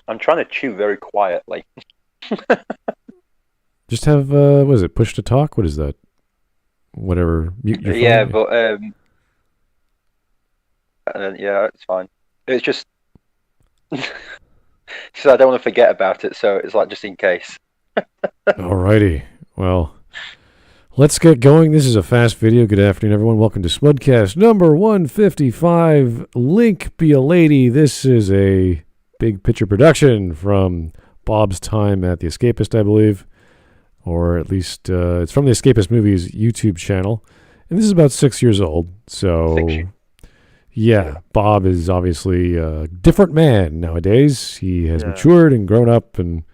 I'm trying to chew very quietly. Just have what is it? Push to talk. What is that? Whatever. Mute your phone. Yeah, but yeah, it's fine. It's just so I don't want to forget about it. So it's like just in case. Alrighty. Well, let's get going. This is a fast video. Good afternoon, everyone. Welcome to Smudcast number 155. Link Be a Lady. This is a big picture production from Bob's time at The Escapist, I believe. Or at least it's from The Escapist Movies YouTube channel. And this is about 6 years old. So, yeah, Bob is obviously a different man nowadays. He has matured and grown up and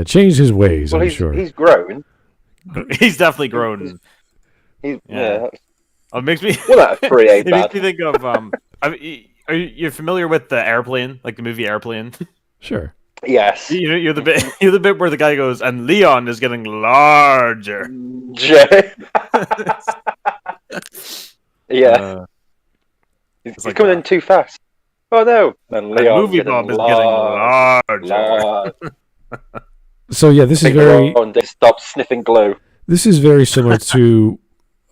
changed his ways, Well, I'm sure. He's grown. He's definitely grown. Yeah. It makes me. Well, that free ain't It bad. makes me think of are you familiar with the Airplane, like the movie Airplane? Sure. Yes. You're the bit where the guy goes, and Leon is getting larger. Yeah. He's like coming in too fast. Oh no! And Leon movie Bob is getting larger. So yeah, this is very. Stop sniffing glue. This is very similar to.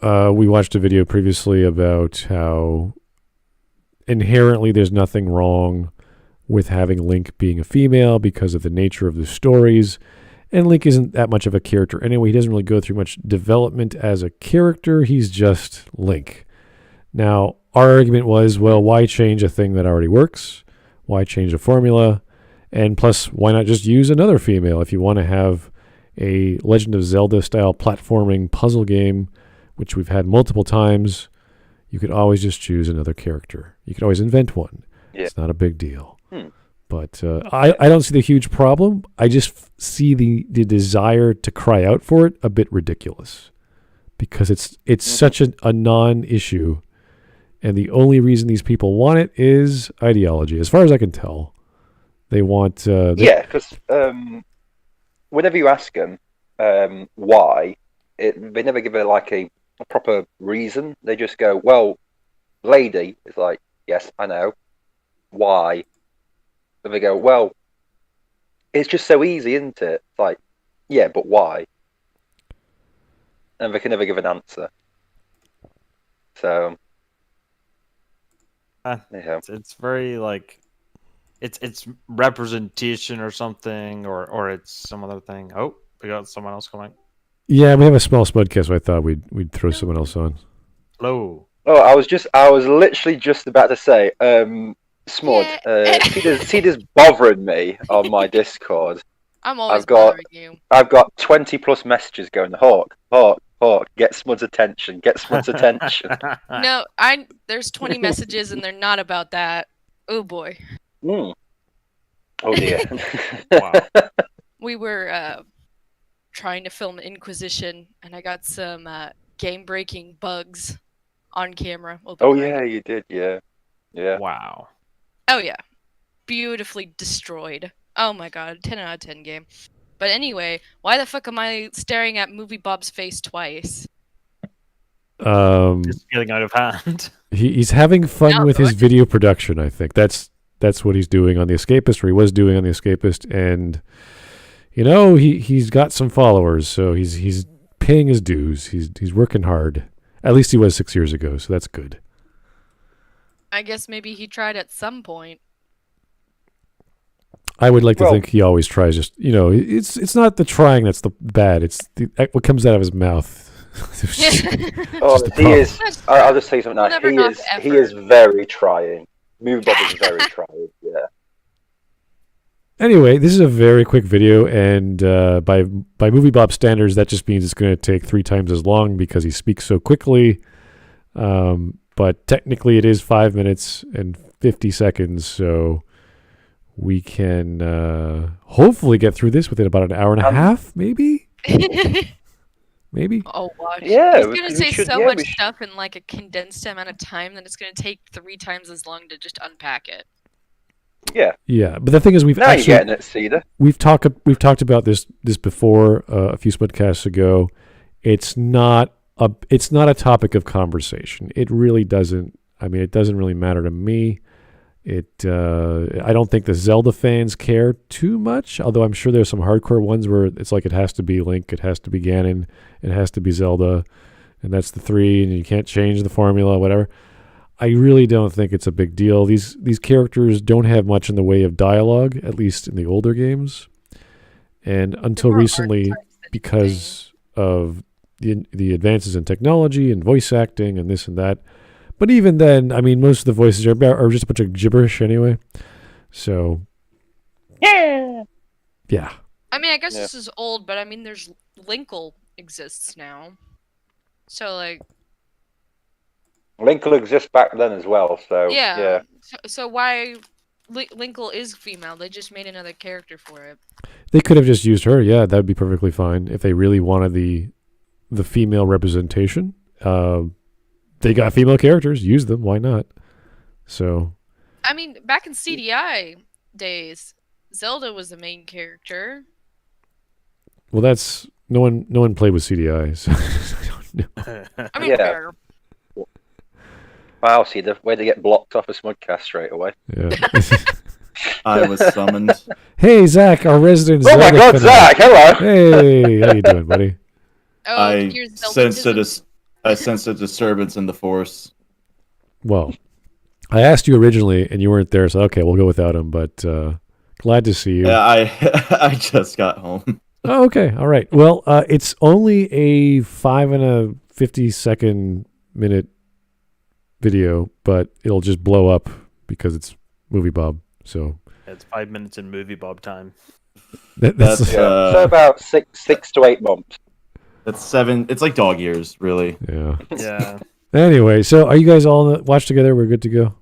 We watched a video previously about how inherently there's nothing wrong with having Link being a female because of the nature of the stories. And Link isn't that much of a character anyway. He doesn't really go through much development as a character. He's just Link. Now, our argument was, well, why change a thing that already works? Why change a formula? And plus, why not just use another female? If you want to have a Legend of Zelda-style platforming puzzle game, which we've had multiple times, you could always just choose another character. You could always invent one. Yeah. It's not a big deal. But I don't see the huge problem. I just see the desire to cry out for it a bit ridiculous. Because it's such a non-issue. And the only reason these people want it is ideology. As far as I can tell. They want... yeah, because whenever you ask them why, they never give it like a proper reason. They just go, well, lady. It's like, yes, I know. Why? And they go, well, it's just so easy, isn't it? It's like, yeah, but why? And they can never give an answer. So, yeah. It's very like, it's representation or something, or it's some other thing. Oh, we got someone else coming. Yeah, we have a small Smudcast, so I thought we'd throw someone else on. Hello. Oh, I was literally just about to say, Smud, see this bothering me on my Discord. I'm always bothering you. I've got 20 plus messages going, Hawk, get Smud's attention, get Smud's attention. No, there's 20 messages and they're not about that. Oh boy. Oh dear. Wow. We were trying to film Inquisition and I got some game-breaking bugs on camera. Yeah, you did, yeah. Wow. Oh yeah, beautifully destroyed. Oh my god, 10 out of 10 game. But anyway, why the fuck am I staring at Movie Bob's face twice? Just getting out of hand. He's having fun with his video production, I think. That's what he's doing on The Escapist, or he was doing on The Escapist, and you know, he's got some followers, so he's paying his dues. He's working hard. At least he was 6 years ago, so that's good. I guess maybe he tried at some point. I would like to think he always tries. Just it's not the trying that's the bad. It's what comes out of his mouth. He is. I'll just say something now. He is very trying. Movie Bob is very trying. Yeah. Anyway, this is a very quick video, and by Movie Bob standards, that just means it's going to take 3 times as long because he speaks so quickly. But technically, it is 5 minutes and 50 seconds, so we can hopefully get through this within about an hour and a half, maybe? Maybe? Oh, gosh. Yeah. He's going to say so much stuff in like a condensed amount of time that it's going to take 3 times as long to just unpack it. Yeah. Yeah, but the thing is, we've now you're getting it, Cedar. We've talked about this before a few Smudcasts ago. It's not a topic of conversation. It really doesn't. I mean, it doesn't really matter to me. I don't think the Zelda fans care too much, although I'm sure there's some hardcore ones where it's like it has to be Link, it has to be Ganon, it has to be Zelda, and that's the three, and you can't change the formula, whatever. I really don't think it's a big deal. These characters don't have much in the way of dialogue, at least in the older games. And until recently, because of the advances in technology and voice acting and this and that. But even then, I mean, most of the voices are just a bunch of gibberish anyway. So, yeah. I mean, I guess this is old, but I mean, there's Linkle exists now. So, like... Linkle exists back then as well, so yeah. So why Linkle is female? They just made another character for it. They could have just used her. Yeah, that would be perfectly fine if they really wanted the female representation. They got female characters. Use them. Why not? So. I mean, back in CDI days, Zelda was the main character. Well, that's no one played with CDI. So I mean, fair. Wow, see the way they get blocked off a Smudcast straight away. Yeah. I was summoned. Hey, Zach, our resident. Oh my God, Zach! Hello. Hey, how you doing, buddy? Oh, I sensed a disturbance in the force. Well, I asked you originally, and you weren't there, so okay, we'll go without him. But glad to see you. Yeah, I just got home. Oh, okay, all right. Well, it's only a 5 and a 50-second minute video, but it'll just blow up because it's Movie Bob. So it's 5 minutes in Movie Bob time. That's so about six to 8 months. That's 7. It's like dog years, really. Yeah. Yeah. Anyway, so are you guys all in the watch together? We're good to go.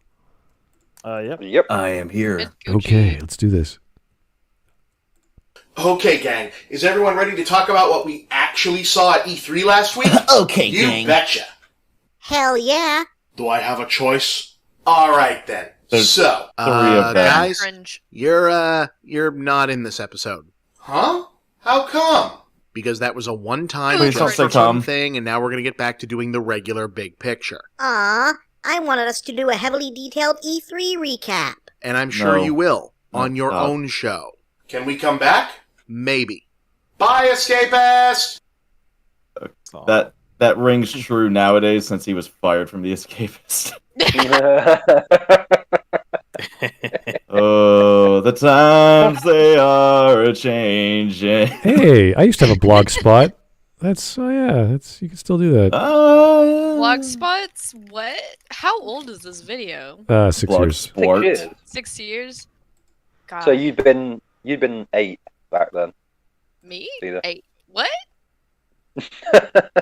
Yep. I am here. Okay, let's do this. Okay, gang. Is everyone ready to talk about what we actually saw at E3 last week? Okay, gang. You betcha. Hell yeah. Do I have a choice? All right then. There's so, 3 of them. guys, Cringe. You're not in this episode huh? How come? because that was a one-time Please don't just say for fun Tom. thing, and now we're gonna get back to doing the regular big picture. Aw, I wanted us to do a heavily detailed E3 recap. And I'm sure No. you will on your No. own show. Can we come back? Maybe. Bye, escapist! That rings true nowadays since he was fired from The Escapist. Oh, the times they are a-changing. Hey, I used to have a blog spot. That's you can still do that. Blogspots? What? How old is this video? 6 Blog years. Sport. 6 years. 6 years? God. So you'd been 8 back then. Me? Either. 8. What?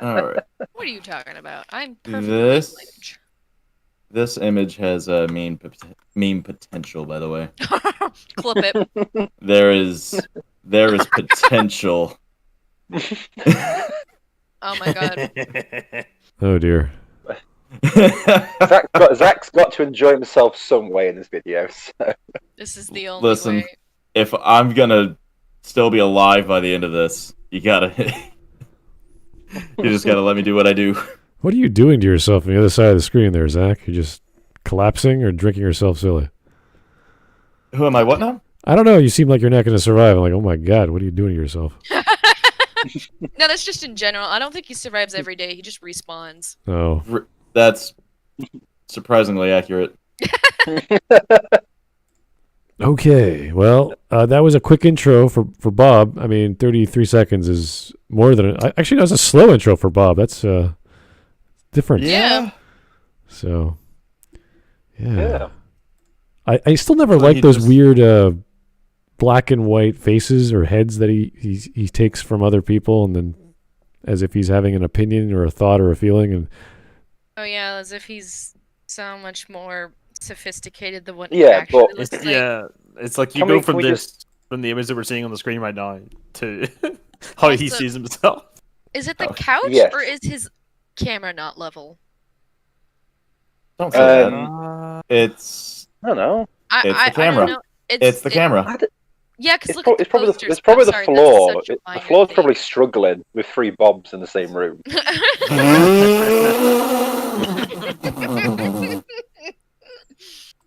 All right. What are you talking about? I'm perfect. This this image has a meme potential, by the way. Clip it. There is potential. Oh my god. Oh dear. Zach's got to enjoy himself some way in this video. So. This is the only Listen, way. if I'm gonna still be alive by the end of this, you just gotta let me do what I do. What are you doing to yourself on the other side of the screen there, Zach? You're just collapsing or drinking yourself silly? Who am I? What now? I don't know. You seem like you're not going to survive. I'm like, oh my god, what are you doing to yourself? No, that's just in general. I don't think he survives every day. He just respawns. Oh. That's surprisingly accurate. Okay. Well, that was a quick intro for Bob. I mean, 33 seconds is more than... Actually, that was a slow intro for Bob. That's different. Yeah. So, yeah. Yeah. I still never Well, liked he those just- weird black and white faces or heads that he takes from other people, and then as if he's having an opinion or a thought or a feeling. And Oh yeah, as if he's so much more sophisticated than what Yeah, he actually but- looks like. Yeah, it's like you Can go we- from can we this from the image that we're seeing on the screen right now to how he Also- sees himself. Is it the Oh, couch yes. or is his camera not level? Don't say that. Um, It's I don't know. It's the I camera. don't know. it's the camera. Yeah, because It's, look pro- at the it's probably posters. it's probably I'm the sorry, floor. that's such a The minor floor's thing. probably struggling with 3 Bobs in the same room.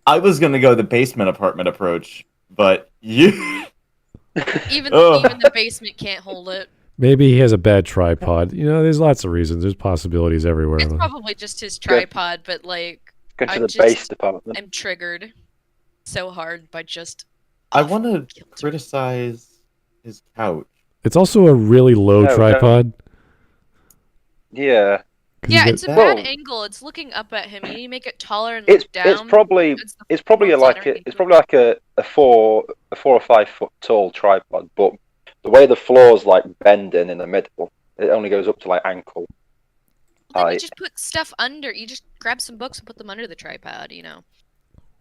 I was gonna go the basement apartment approach, but you. Even Ugh. even the basement can't hold it. Maybe he has a bad tripod. You know, there's lots of reasons. There's possibilities everywhere. It's probably just his tripod, but like Go to I the just base department. am triggered so hard by just. I want to guilt. criticize his couch. It's also a really low No, tripod. Yeah. 'Cause Yeah, you it's a get- bad Well- angle. It's looking up at him. You need to make it taller and It's look down. probably It's the a, like center a, it's probably like a 4 or 5 foot tall tripod, but the way the floor's like bending in the middle, it only goes up to like ankle. Then you height. just put stuff under. You just grab some books and put them under the tripod. You know.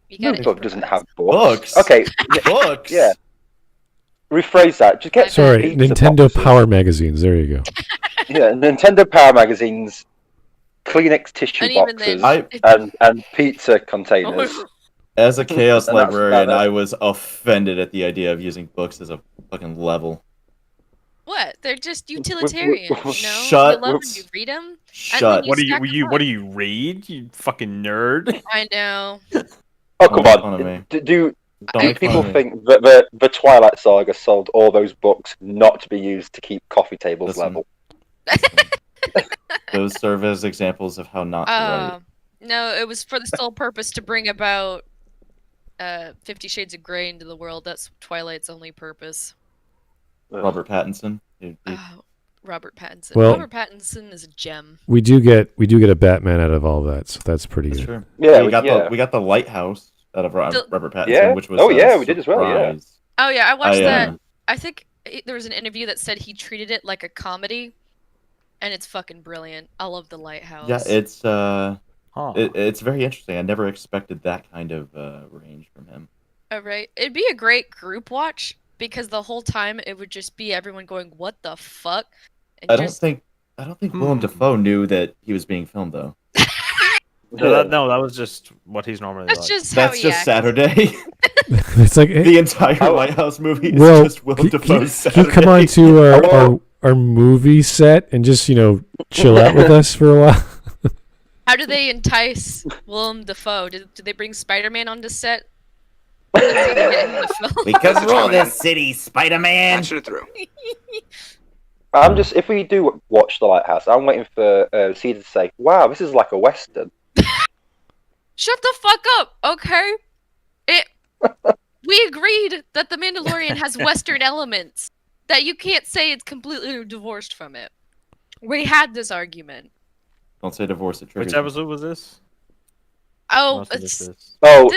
You No gotta book doesn't improvise. have books. Books? Okay, Books. yeah. Rephrase that. Just get some Sorry, pizza Nintendo boxes. Power magazines. There you go. Yeah, Nintendo Power magazines, Kleenex tissue And even boxes, then, and pizza containers. As a chaos And that's librarian, about it. I was offended at the idea of using books as a fucking level. what? They're just utilitarian. You know. Shut- You love them, you read them. Shut. you What do stack you them what up. do you read? You fucking nerd. I know. Oh come Don't make fun of on! me. Do Don't make people fun of me. think that the Twilight Saga sold all those books not to be used to keep coffee tables Listen. level? Those serve as examples of how not to write. No, it was for the sole purpose to bring about 50 Shades of Grey into the world. That's Twilight's only purpose. Robert Pattinson. Oh, Robert Pattinson. Well- Robert Pattinson is a gem. We do get a Batman out of all that, so that's pretty That's good. true. Yeah, we got yeah. the Lighthouse out of The- Robert Pattinson, Yeah? which was Oh, yeah, we did as well, yeah. surprise. Oh yeah, I watched I, that. I think there was an interview that said he treated it like a comedy, and it's fucking brilliant. I love The Lighthouse. Yeah, it's Huh. it's very interesting. I never expected that kind of range from him. Oh, right. It'd be a great group watch because the whole time it would just be everyone going, "What the fuck?" And I don't just think Willem Dafoe knew that he was being filmed though. No, that was just what he's normally that's like. just how That's he just acts. Saturday. It's like, The entire Oh. Lighthouse movie is well, just Willem Dafoe's can you Saturday. come on to Hello? our movie set and just chill out with us for a while? How do they entice Willem Dafoe? Did they bring Spider-Man onto set? Let's see if they get him to film. We can Message rule coming in. this city, Spider-Man. Patching it through. if we do watch The Lighthouse, I'm waiting for Cedar to say, "Wow, this is like a western." Shut the fuck up, okay? We agreed that The Mandalorian has Western elements. That you can't say it's completely divorced from it. We had this argument. Don't say divorce. It triggers Which me. episode was this? Oh, Most of this it's, is- Oh,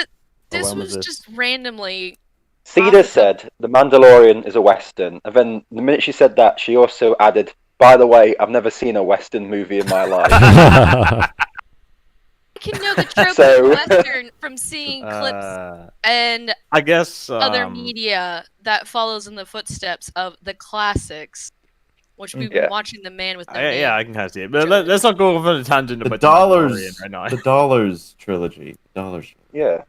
this when was was this? just randomly. Cedar said The Mandalorian is a western, and then the minute she said that, she also added, "By the way, I've never seen a western movie in my life." I can know the trope So- of Western from seeing clips and I guess other media that follows in the footsteps of the classics, which we've Yeah. been watching The Man with No Name. Yeah, I can kind of see it. But let's not go off on a tangent The about dollars. Mandalorian right now. The Dollars trilogy. Dollars. Yeah.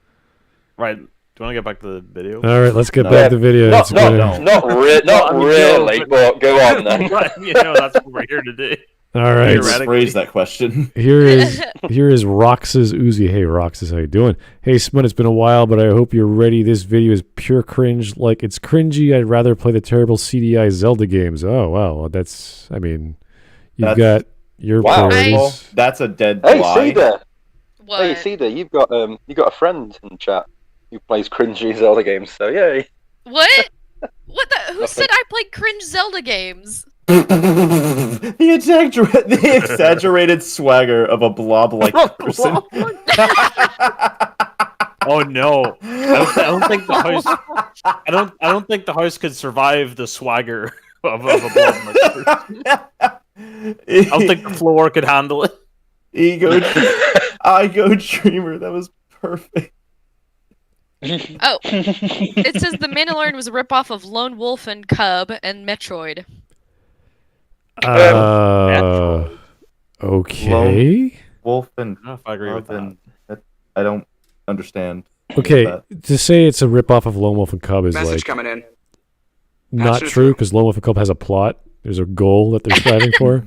Right. Do you want to get back to the video? All right, let's get No. back to video. Not, It's been a- not, not I mean, really, no, but go on then. But, that's what we're here to do. All right, You're Let's right. phrase that question. here is Rox's Uzi. Hey Roxas, how you doing? Hey Smut, it's been a while, but I hope you're ready. This video is pure cringe. Like it's cringy. I'd rather play the terrible CDI Zelda games. Oh wow, well, you've That's- got your Wow. priorities. Well, that's a dead Hey, lie. Cedar. What? Hey, Cedar, you've got a friend in the chat who plays cringy Zelda games. So yay. What? What the? Who Nothing. said I played cringe Zelda games? the exaggerated swagger of a blob-like person. Oh no! I don't think the house. I don't think the house could survive the swagger of a blob. I don't think the floor could handle it. I go dreamer. That was perfect. Oh, it says The Mandalorian was a ripoff of Lone Wolf and Cub and Metroid. Okay. Wolf and I don't know if I agree with that. Cub and I don't understand. Okay, that. to say it's a ripoff of Lone Wolf and Cub is Message like coming in. not Patching it true through. because Lone Wolf and Cub has a plot. There's a goal that they're striving for.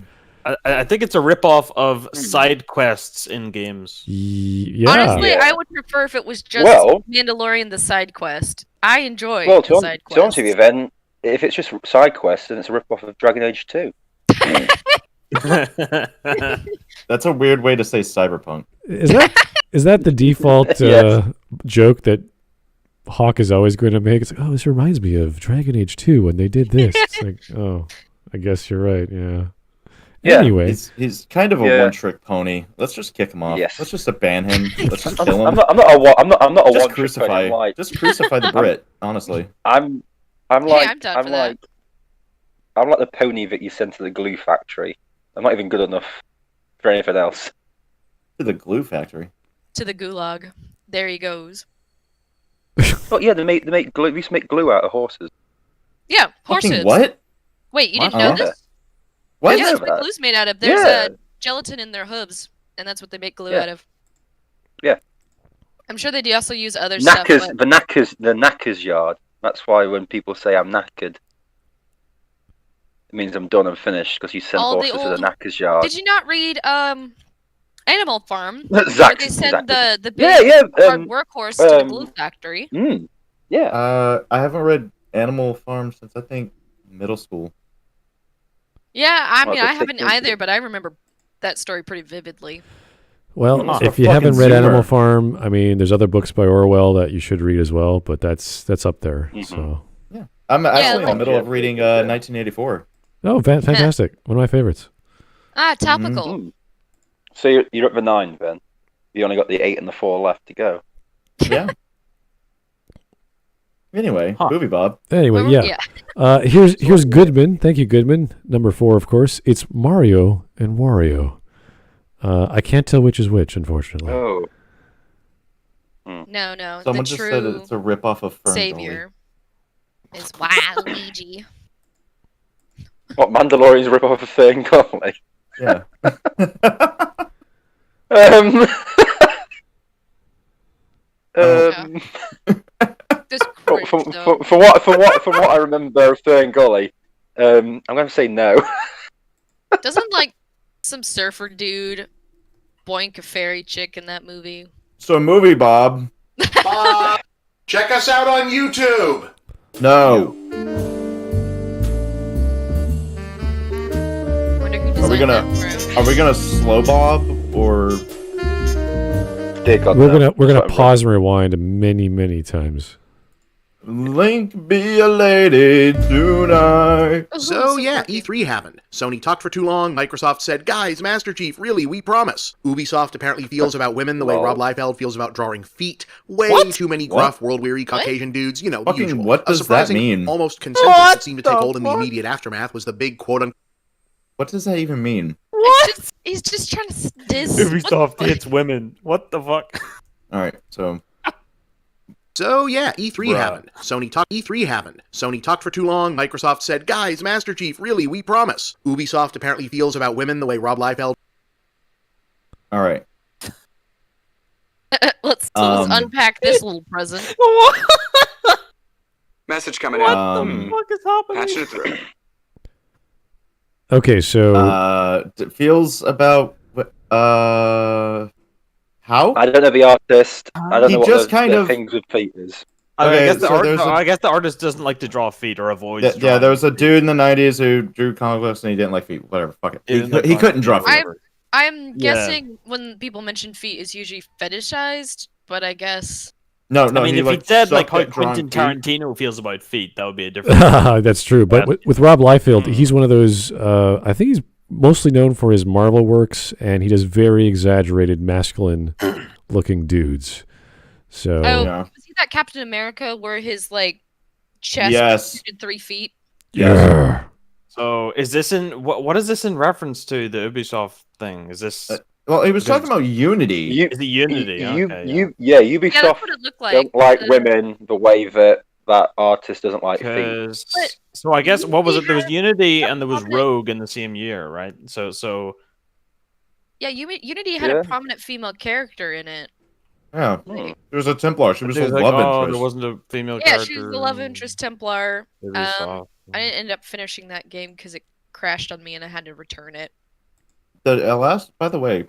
I think it's a ripoff of side quests in games. Yeah. Honestly, Yeah. I would prefer if it was just Well- Mandalorian the side quest. I enjoy Well, the side to answer quests. the event, if it's just side quests, then it's a rip-off of Dragon Age 2. That's a weird way to say cyberpunk. Is that the default Yes. joke that Hawk is always going to make? It's like, oh, this reminds me of Dragon Age 2 when they did this. It's like, oh, I guess you're right. Yeah. Yeah. Anyway, He's kind of a Yeah. one-trick pony. Let's just kick him off. Yes. Let's just ban him. Let's just I'm kill him. not a Just one-trick crucify. pony. I'm like, Just crucify the Brit. Honestly. I'm Hey, like, I'm down for that. I'm like the pony that you sent to the glue factory. I'm not even good enough for anything else. To the glue factory. To the gulag. There he goes. Oh yeah, they make glue. They used to make glue out of horses. Yeah, horses. Fucking what? Wait, you What? didn't know Yeah. this? What? Yeah, know that's what that. glue's made out of. There's Yeah. gelatin in their hooves, and that's what they make glue Yeah. out of. Yeah. I'm sure they do also use other stuff. Knackers, But... the knackers yard. That's why when people say I'm knackered, it means I'm done and finished because you send All the horses to old- the knackers yard. Did you not read Animal Farm? Where Zach, they send exactly. the big Yeah, hard workhorse to the glue factory. Yeah. I haven't read Animal Farm since I think middle school. Yeah, I Well, mean, I that's haven't like- either, but I remember that story pretty vividly. well, Huh. if you Fucking haven't read zoomer. Animal Farm, I mean, there's other books by Orwell that you should read as well, but that's up there. Mhm. So, I'm actually in the like- middle of reading 1984. oh, fantastic! One of my favorites. Ah, topical. Mm. So you're at the 9 then. You only got the 8 and the 4 left to go. Yeah. Anyway, Huh. movie Bob. Anyway, Remember- yeah. Here's Goodman. Thank you, Goodman. Number 4, of course. It's Mario and Wario. I can't tell which is which, unfortunately. Oh. No, Someone the just true said it's a ripoff of Ferngully. savior is Waluigi. What, Mandalorian's rip off a thing? Like, Yeah. um, Just cringe, though. from what I remember of Ferngully, I'm going to say no. Doesn't like some surfer dude boink a fairy chick in that movie? So movie Bob. Check us out on YouTube. No. Wonder who Are we designed gonna that for him. are we gonna slow Bob or Dear God, We're no. gonna Sorry, pause and rewind many times. Link be a lady tonight? Oh, So yeah, fucking- E3 happened. Sony talked for too long. Microsoft said, "Guys, Master Chief, really, we promise." Ubisoft apparently feels about women the way Lol. Rob Liefeld feels about drawing feet. Way What? too many What? gruff, world-weary Caucasian dudes. You know, the Fucking usual. what A does that surprising, mean? Almost consensus What that seemed to take the hold in the fuck? immediate aftermath was the big quote-unquote. What does that even mean? He's just trying to diss. Ubisoft hits women. What the fuck? All right, so So yeah, E3 Bruh. happened. E3 happened. Sony talked for too long. Microsoft said, "Guys, Master Chief, really, we promise." Ubisoft apparently feels about women the way Rob Liefeld. all right. let's Um, unpack this little present. Message coming What out. the fuck is happening? Patching it through. Okay, so It feels about how? I don't know the artist. I don't He know what just the, kind the of- things with feet is. Okay, I guess so there's a- I guess the artist doesn't like to draw feet or avoids. Yeah, drawing. there was a dude in the '90s who drew comic books and he didn't like feet. Whatever, fuck it. He didn't like He couldn't draw comic feet. books. I'm Yeah. guessing when people mention feet is usually fetishized, but I guess No, I mean, if like he said like sucked how at drawing Quentin feet. Tarantino feels about feet, that would be a different. that's true. But Yeah. with Rob Liefeld, he's one of those. I think he's mostly known for his Marvel works, and he does very exaggerated masculine-looking dudes. So Oh, Yeah. was he that Captain America where his like chest Yes. extended 3 feet? yeah. So is this in what is this in reference to the Ubisoft thing? Is this Well, he was talking about Unity. is it Unity? Okay, yeah. Yeah, Yeah, Ubisoft that's what it looked like. don't like Uh, women the way that artist doesn't like feet. 'Cause- But so I guess what was it? There was Unity Unity had and there was prominent- Rogue in the same year, right? So Yeah, Unity had Yeah. a prominent female character in it. Yeah, Hmm. there was a Templar. She was a there's like, love oh, interest. there wasn't a female Yeah, character. she was the love interest Templar. Ubisoft. I didn't end up finishing that game because it crashed on me and I had to return it. The last, by the way,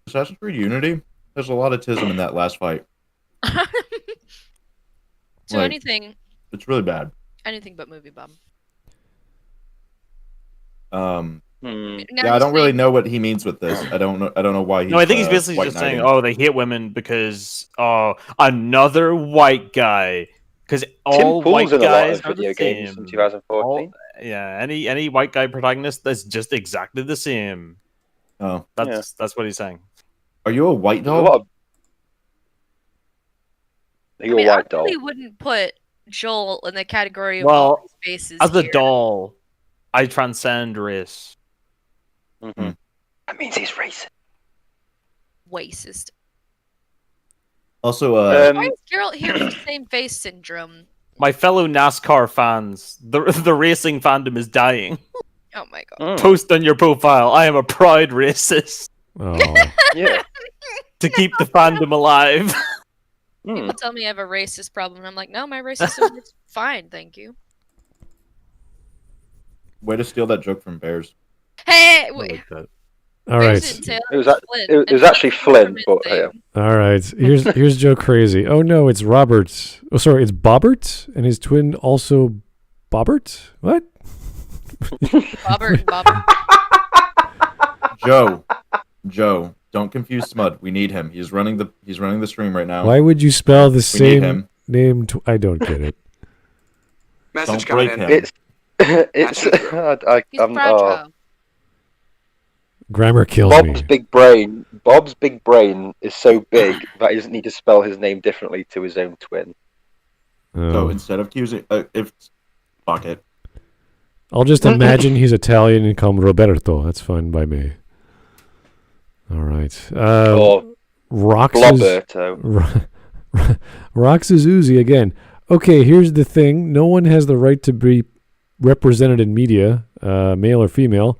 Assassin's Creed Unity. There's a lot of tism in that last fight. So Like, anything It's really bad. but movie Bob. Hmm. Now Yeah, I he's don't really saying- know what he means with this. I don't know why he's. No, I think he's basically white just saying, knighting. "Oh, they hate women because another white guy." Because Tim all white Pool's in a lot guys of are video the games same. from 2014. Yeah, any white guy protagonist that's just exactly the same. Oh, That's what he's saying. are you a white There's a dog? lot of... You're a I white doll. really wouldn't put Joel in the category of Well, all these faces As a here. doll, I transcend race. Mm-hmm. That means he's racist. Racist. Also, Why is Geralt here with the same face syndrome? My fellow NASCAR fans, the racing fandom is dying. Oh my god. Post on your profile, I am a proud racist Oh, Yeah. to keep the fandom alive. People tell me I have a racist problem, and I'm like, no, my racism is fine, thank you. way to steal that joke from Bears. Hey, wait. all right. It was actually Flynn, but yeah. All right, here's Joe Crazy. Oh no, it's Robert. Oh, sorry, it's Bobbert, and his twin also Bobbert. What? Bobbert. Joe, don't confuse Smud. We need him. He's running the stream right now. Why would you spell the We need same him. name? I don't get it. Message Don't coming break in. him. It's He's fragile. Grammar kills Bob's me. big brain. Bob's big brain is so big that he doesn't need to spell his name differently to his own twin. So Oh. instead of using fuck it. I'll just imagine he's Italian and call him Roberto. That's fine by me. All right. Or Rox's Bloberto. Rox's Uzi again. Okay, here's the thing. No one has the right to be represented in media, male or female.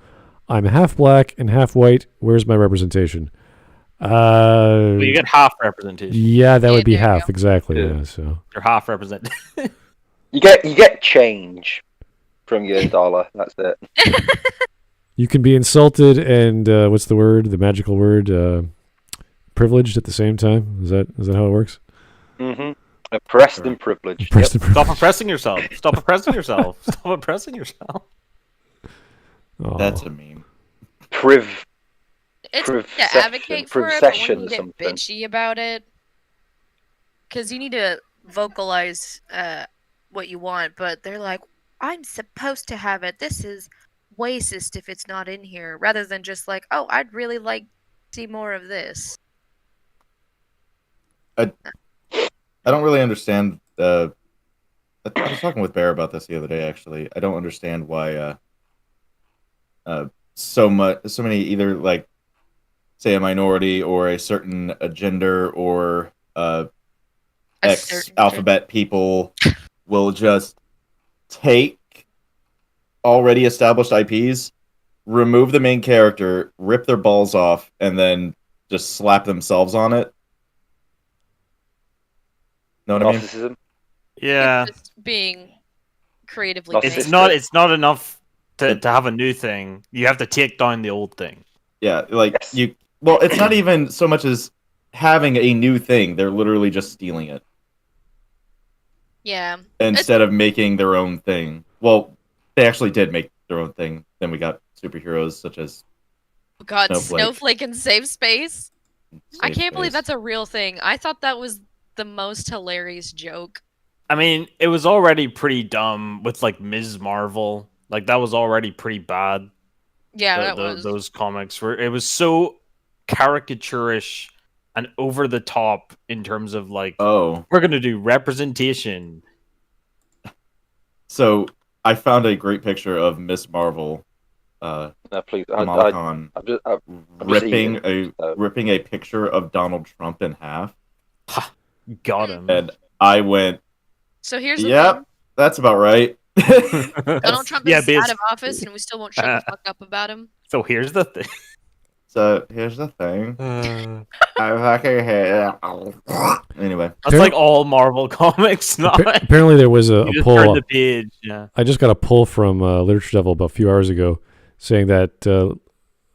I'm half black and half white. Where's my representation? Well, you get half representation. Yeah, that would be there you half go. exactly. Yeah. Yeah. So You're half represented. You get change from your dollar. That's it. you can be insulted and what's the word? The magical word? Privileged at the same time. Is that how it works? Mm-hmm. Oppressed and privileged. Oppressed and Stop privileged. oppressing yourself. Stop oppressing yourself. Stop oppressing yourself. Oh. That's a meme. It's to Procession- advocate for it, but procession when or you get something. bitchy about it, because you need to vocalize what you want, but they're like, I'm supposed to have it. This is racist if it's not in here, rather than just like, oh, I'd really like to see more of this. I don't really understand. I was talking with Bear about this the other day. Actually, I don't understand why so many either like say a minority or a certain gender or X certain alphabet people will just take already established IPs, remove the main character, rip their balls off, and then just slap themselves on it. Know what I mean? Narcissism. Yeah. It's just being creatively It's made. It's not enough to have a new thing. You have to take down the old thing. Yeah, like Yes. well, it's not even so much as having a new thing. They're literally just stealing it Yeah. instead of making their own thing. Well, they actually did make their own thing. Then we got superheroes such as Oh God, Snowflake. Snowflake and Save Space. I Safe can't believe Space. that's a real thing. I thought that was the most hilarious joke. I mean, it was already pretty dumb with like Ms. Marvel. Like that was already pretty bad. Yeah, that was. Those comics were. It was so caricaturish and over the top in terms of like Oh, we're gonna do representation. so I found a great picture of Miss Marvel, No, please. Kamala Khan, I'm just ripping eating, so. ripping a picture of Donald Trump in half, Got him. and I went, So here's the "Yep, thing. that's about right." Donald Trump Yeah, is but out it's- of office, and we still won't shut the fuck up about him. So here's the thing. So here's the thing. I fucking hate. Anyway, That's like all Marvel comics now. Apparently, there was a You just poll. turn the page. Yeah. I just got a poll from LiteratureDevil about a few hours ago saying that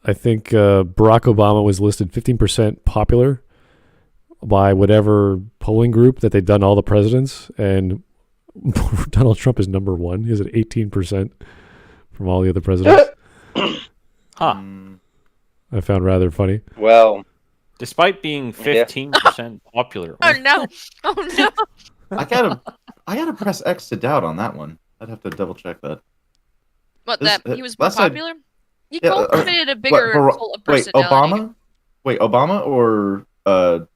I think Barack Obama was listed 15% popular by whatever polling group that they'd done all the presidents, and Donald Trump is number one. He has an 18% from all the other presidents. Huh. I found rather funny. Well, Despite being 15% popular. Oh no! Oh no! I gotta press X to doubt on that one. I'd have to double check that. What, This- that he was more last I- popular? He Yeah, cultivated a bigger cult of Wait, personality. Obama? Wait, Obama or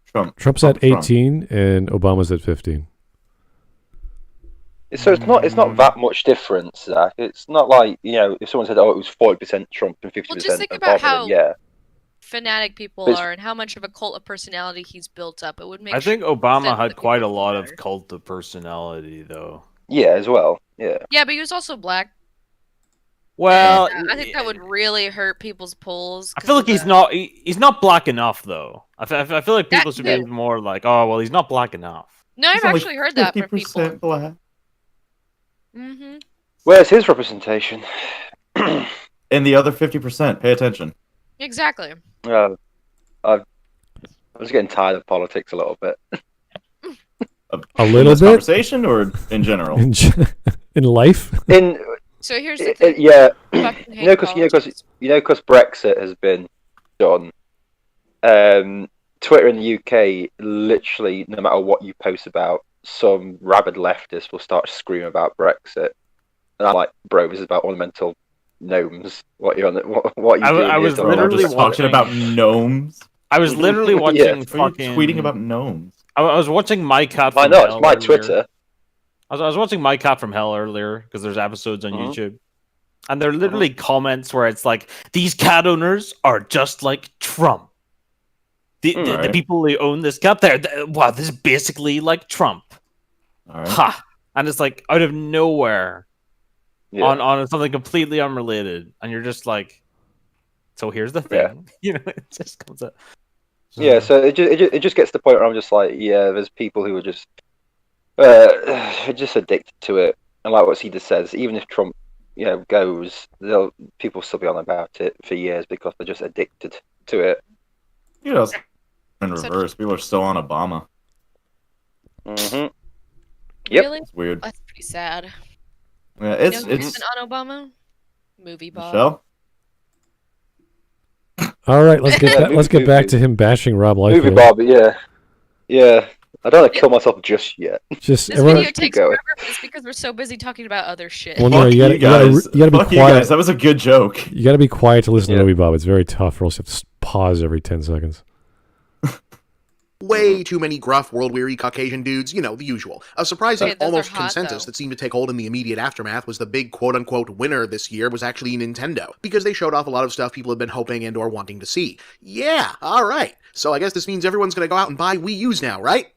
Trump? Trump's at Trump. 18 and Obama's at 15. so it's not that much difference, Zach. It's not like, if someone said, "Oh, it was 40% Trump and 50% Well, just think about Obama," how then yeah. fanatic people But- are and how much of a cult of personality he's built up. It would make I think sense Obama that had quite a people lot are of better. cult of personality, though. Yeah, as well. Yeah. Yeah, but he was also black. Well, I think that would really hurt people's polls. I feel like he's not black enough, though. I feel like people That should be too. more like, oh, well, he's not black enough. No, I've He's only actually heard that from 50% people. black. Mm-hmm. Where's his representation? And the other 50%, pay attention. Exactly. I'm just getting tired of politics a little bit. A In little this bit conversation or in general? in life. So here's the thing. Yeah, Fucking hate politics. because Brexit has been done. Twitter in the UK, literally, no matter what you post about, some rabid leftist will start screaming about Brexit, and I'm like, bro, this is about ornamental gnomes. What you on? What are you doing? I here, was Donald? literally Just talking about gnomes. I was literally watching Yeah. Why are you fucking tweeting about gnomes? I was watching My Cat. Why From not? Hell It's my earlier. Twitter. I was watching My Cat from Hell earlier because there's episodes on Mhm. YouTube, and there are literally comments where it's like, "These cat owners are just like Trump. The Alright. people who own this cat, wow, this is basically like Trump." All right. Ha! And it's like out of nowhere Yeah. on something completely unrelated, and you're just like, "So here's the thing," Yeah. it just comes up. Yeah, so it just gets to the point where I'm just like, yeah, there's people who are just addicted to it, and like what Cedar says, even if Trump, goes, people will still be on about it for years because they're just addicted to it. You know, in reverse, people are still on Obama. Hmm. Yep. Really? It's weird. That's pretty sad. Yeah, You it's know who's been on Obama? Movie Bob. Michelle. All right, let's get Yeah, let's get back to him bashing Rob Liefeld. Movie Bob, yeah. I don't want to kill myself just yet. Just This everyone, video takes going. forever, but it's because we're so busy talking about other shit. well, no, Fuck you gotta be Fuck you quiet. guys. That was a good joke. You gotta be quiet to listen Yeah. to Movie Bob. It's very tough, or else you have to pause every 10 seconds. Way too many gruff, world-weary Caucasian dudes, the usual. A surprising, Okay, those are almost hot, consensus though. that seemed to take hold in the immediate aftermath was the big quote-unquote winner this year was actually Nintendo, because they showed off a lot of stuff people had been hoping and or wanting to see. Yeah, alright. So I guess this means everyone's gonna go out and buy Wii U's now, right?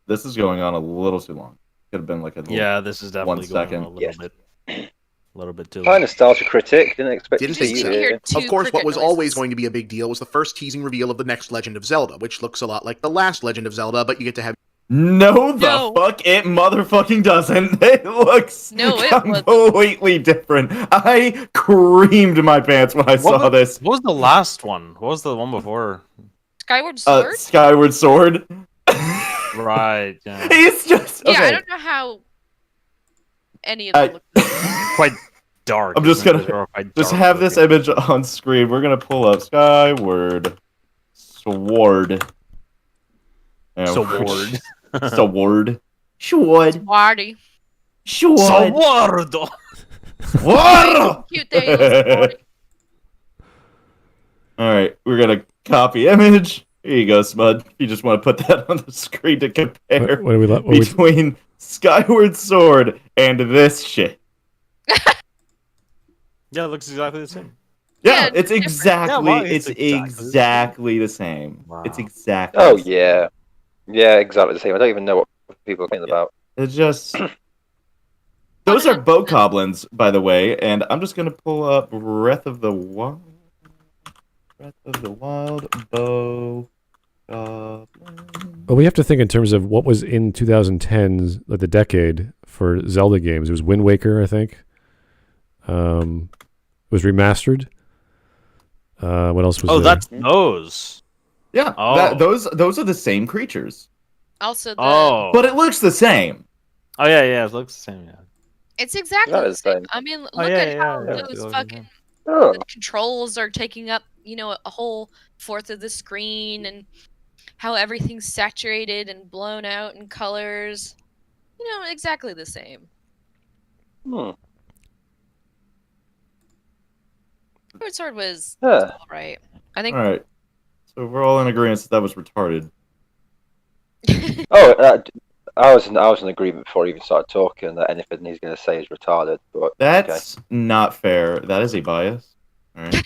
This is going on a little too long. Could have been like a little, Yeah, this is definitely 1 going second. on a Yes. little bit too. Hi, nostalgia critic. Didn't expect Didn't to see think you so. here. Two Of course, what cricket was always noises. going to be a big deal was the first teasing reveal of the next Legend of Zelda, which looks a lot like the last Legend of Zelda, but you get to have No, the No. fuck it motherfucking doesn't. It looks No, it wasn't. completely different. I creamed my pants when I saw this. What was the last one? What was the one before? Skyward Sword? Skyward Sword. Right. Yeah. He's just Yeah, okay. I don't know how any of them look. Quite dark. I'm just isn't it? gonna They're all quite Just dark have this looking. image on screen. We're gonna pull up Skyward Sword. Yeah, Sword. Sword. Sword. Wardy. Sword. Sword. Sword. Cute there, you little Wardy. All right, we're gonna copy image. Here you go, Smud. You just want to put that on the screen to compare What do we let? What we, between Skyward Sword and this shit. Yeah, it looks exactly the same. Yeah, Yeah, it's different. exactly, Yeah, well, it's it's exactly the same. exactly the same. Wow. It's exactly. Oh the same. yeah, exactly the same. I don't even know what people are talking about. It's just. Those are bow goblins, by the way, and I'm just gonna pull up Breath of the Wild. Breath of the Wild bow goblin. well, we have to think in terms of what was in 2010's, like the decade for Zelda games. It was Wind Waker, I think. It was remastered. What else was Oh, there? that's those. Yeah, Oh. those are the same creatures, Also, Oh. but it looks the same. Oh, yeah, it looks the same, yeah. it's exactly That the is same. fine. I mean, look Oh, yeah, at how yeah, those yeah. fucking Oh, the controls are taking up, a whole fourth of the screen, and how everything's saturated and blown out in colors. Exactly the same. Skyward Sword was Yeah. alright. I think. All right, so we're all in agreement that was retarded. I was in agreement before he even started talking that anything he's going to say is retarded. But That's not fair. That is a bias. All right.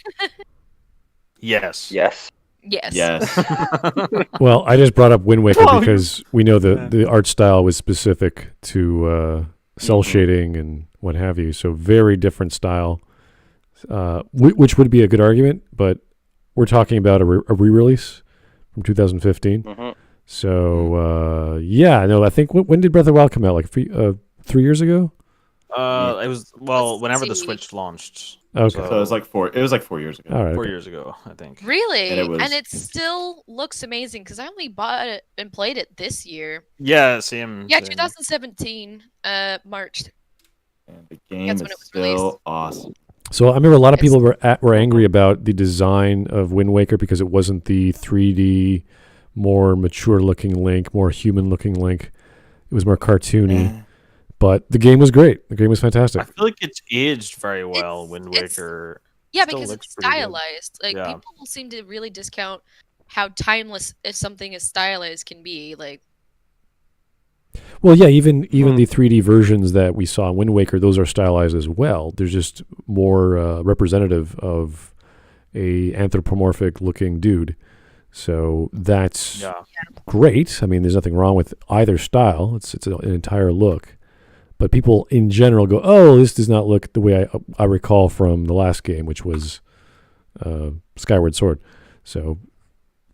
Yes. yes, Yes. Yes. Well, I just brought up Wind Waker Oh, because we know the art style was specific to cell shading and what have you. So very different style, which would be a good argument. But we're talking about a re-release from 2015. Mhm. So I think when did Breath of the Wild come out? Like 3 years ago. It was Let's whenever the see. Switch launched. Okay. So it was like 4. It was like 4 years ago. All right. 4 okay. years ago, I think. Really? And It still looks amazing because I only bought it and played it this year. Yeah, same. Yeah, same. 2017, March. And the game That's is when it was still released. awesome. So I remember a lot of people were angry about the design of Wind Waker because it wasn't the 3D, more mature-looking Link, more human-looking Link. It was more cartoony. But the game was great. The game was fantastic. I feel like it's aged very well, It's- Wind it's- Waker. Yeah, Still because looks it's pretty good. stylized. Like Yeah. people seem to really discount how timeless if something is stylized can be. Like, Well, yeah, even the 3D versions that we saw in Wind Waker, those are stylized as well. They're just more representative of a anthropomorphic-looking dude. So that's Yeah. great. I mean, there's nothing wrong with either style. It's an entire look. But people in general go, "Oh, this does not look the way I recall from the last game, which was Skyward Sword." So,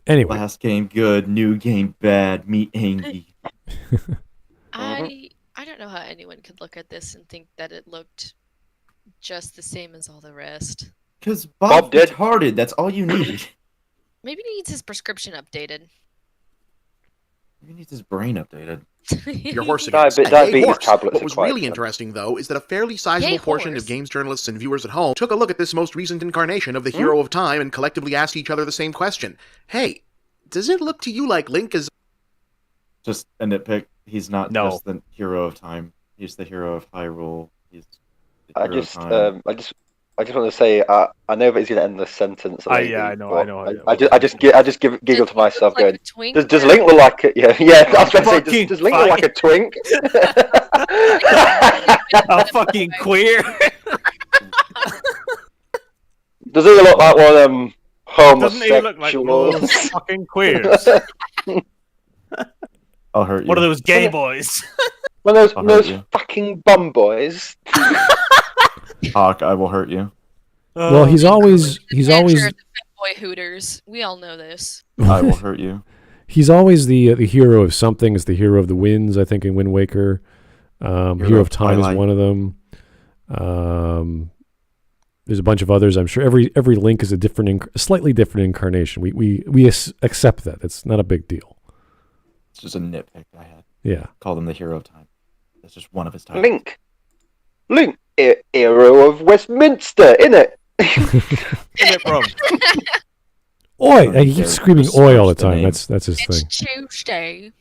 anyway, Last game good, new game bad. Me angry. I don't know how anyone could look at this and think that it looked just the same as all the rest. Because Bob Bob's did. retarded. That's all you need. Maybe he needs his prescription updated. He needs his brain updated. Your horse Diabe- again. diabetes Horse. tablets What are was quite really fun. interesting, though, is that a fairly sizable Yay, portion horse. of games journalists and viewers at home took a look at this most recent incarnation of the Hero of Time and collectively asked each other the same question. Hey, does it look to you like Link is... Just a nitpick. He's not No. just the hero of time. He's the hero of Hyrule. He's the I hero of just time. I just want to say I know that he's going to end the sentence. I maybe, know, but I know. I just giggle to myself, Does he going, look like a twink Does or- Link look like a I was going to say, Fucking does Link look like a twink? A fucking queer. Does he look like one of them Doesn't he look like one of those homosexuals? fucking queers? I'll hurt you. One of those gay boys. One of I'll hurt those you. fucking bum boys. Hawk, I will hurt you. well, he's always Adventure at the Fanboy Hooters. We all know this. I will hurt you. he's always the hero of something. Is the hero of the winds, I think, in Wind Waker. Hero of Time is Twilight. one of them. There's a bunch of others. I'm sure every Link is a slightly different incarnation. We accept that. It's not a big deal. It's just a nitpick I had. Yeah. Called him the hero of time. That's just one of his titles. Link, hero of Westminster, innit? In it, bro. Oi! He keeps screaming "oi" all the Search the time. name. That's his thing. It's Tuesday.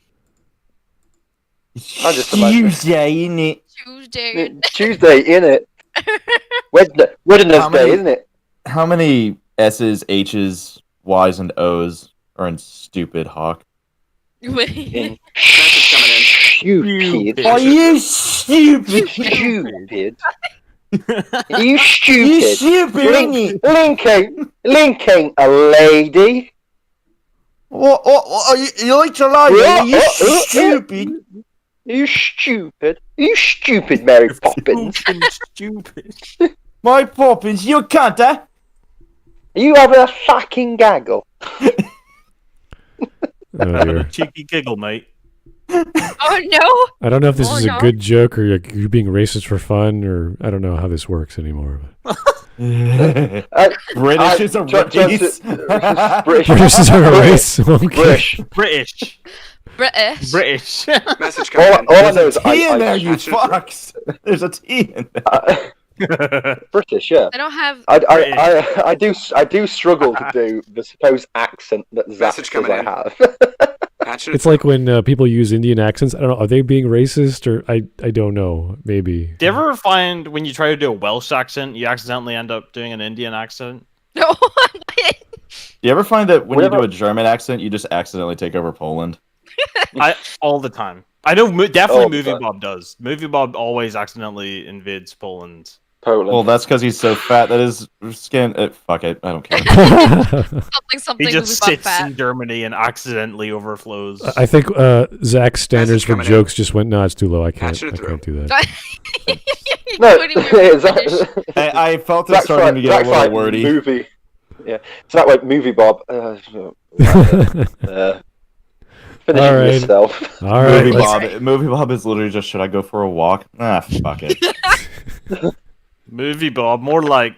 I'm just imagining. Tuesday, innit? Tuesday. Tuesday, innit? Wednesday, isn't it? How many S's, H's, Y's, and O's are in stupid Hawk? In Stupid. stupid. Are you stupid? Stupid. You You stupid. stupid, innit? Link ain't a lady. What are you like to lie, are you stupid? You stupid. You stupid, Mary Poppins. Fucking stupid. My Poppins, you cunt, huh? Are you having a fucking gaggle? Oh, Having dear. a cheeky giggle, mate. Oh no! I don't know if this Oh, is a no. good joke or you're being racist for fun, or I don't know how this works anymore. British is a race. British. British is a race. Okay. British. British. Message coming in. All I know is T in there, you That's just right. fucks. There's a T in there. British, yeah. I don't have. I do struggle to do the supposed accent that Zach Message says coming I in. have. Patch it It's like when people use Indian accents. I don't know. Are they being racist or I don't know. Maybe. Do you ever find when you try to do a Welsh accent, you accidentally end up doing an Indian accent? No. You ever find that when Whatever. you do a German accent, you just accidentally take over Poland? All the time. I know definitely All the Movie time. Bob does. Movie Bob always accidentally invades Poland. Poland. Well, that's because he's so fat that his skin. Fuck it, I don't care. Something. He just movie sits Bob fat. in Germany and accidentally overflows. I think Zach's standards for coming in. jokes just went. No, it's too low. I can't. Patching it I through. can't do that. No, Including your British. I felt it Zach's starting to get a Zach's little like wordy. movie. Yeah, so that went movie Bob. Finish All it right. yourself. All right. Movie let's- Bob. Movie Bob is literally just, should I go for a walk? Ah, fuck it. Movie Bob, more like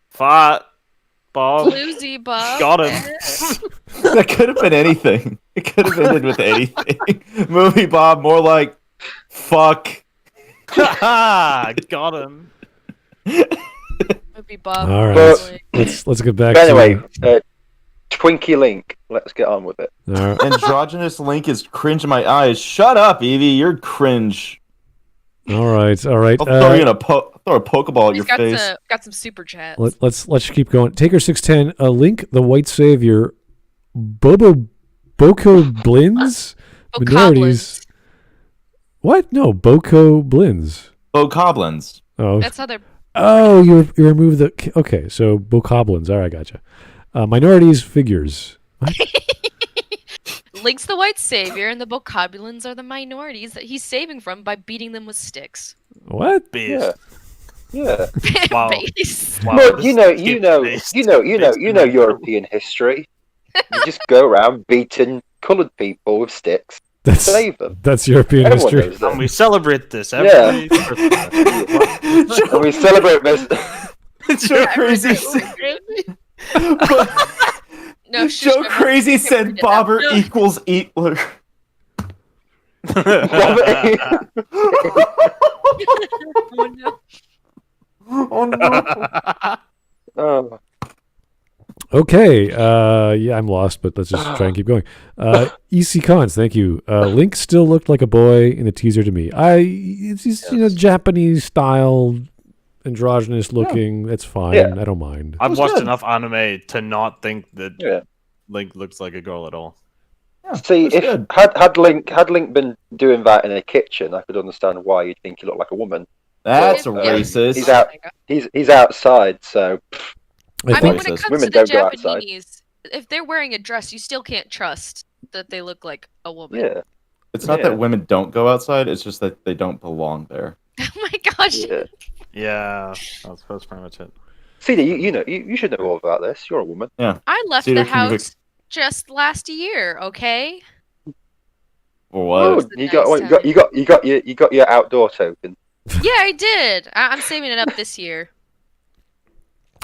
fat Bob. Bluesy Bob. Got him. That could have been anything. It could have ended with anything. Movie Bob, more like fuck. Got him. Movie Bob. All right. But- Let's get back But to anyway, Twinkie Link. Let's get on with it. All right. Androgynous Link is cringe in my eyes. Shut up, Evie. You're cringe. All right. All right. I'll throw you in throw a Pokeball at He's your face. got some super chats. Let's keep going. Taker 610. Link the White Savior. Boko Blins. Minorities. What? No, Boko Blins. Bokoblins. Oh. That's how they're. Oh, you removed the. Okay, so Bokoblins. All right, gotcha. Minorities figures. What? Link's the white savior, and the Bokobulins are the minorities that he's saving from by beating them with sticks. What? Beast. Yeah. Wow. Base. Wow, Well, this you know based- European history. You just go around beating coloured people with sticks. That's Save them. that's European Everyone history. knows that. And we celebrate this every Yeah. Christmas. And we celebrate this. Joe Crazy No, shush, Joe my mom Crazy can't said forget that. Bobber No. equals Eatler. Oh, no. Oh no. Oh. Okay. Yeah, I'm lost, but let's just try and keep going. EC Cons, thank you. Link still looked like a boy in the teaser to me. It's just, Japanese style, androgynous looking. That's fine. Yeah. I don't mind. I've was watched good. enough anime to not think that Yeah. Link looks like a girl at all. See, that's if good. had Link been doing that in a kitchen, I could understand why you'd think he looked like a woman. That's Yeah. racist. He's out. He's outside, so I I mean, think when it Racist. comes Women to the don't go outside. Japanese, if they're wearing a dress, you still can't trust that they look like a woman. yeah, It's not Yeah. that women don't go outside, it's just that they don't belong there. Oh my gosh. yeah. Yeah, that's pretty much it. Cedar, you should know all about this. You're a woman. I left Cedar, the can you house just last year, okay? For what? Oh, was a you got, nice well, you got your outdoor token. Yeah, I did. I'm saving it up this year.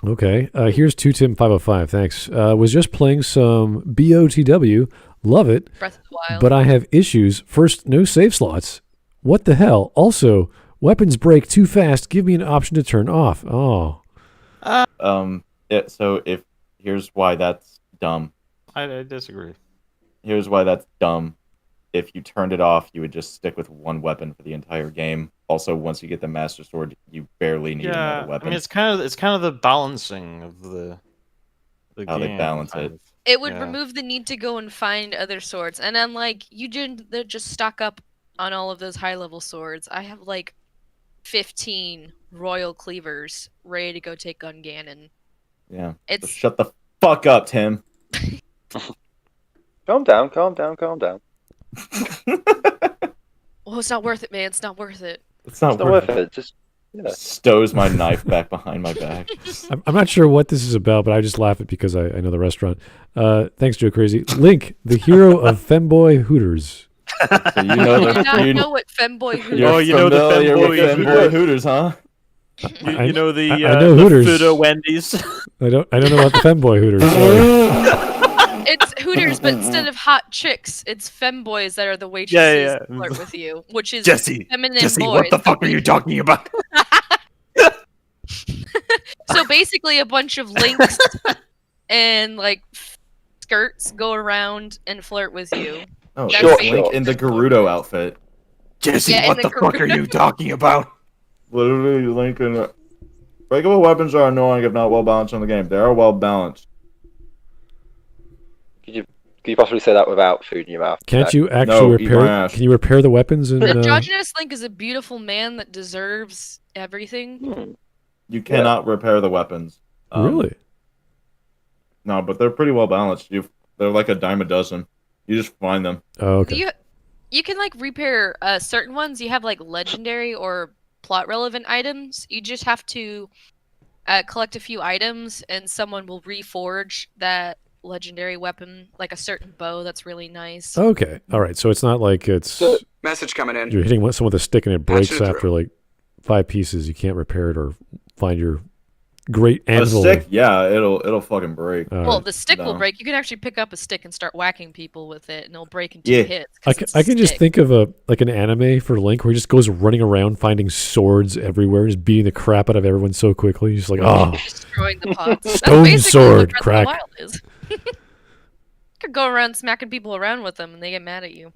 Okay. Here's 2Tim505. Thanks. Was just playing some BOTW. Love it. Breath of the Wild. But I have issues. First, no save slots. What the hell? Also, weapons break too fast. Give me an option to turn off. Oh. So if here's why that's dumb. I disagree. Here's why that's dumb. If you turned it off, you would just stick with one weapon for the entire game. Also, once you get the Master Sword, you barely need Yeah, another I weapon. mean it's kind of the balancing of the How they game, balance kind it. of. It would Yeah. remove the need to go and find other swords. And then, like, you didn't just stock up on all of those high-level swords. I have, like, 15 Royal Cleavers ready to go take on Ganon. Yeah. So It's shut the fuck up, Tim. Calm down. well, it's not worth it, man. It's not worth it. It's not It's not worth it. Just Stows my knife back behind my back. I'm not sure what this is about, but I just laugh it because I know the restaurant. Thanks, Joe Crazy. Link, the hero of femboy Hooters. So you know You do not the know what femboy Hooters you're Oh, you know the familiar with femboy femboy Hooters, huh? You know the I know the Hooters. Fudo Wendy's. I don't know about the femboy Hooters. Sorry. It's Hooters, but instead of hot chicks, it's femboys that are the waitresses Yeah. that flirt with you, which is Jesse, feminine Jesse, boys. what the fuck are you talking about? So basically, a bunch of links and like skirts go around and flirt with you. Oh, That's it's fake. Link in the Gerudo outfit. Jesse, Yeah, what and the the fuck are you talking about? Literally, Link in the... Breakable weapons are annoying if not well balanced in the game. They are well balanced. Could you possibly say that without food in your mouth? Can't you No, actually eat my repair? ass. Can you repair the weapons? And Androgynous Link is a beautiful man that deserves everything. You cannot repair the weapons. really? No, but they're pretty well balanced. They're like a dime a dozen. You just find them. Oh, okay. You can like repair certain ones. You have like legendary or plot relevant items. You just have to collect a few items, and someone will reforge that legendary weapon, like a certain bow that's really nice. Okay. All right. So it's not like it's Message coming in. you're hitting someone with a stick and it breaks Patching it after like 5 pieces. You can't repair it or find your great A anvil. stick, yeah, it'll fucking break. All Well, right. the stick will No. break. You can actually pick up a stick and start whacking people with it, and it'll break in 2 Yeah. hits. I 'cause can, it's I can just stick. think of an anime for Link where he just goes running around finding swords everywhere, just beating the crap out of everyone so quickly. He's just like, oh, destroying the pots. That's Stone basically sword, what Breath of the crack. Wild is. You could go around smacking people around with them, and they get mad at you.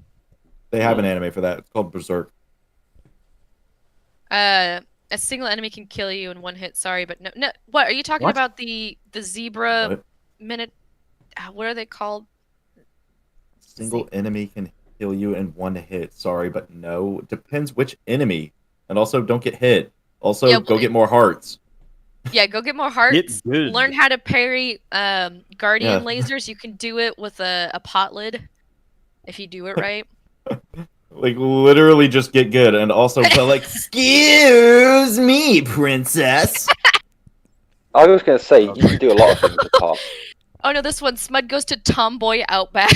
They have an anime for that. It's called Berserk. A single enemy can kill you in 1 hit. Sorry, but no. What are you talking What? about? The zebra What? minute? What are they called? Single enemy can kill you in 1 hit. Sorry, but no. Depends which enemy. And also, don't get hit. Also, Yeah, go but- get more hearts. Yeah, go get more hearts. Get good. Learn how to parry guardian Yeah. lasers. You can do it with a pot lid if you do it right. Like, literally just get good. And also, but like, excuse me, princess. I was going to say, you can do a lot of things with pop. Oh no, this one Smud goes to Tomboy Outback.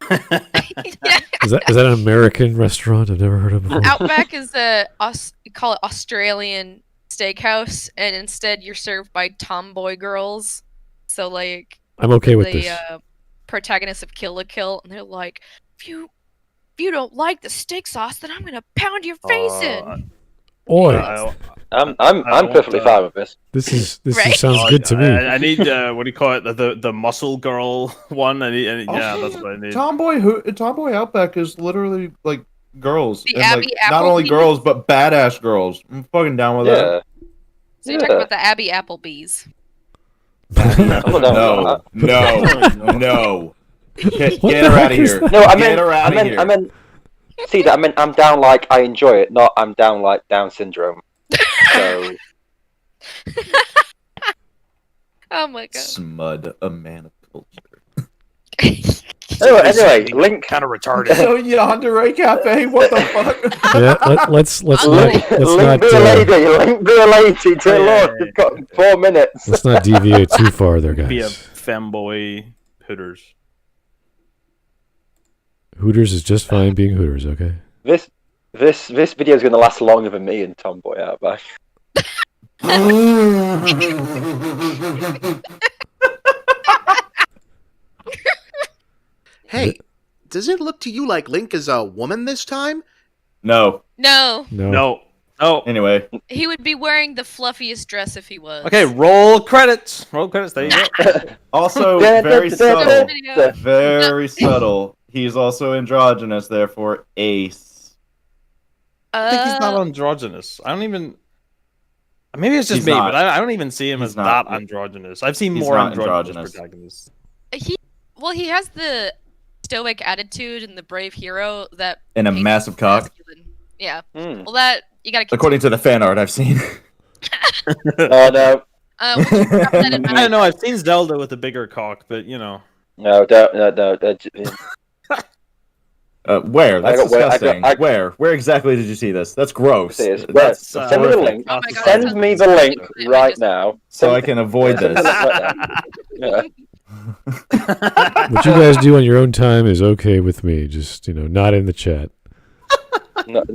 Yeah. is that an American restaurant? I've never heard of before. Outback is you call it Australian steakhouse, and instead you're served by tomboy girls. So like I'm okay with the this. protagonists of Kill la Kill, and they're like, if you don't like the steak sauce, then I'm gonna pound your face in. Oi, I'm perfectly fine with this. this Right? sounds good to me. I need what do you call it? The muscle girl one. Yeah, that's what I need. Tomboy Outback is literally like girls. The and, Abby like, not only Applebee's? girls, but badass girls. I'm fucking down with Yeah. So you're talking about the Abby Applebee's. that. Oh, No. Get What her the out heck of is here. that? No, Get her out of here. I meant, see that? I'm down like I enjoy it, not I'm down like Down syndrome. So, Oh my god. Smud, a man of culture. anyway, Link. Kind of retarded. So Yandere Cafe, what the fuck? Yeah, let's not Link, let's be a lady. Link, be a lady. Dear Yeah, Lord, you've got 4 minutes. let's not deviate too far there, Be a guys. femboy Hooters. Hooters is just fine being Hooters. Okay. This video is going to last longer than me and Tomboy Outback. Hey, does it look to you like Link is a woman this time? No. No, No. Oh. Anyway, he would be wearing the fluffiest dress if he was. Okay, roll credits. Roll credits. There you go. also very subtle. Very subtle. He's also androgynous, therefore ace. I think he's not androgynous. I don't even. Maybe it's just He's me, not. but I don't even see him He's as not. that androgynous. I've seen He's more not androgynous androgynous. protagonists. He has the stoic attitude and the brave hero that And a makes him massive cock. masculine. Yeah. Hmm. Well, that you gotta. According to the fan art I've seen. Oh no, Would you drop that in I my- don't know. I've seen Zelda with a bigger cock, but you know. no, don't, no. Where? That's I got- disgusting. Where? Where exactly did you see this? That's gross. Send me the link. Oh my God, Send that's me the so link stupid. right now. So I can avoid this. Yeah. What you guys do on your own time is okay with me. Just not in the chat. Not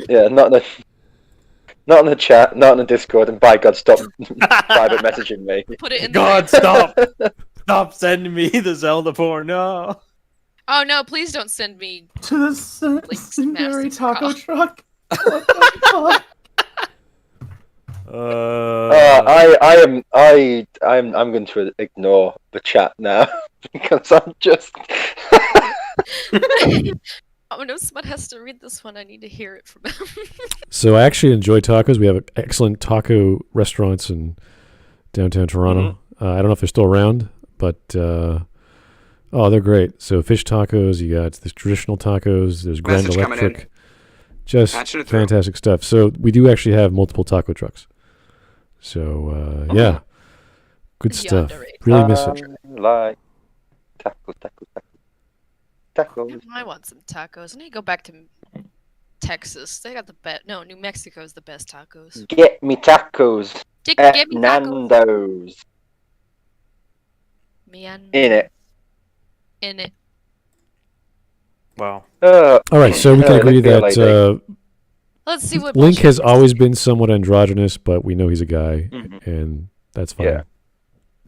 in the chat, not in the Discord, and by God, stop private messaging me. Put it in God, the... stop sending me the Zelda porn. No. Oh no, please don't send me To the secondary Link's taco massive truck. What the fuck? I'm going to ignore the chat now because I'm just. Oh no, someone has to read this one. I need to hear it from him. So I actually enjoy tacos. We have excellent taco restaurants in downtown Toronto. I don't know if they're still around, but they're great. So fish tacos, you got the traditional tacos. There's Grand Message coming in. Electric. Just Patching it through. fantastic stuff. So we do actually have multiple taco trucks. So yeah, good stuff. underrated. Really miss it. Like tacos. I want some tacos. I need to go back to Texas. They got the best. No, New Mexico is the best tacos. Get me tacos Get at me tacos. Nando's. Man. In it. In it. Wow. All right, so we can agree that Let's see what Link bullshit has this always is. been somewhat androgynous, but we know he's a guy, Mhm. and that's fine. Yeah.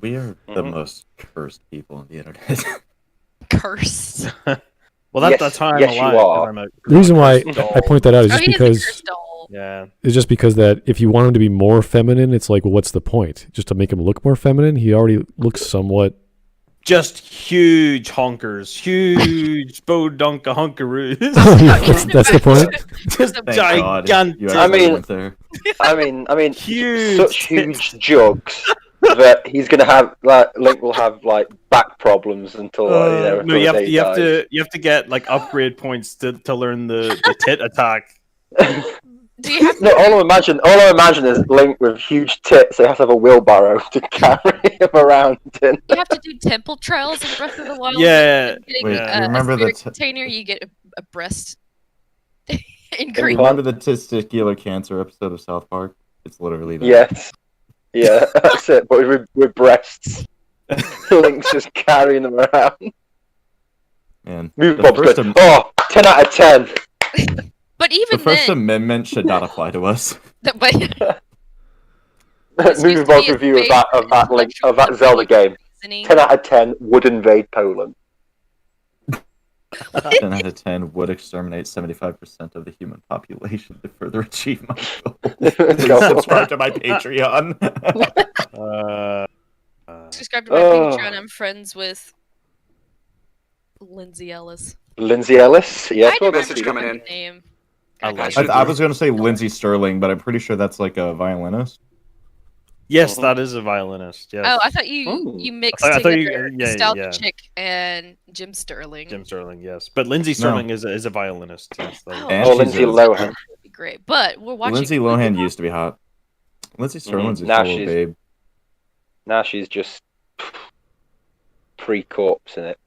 We are the most cursed people on the internet. Cursed. Well, that's Yes, the time yes, you alive. are. 'Cause I'm a The reason why cursed doll. I point that out is Oh, just he is a because cursed doll. Yeah. it's just because that if you want him to be more feminine, it's like, well, what's the point? Just to make him look more feminine? He already looks somewhat. Just huge honkers, huge bodunka hunkaroos. that's the point. Just Thank God gigantic. you I actually mean- went there. I mean, Huge such tits. huge jugs that he's gonna have Link will have back problems until No, until you the have, day you have dies. to get upgrade points to learn the tit attack. Do you have to No, all I imagine is Link with huge tits. So he has to have a wheelbarrow to carry him around in. you have to do temple trials in Breath of the Wild? Yeah. Getting Wait, Yeah. you remember a the spirit container, you get a breast You increase. remember the testicular cancer episode of South Park? It's literally that. Yes, yeah, that's it. But with breasts, Link's just carrying them around. Man, Move the Bob's First, good. 10 out of 10. But the even First then, Amendment should not apply to us. but This Moving used to Bob's be a review of big that Zelda game. reasoning. 10 out of 10 would invade Poland. 10 out of 10 would exterminate 75% of the human population to further achieve my goal. Please subscribe to my Patreon. Subscribe to my Oh. Patreon. I'm friends with Lindsay Ellis. Lindsay Ellis? Yes, I well, never Message coming remember in. her name. I like God, it. I was going to say Lindsay Sterling, but I'm pretty sure that's like a violinist. Yes, that is a violinist. Yes. Oh, I thought you Ooh. mixed I thought you- together yeah, Nostalgia yeah. Chick and Jim Sterling. Jim Sterling, yes, but Lindsay Sterling is a violinist. Yes, that is- And Oh, she's Lindsay a- Lohan. That would be great. But we're watching. Lindsay Lohan used to be hot. Lindsay Sterling's a Now solo she's- babe. Now she's just pre-corpse in it.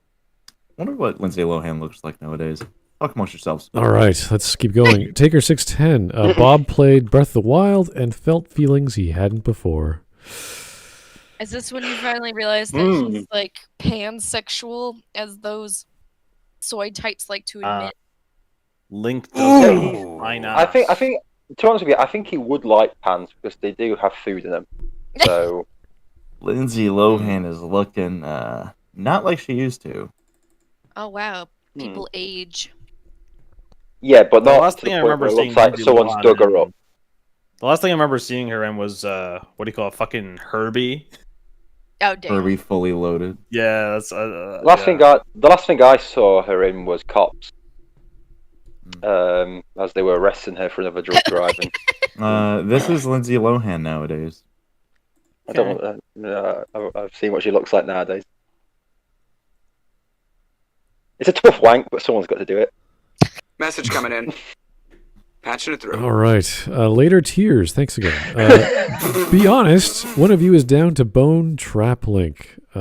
I wonder what Lindsay Lohan looks like nowadays. Talk amongst yourselves. All right, let's keep going. Taker 610. Bob played Breath of the Wild and felt feelings he hadn't before. Is this when you finally realize that he's like pansexual, as those soy types like to Uh, admit? Link Ooh. does fine I think, to be honest with you, I think he would like pants because they do have food in them. So, Lindsay Lohan is looking not like she used to. Oh wow, people age. yeah, but The not last to thing the I point remember where it seeing looks like Lindsay someone's Lohan dug her in- up. The last thing I remember seeing her in was what do you call it? Fucking Herbie. Oh damn. Herbie fully loaded. Yeah, that's The last thing I saw her in was Cops. As they were arresting her for another drunk driving. This is Lindsay Lohan nowadays. I don't. I've seen what she looks like nowadays. It's a tough wank, but someone's got to do it. Message coming in. Patching it through. All right. Later tears. Thanks again. Be honest. One of you is down to bone trap Link. He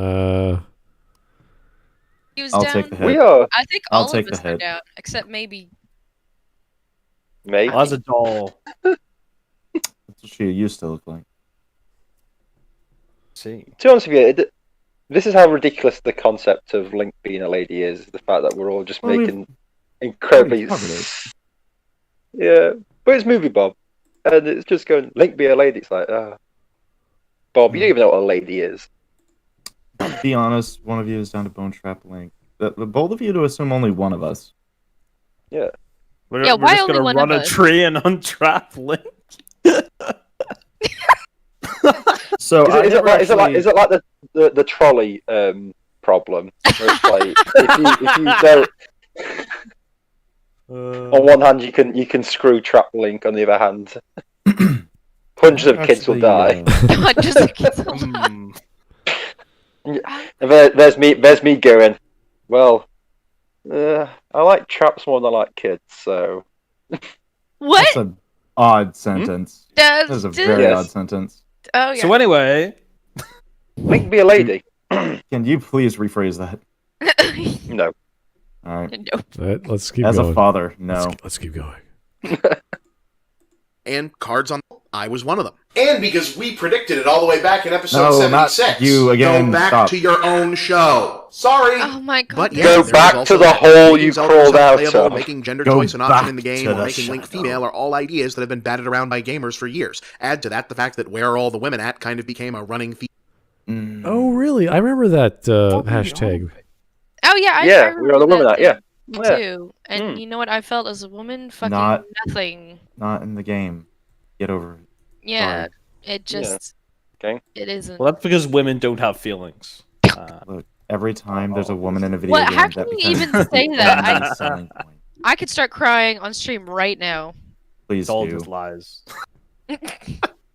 was I'll down. take the We hit. are I think I'll all take of the us are hit. down, except maybe. me. Well, as a doll. That's what she used to look like. See. To be honest with you, this is how ridiculous the concept of Link being a lady is. The fact that we're all just making incredibly. Yeah, but it's movie Bob, and it's just going Link be a lady. It's like, Bob, you don't even know what a lady is. Be honest, one of you is down to bone trap Link. The bold of you to assume only one of us. Yeah. We're why just only gonna one run of a us? tree and untrap Link. So Is it like the trolley problem? Where it's like if you don't. On one hand, you can screw trap Link. On the other hand, hundreds of kids will die. Hundreds of kids will die. There's me going. Well, I like traps more than I like kids. So What? That's an odd sentence. That's a very odd sentence. Oh yeah. So anyway, Link be a lady. Can you please rephrase that? No. All right. No. Let's keep As going. a father, no. Let's keep going. And cards on. I was one of them. And because we predicted it all the way back in episode No, not 76. you again. Go back Stop. to your own show. Sorry. Oh my god. But yeah, Go there back was to also the that hole making you Zelda crawled out playable, of. making gender Go choice an option in the back game, to or the making Link shadow. female are all ideas that have been batted around by gamers for years. Add to that the fact that Where Are All the Women At kind of became a running theme. Oh, really? I remember that hashtag. Oh yeah. I We are remember the women that that. Yeah. too. And you know what? I felt as a woman, fucking Not- nothing. Not in the game. Get over it. Yeah. Sorry. It just. Okay. It isn't. well, that's because women don't have feelings. Look, every time there's a woman in a video What? game, How that can you becomes even say that? the only selling point. I could start crying on stream right now. Please All do. just lies.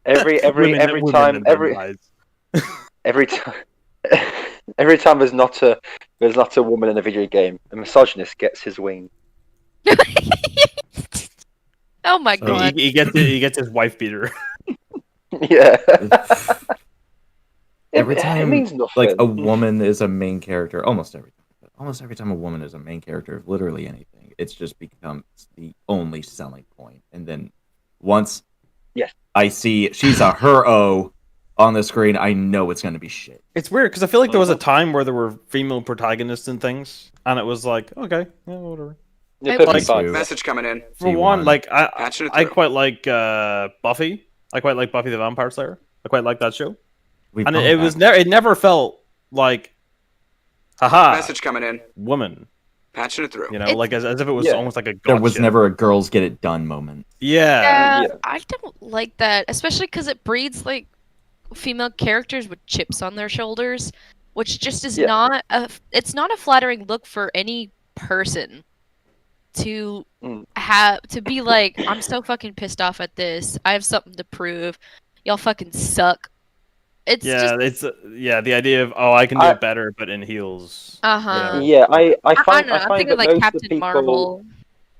Every Women time and men lies. every time there's not a woman in a video game, a misogynist gets his wing. Oh my He, god. he gets his wife beater. Yeah. Every It time, means nothing. like a woman is a main character, almost every time a woman is a main character of literally anything, it's just becomes the only selling point. And then once I see she's a her-o on the screen, I know it's going to be shit. It's weird because I feel like there was a time where there were female protagonists and things, and it was like, okay, yeah, whatever. Yeah, I perfectly was- fine. Message coming in. For one, like Patching it I through. quite like Buffy. I quite like Buffy the Vampire Slayer. I quite like that show, We and both it was have. it never felt like, haha, Message coming in. woman. Patching it through. You know, It's- like as if it was Yeah. almost like a There gotcha. was never a girls get it done moment. Yeah. Yeah. I don't like that, especially because it breeds like female characters with chips on their shoulders, which just is Yeah. it's not a flattering look for any person to Mm. have to be like, I'm so fucking pissed off at this. I have something to prove. Y'all fucking suck. It's Yeah, just it's the idea of I can do it better, but in heels. uh-huh. Yeah, I I find don't know. I'm find thinking that like most of the Captain people. Marvel.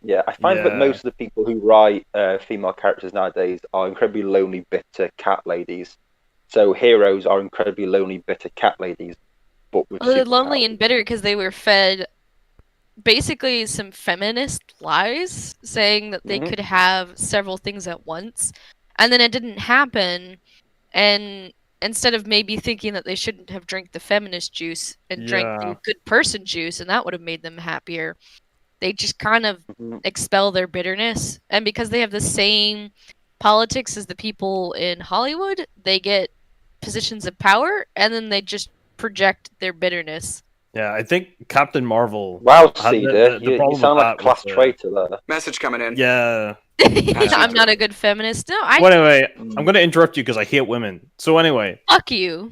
Yeah, I find that Yeah. most of the people who write female characters nowadays are incredibly lonely, bitter cat ladies. So heroes are incredibly lonely, bitter cat ladies, but with Well, they're lonely superpowers. and bitter because they were fed basically some feminist lies saying that they Mhm. could have several things at once, and then it didn't happen. And instead of maybe thinking that they shouldn't have drank the feminist juice and drank Yeah. the good person juice, and that would have made them happier, they just kind of Mhm. expel their bitterness. And because they have the same politics as the people in Hollywood, they get positions of power, and then they just project their bitterness. Yeah, I think Captain Marvel. Wow, had Cedar, the you problem sound with like a that class was, traitor there. Message coming in. Yeah. I'm not a good feminist. No, I Well, anyway, I'm going to interrupt you because I hate women. So anyway, fuck you.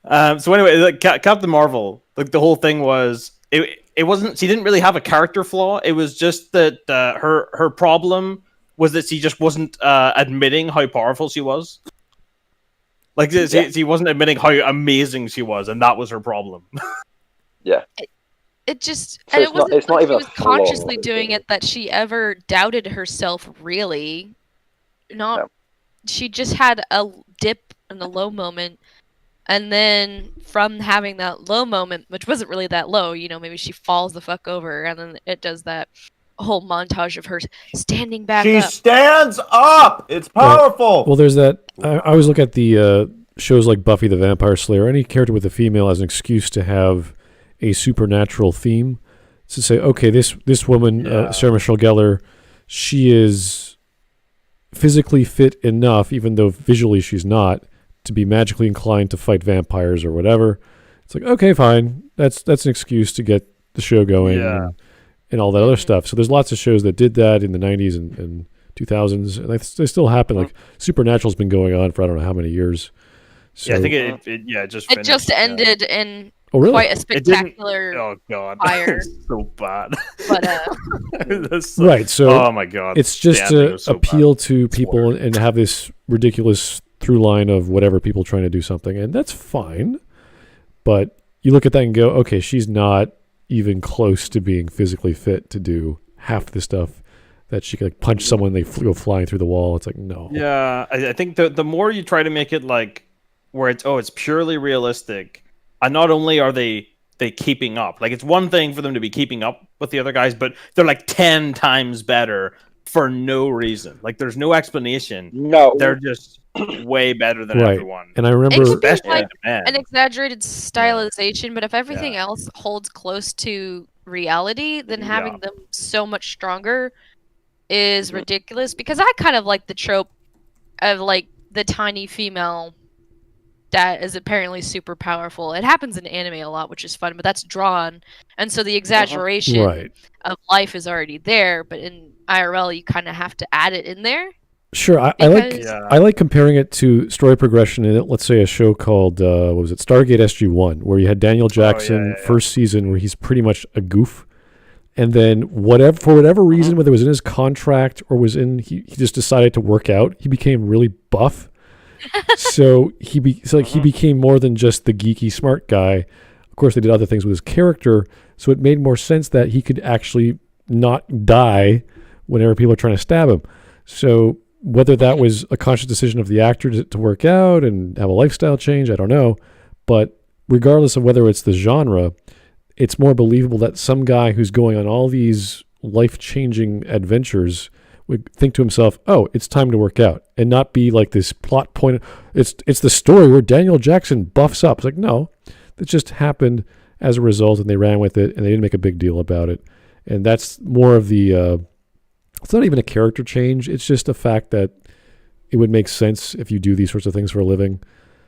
like, Captain Marvel, like the whole thing was it wasn't. She didn't really have a character flaw. It was just that her problem was that she just wasn't admitting how powerful she was. Like she wasn't admitting how amazing she was, and that was her problem. It just So and it's it wasn't not like even she was a flaw, consciously is doing it? it that she ever doubted herself. Really, not. No. She just had a dip and a low moment, and then from having that low moment, which wasn't really that low, maybe she falls the fuck over, and then it does that whole montage of her standing back She up. stands up. It's powerful. Well, there's that. I always look at the shows like Buffy the Vampire Slayer, any character with a female as an excuse to have a supernatural theme. To say, okay, this woman, Sarah Michelle Gellar, she is physically fit enough, even though visually she's not, to be magically inclined to fight vampires or whatever. It's like, okay, fine. That's an excuse to get the show going and all that other stuff. So there's lots of shows that did that in the 90s and 2000s, and they still happen. Like Supernatural's been going on for I don't know how many years. So, I think it just finished, just ended in really? quite a spectacular oh god, fire. It's so bad. But right. So oh my god, it's just to appeal to people and have this ridiculous through line of whatever people trying to do something, and that's fine. But you look at that and go, okay, she's not even close to being physically fit to do half the stuff that she could punch someone, they go flying through the wall. It's like, no. Yeah, I think the more you try to make it like where it's purely realistic, and not only are they keeping up, like it's one thing for them to be keeping up with the other guys, but they're like 10 times better for no reason. Like there's no explanation. No, they're just way better than everyone. And I remember especially like an exaggerated stylization, but if everything else holds close to reality, then having them so much stronger is ridiculous. Because I kind of like the trope of like the tiny female that is apparently super powerful. It happens in anime a lot, which is fun, but that's drawn, and so the exaggeration of life is already there. But in IRL, you kind of have to add it in there. Sure, I like comparing it to story progression in, let's say, a show called what was it, Stargate SG-1, where you had Daniel Jackson first season where he's pretty much a goof, and then for whatever reason, whether it was in his contract or was in, he just decided to work out. He became really buff, so he became more than just the geeky smart guy. Of course, they did other things with his character, so it made more sense that he could actually not die whenever people are trying to stab him. So whether that was a conscious decision of the actor to work out and have a lifestyle change, I don't know. But regardless of whether it's the genre, it's more believable that some guy who's going on all these life-changing adventures would think to himself, oh, it's time to work out, and not be like this plot point. It's the story where Daniel Jackson buffs up. It's like, no, it just happened as a result, and they ran with it, and they didn't make a big deal about it. And that's more of the... it's not even a character change. It's just a fact that it would make sense if you do these sorts of things for a living.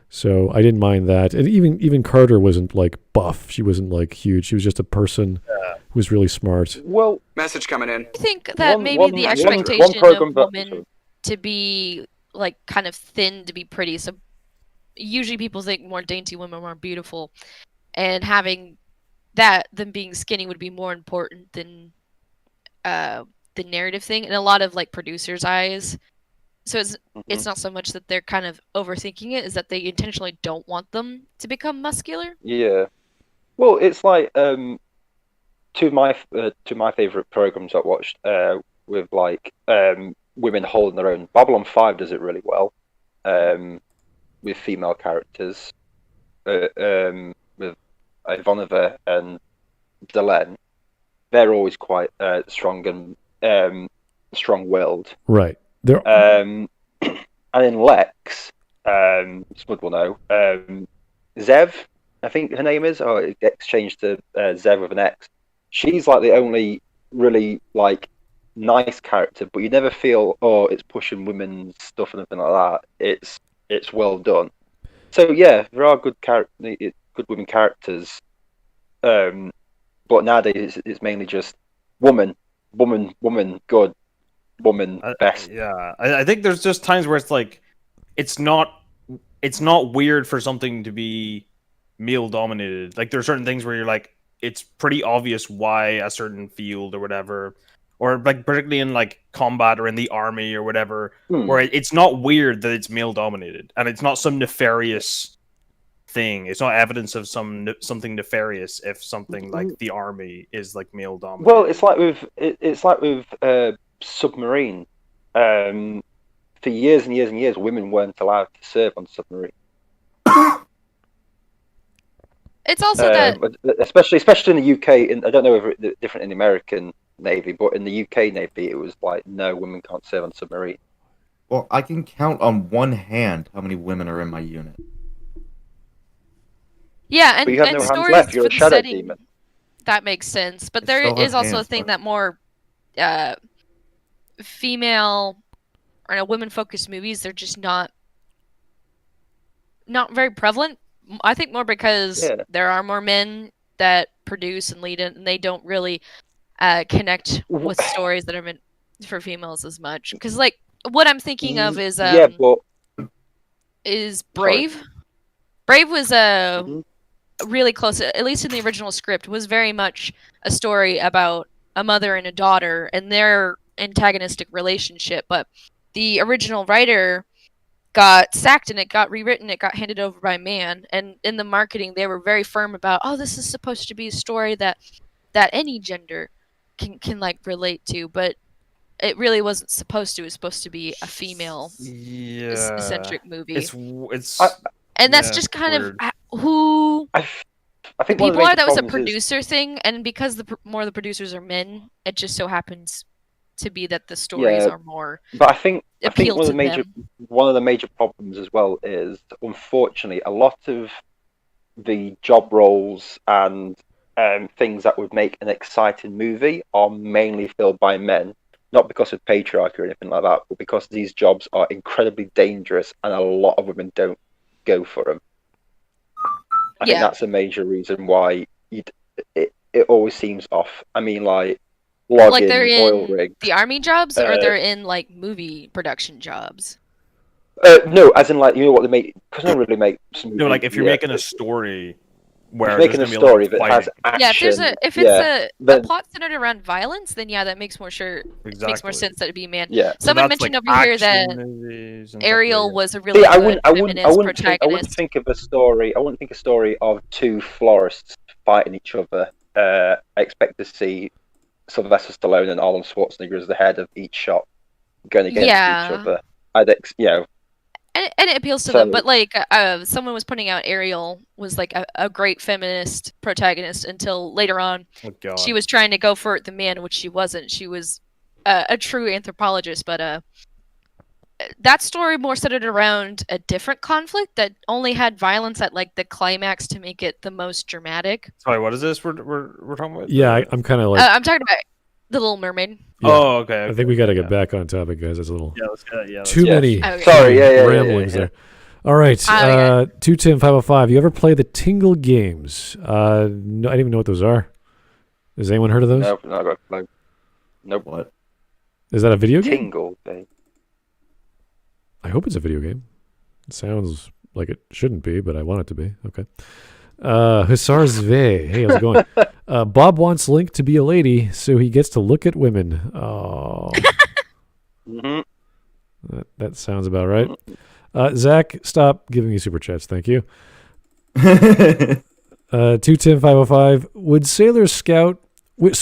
So I didn't mind that. And even Carter wasn't like buff. She wasn't like huge. She was just a person who was really smart. Well, message coming in. I think that maybe the expectation of women to be like kind of thin to be pretty. So usually people think more dainty women are more beautiful, and having them being skinny would be more important than the narrative thing in a lot of like producers' eyes. So it's not so much that they're kind of overthinking it, is that they intentionally don't want them to become muscular. Yeah. Well, it's like two of my favorite programs I watched with like women holding their own. Babylon 5 does it really well with female characters with Ivanova and Delenn. They're always quite strong and strong-willed. Right. And in Lex, Smud will know, Zev, I think her name is, or it gets changed to Zev with an X. She's like the only really like nice character, but you never feel, oh, it's pushing women's stuff and anything like that. It's well done. So yeah, there are good women characters, but nowadays it's mainly just woman, good, woman, best. I think there's just times where it's like, it's not weird for something to be male dominated. Like there are certain things where you're like, it's pretty obvious why a certain field or whatever, or like particularly in like combat or in the army or whatever, where it's not weird that it's male dominated, and it's not some nefarious thing. It's not evidence of something nefarious if something like the army is like male dominated. Well, it's like with submarine. For years and years and years, women weren't allowed to serve on submarine. It's also that, especially in the UK. I don't know if it's different in the American Navy, but in the UK Navy, it was like, no, women can't serve on submarine. Well, I can count on one hand how many women are in my unit. Yeah, But you have and no hands stories left. You're for a the shadow setting, demon. that makes sense. But You there still is have also a hands, thing but- that more female or women-focused movies, they're just not very prevalent. I think more because Yeah. there are more men that produce and lead it, and they don't really connect with stories that are meant for females as much. Because like what I'm thinking of is yeah, but Brave. Brave was Mhm. really close, at least in the original script, was very much a story about a mother and a daughter and their antagonistic relationship. But the original writer got sacked and it got rewritten, it got handed over by a man. And in the marketing, they were very firm about, oh, this is supposed to be a story that any gender can like relate to, but it really wasn't supposed to. It was supposed to be a female centric movie. It's and that's yeah, just kind weird. of who I the think one of people the are. major That was a problems is producer thing, and because more of the producers are men, it just so happens to be that the stories Yeah. are more But I think appeal one to of the major them. one of the major problems as well is, unfortunately, a lot of the job roles and things that would make an exciting movie are mainly filled by men. Not because of patriarchy or anything like that, but because these jobs are incredibly dangerous and a lot of women don't go for them. I think that's a major reason why it always seems off. I mean, like logging, Like they're oil in rigs. the army jobs, or they're in like movie production jobs. No, as in like, you know what they make, because they don't really make some. No, like if you're yeah, making a story where if you're making a there's gonna be story a lot that of has fighting. action. If it's a then- plot centered around violence, then yeah, that makes more makes more Exactly. sense that it'd be a man. Yeah. So Someone that's, mentioned like, over here that action movies and stuff Ariel like that. was a really See, I good wouldn't feminist think, I wouldn't think of a story. I wouldn't think a story of two florists fighting each other. I expect to see Sylvester Stallone and Arnold Schwarzenegger as the head of each shot going against each other. And it appeals to them, but like someone was pointing out, Ariel was like a great feminist protagonist until later on. Oh, God. She was trying to go for the man, which she wasn't. She was a true anthropologist, but that story more centered around a different conflict that only had violence at like the climax to make it the most dramatic. Sorry, what is this we're talking about? Yeah, I'm kind of like. I'm talking about The Little Mermaid. Yeah, Oh, okay. I think we got to get back on topic, guys. There's a little too Yeah. many Okay. Sorry, ramblings there. All right, Okay. 2Tim505. You ever play the Tingle games? No, I didn't even know what those are. Has anyone heard of those? Nope. What? Is that a video game? Tingle thing. I hope it's a video game. It sounds like it shouldn't be, but I want it to be. Okay. Hussar Zve. Hey, how's it going? Bob wants Link to be a lady, so he gets to look at women. Oh. That sounds about right. Zach, stop giving me super chats. Thank you. 2Tim505. Would Sailor Scout... which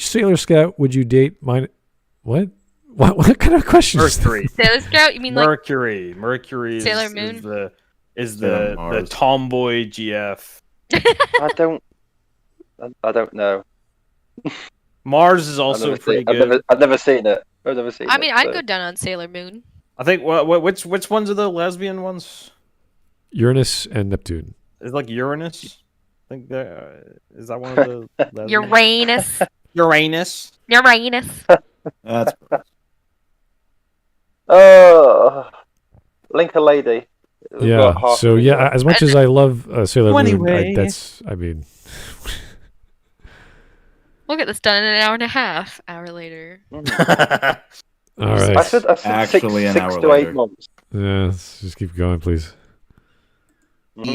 Sailor Scout would you date? What? What kind of question is Mercury. Sailor Scout? You mean like Mercury? Mercury Sailor Moon? is the tomboy GF. I don't know. Mars is also pretty good. I've never seen it. I've never seen it. I mean, I'd so. go down on Sailor Moon. I think which ones are the lesbian ones? Uranus and Neptune. Is like Uranus? I think is that one of the lesbian? Uranus. Uranus. Uranus. That's Oh, Linkle lady. We've got Yeah. half So of it. yeah, as much as I love Sailor Moon, Anyway. I mean, We'll get this done in an hour and a half. Hour later. all I right. said Actually an six hour to later. 8 months. Yeah, let's just keep going, please.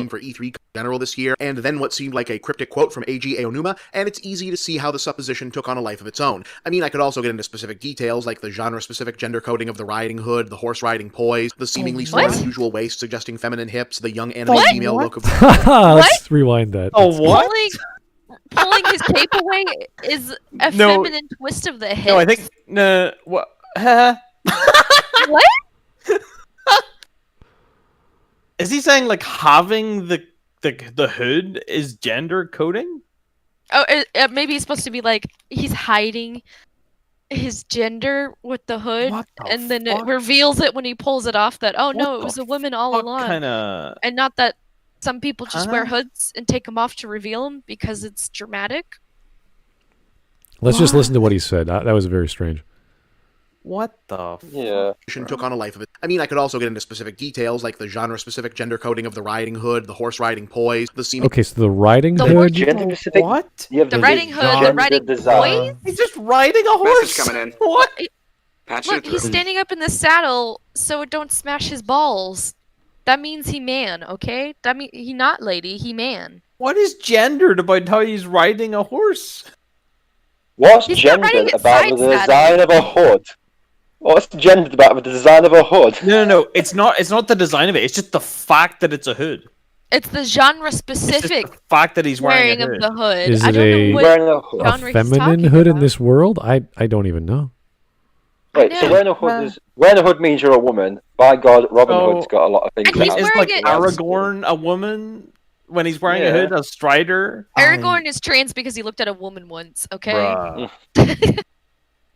For E3 in general this year, and then what seemed like a cryptic quote from A.G. Aonuma, and it's easy to see how the supposition took on a life of its own. I mean, I could also get into specific details, like the genre-specific gender coding of the riding hood, the horse riding poise, the seemingly slim and unusual waist suggesting feminine hips, the young anime female look of... Let's rewind that. Oh, what? Pulling his cape away is a feminine twist of the hips. No, I think no. What? What? Is he saying like having the hood is gender coding? Oh, maybe he's supposed to be like he's hiding his gender with the hood, and then it reveals it when he pulls it off that it was a woman all along, Kinda... and not that Some people just wear hoods and take them off to reveal them because it's dramatic. Let's just listen to what he said. That was very strange. What the? Yeah. Took on a life of it. I mean, I could also get into specific details like the genre-specific gender coding of the riding hood, the horse riding poise, the seeming. Okay, so the riding The hood. Gender-specific. What? You have The riding hood, the gender riding design. poise. He's just riding a horse. Message coming in. What? Patching Look, it he's through. standing up in the saddle so it don't smash his balls. That means he man, okay? That mean he not lady, he man. What is gendered about how he's riding a horse? What's He's not riding gendered it about the side design of a hood? What's gendered about the design of a hood? No. It's not the design of it. It's just the fact that it's a hood. It's the genre It's just specific the fact that he's wearing wearing a of hood. the hood. Is I it don't a- know what Wearing a hood. A genre he's feminine talking hood in about. this world? I don't even know. Wait, so wearing a hood means you're a woman. By God, Robin So- Hood's got a lot of things. And he's about Is him. like wearing it- Aragorn a woman when he's wearing a Yeah. hood? A strider? Aragorn is trans because he looked at a woman once, okay? Bruh. I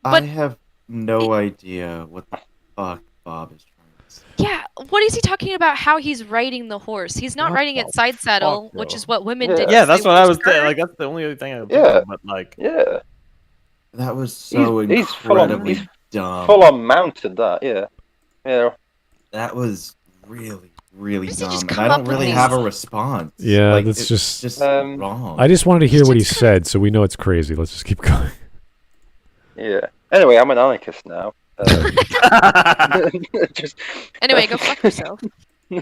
But- have no idea what the fuck Bob is trying to say. Yeah, what is he talking about how he's riding the horse? He's not What riding the it side saddle, fuck, which bro? is what women Yeah. did. Yeah, because that's they what I wore was thinking. skirts. Like, that's the only thing I was Yeah. thinking. But like, Yeah, That was so He's full on- incredibly he's dumb. full on mounted that. Yeah. That was really, really Why does he dumb, just and come I up don't with really these- have a response. Yeah, Like, that's it's just- wrong. I just wanted to hear what he Just- said, so we know it's crazy. Let's just keep going. Yeah. Anyway, I'm an anarchist now. Just Anyway, go fuck yourself.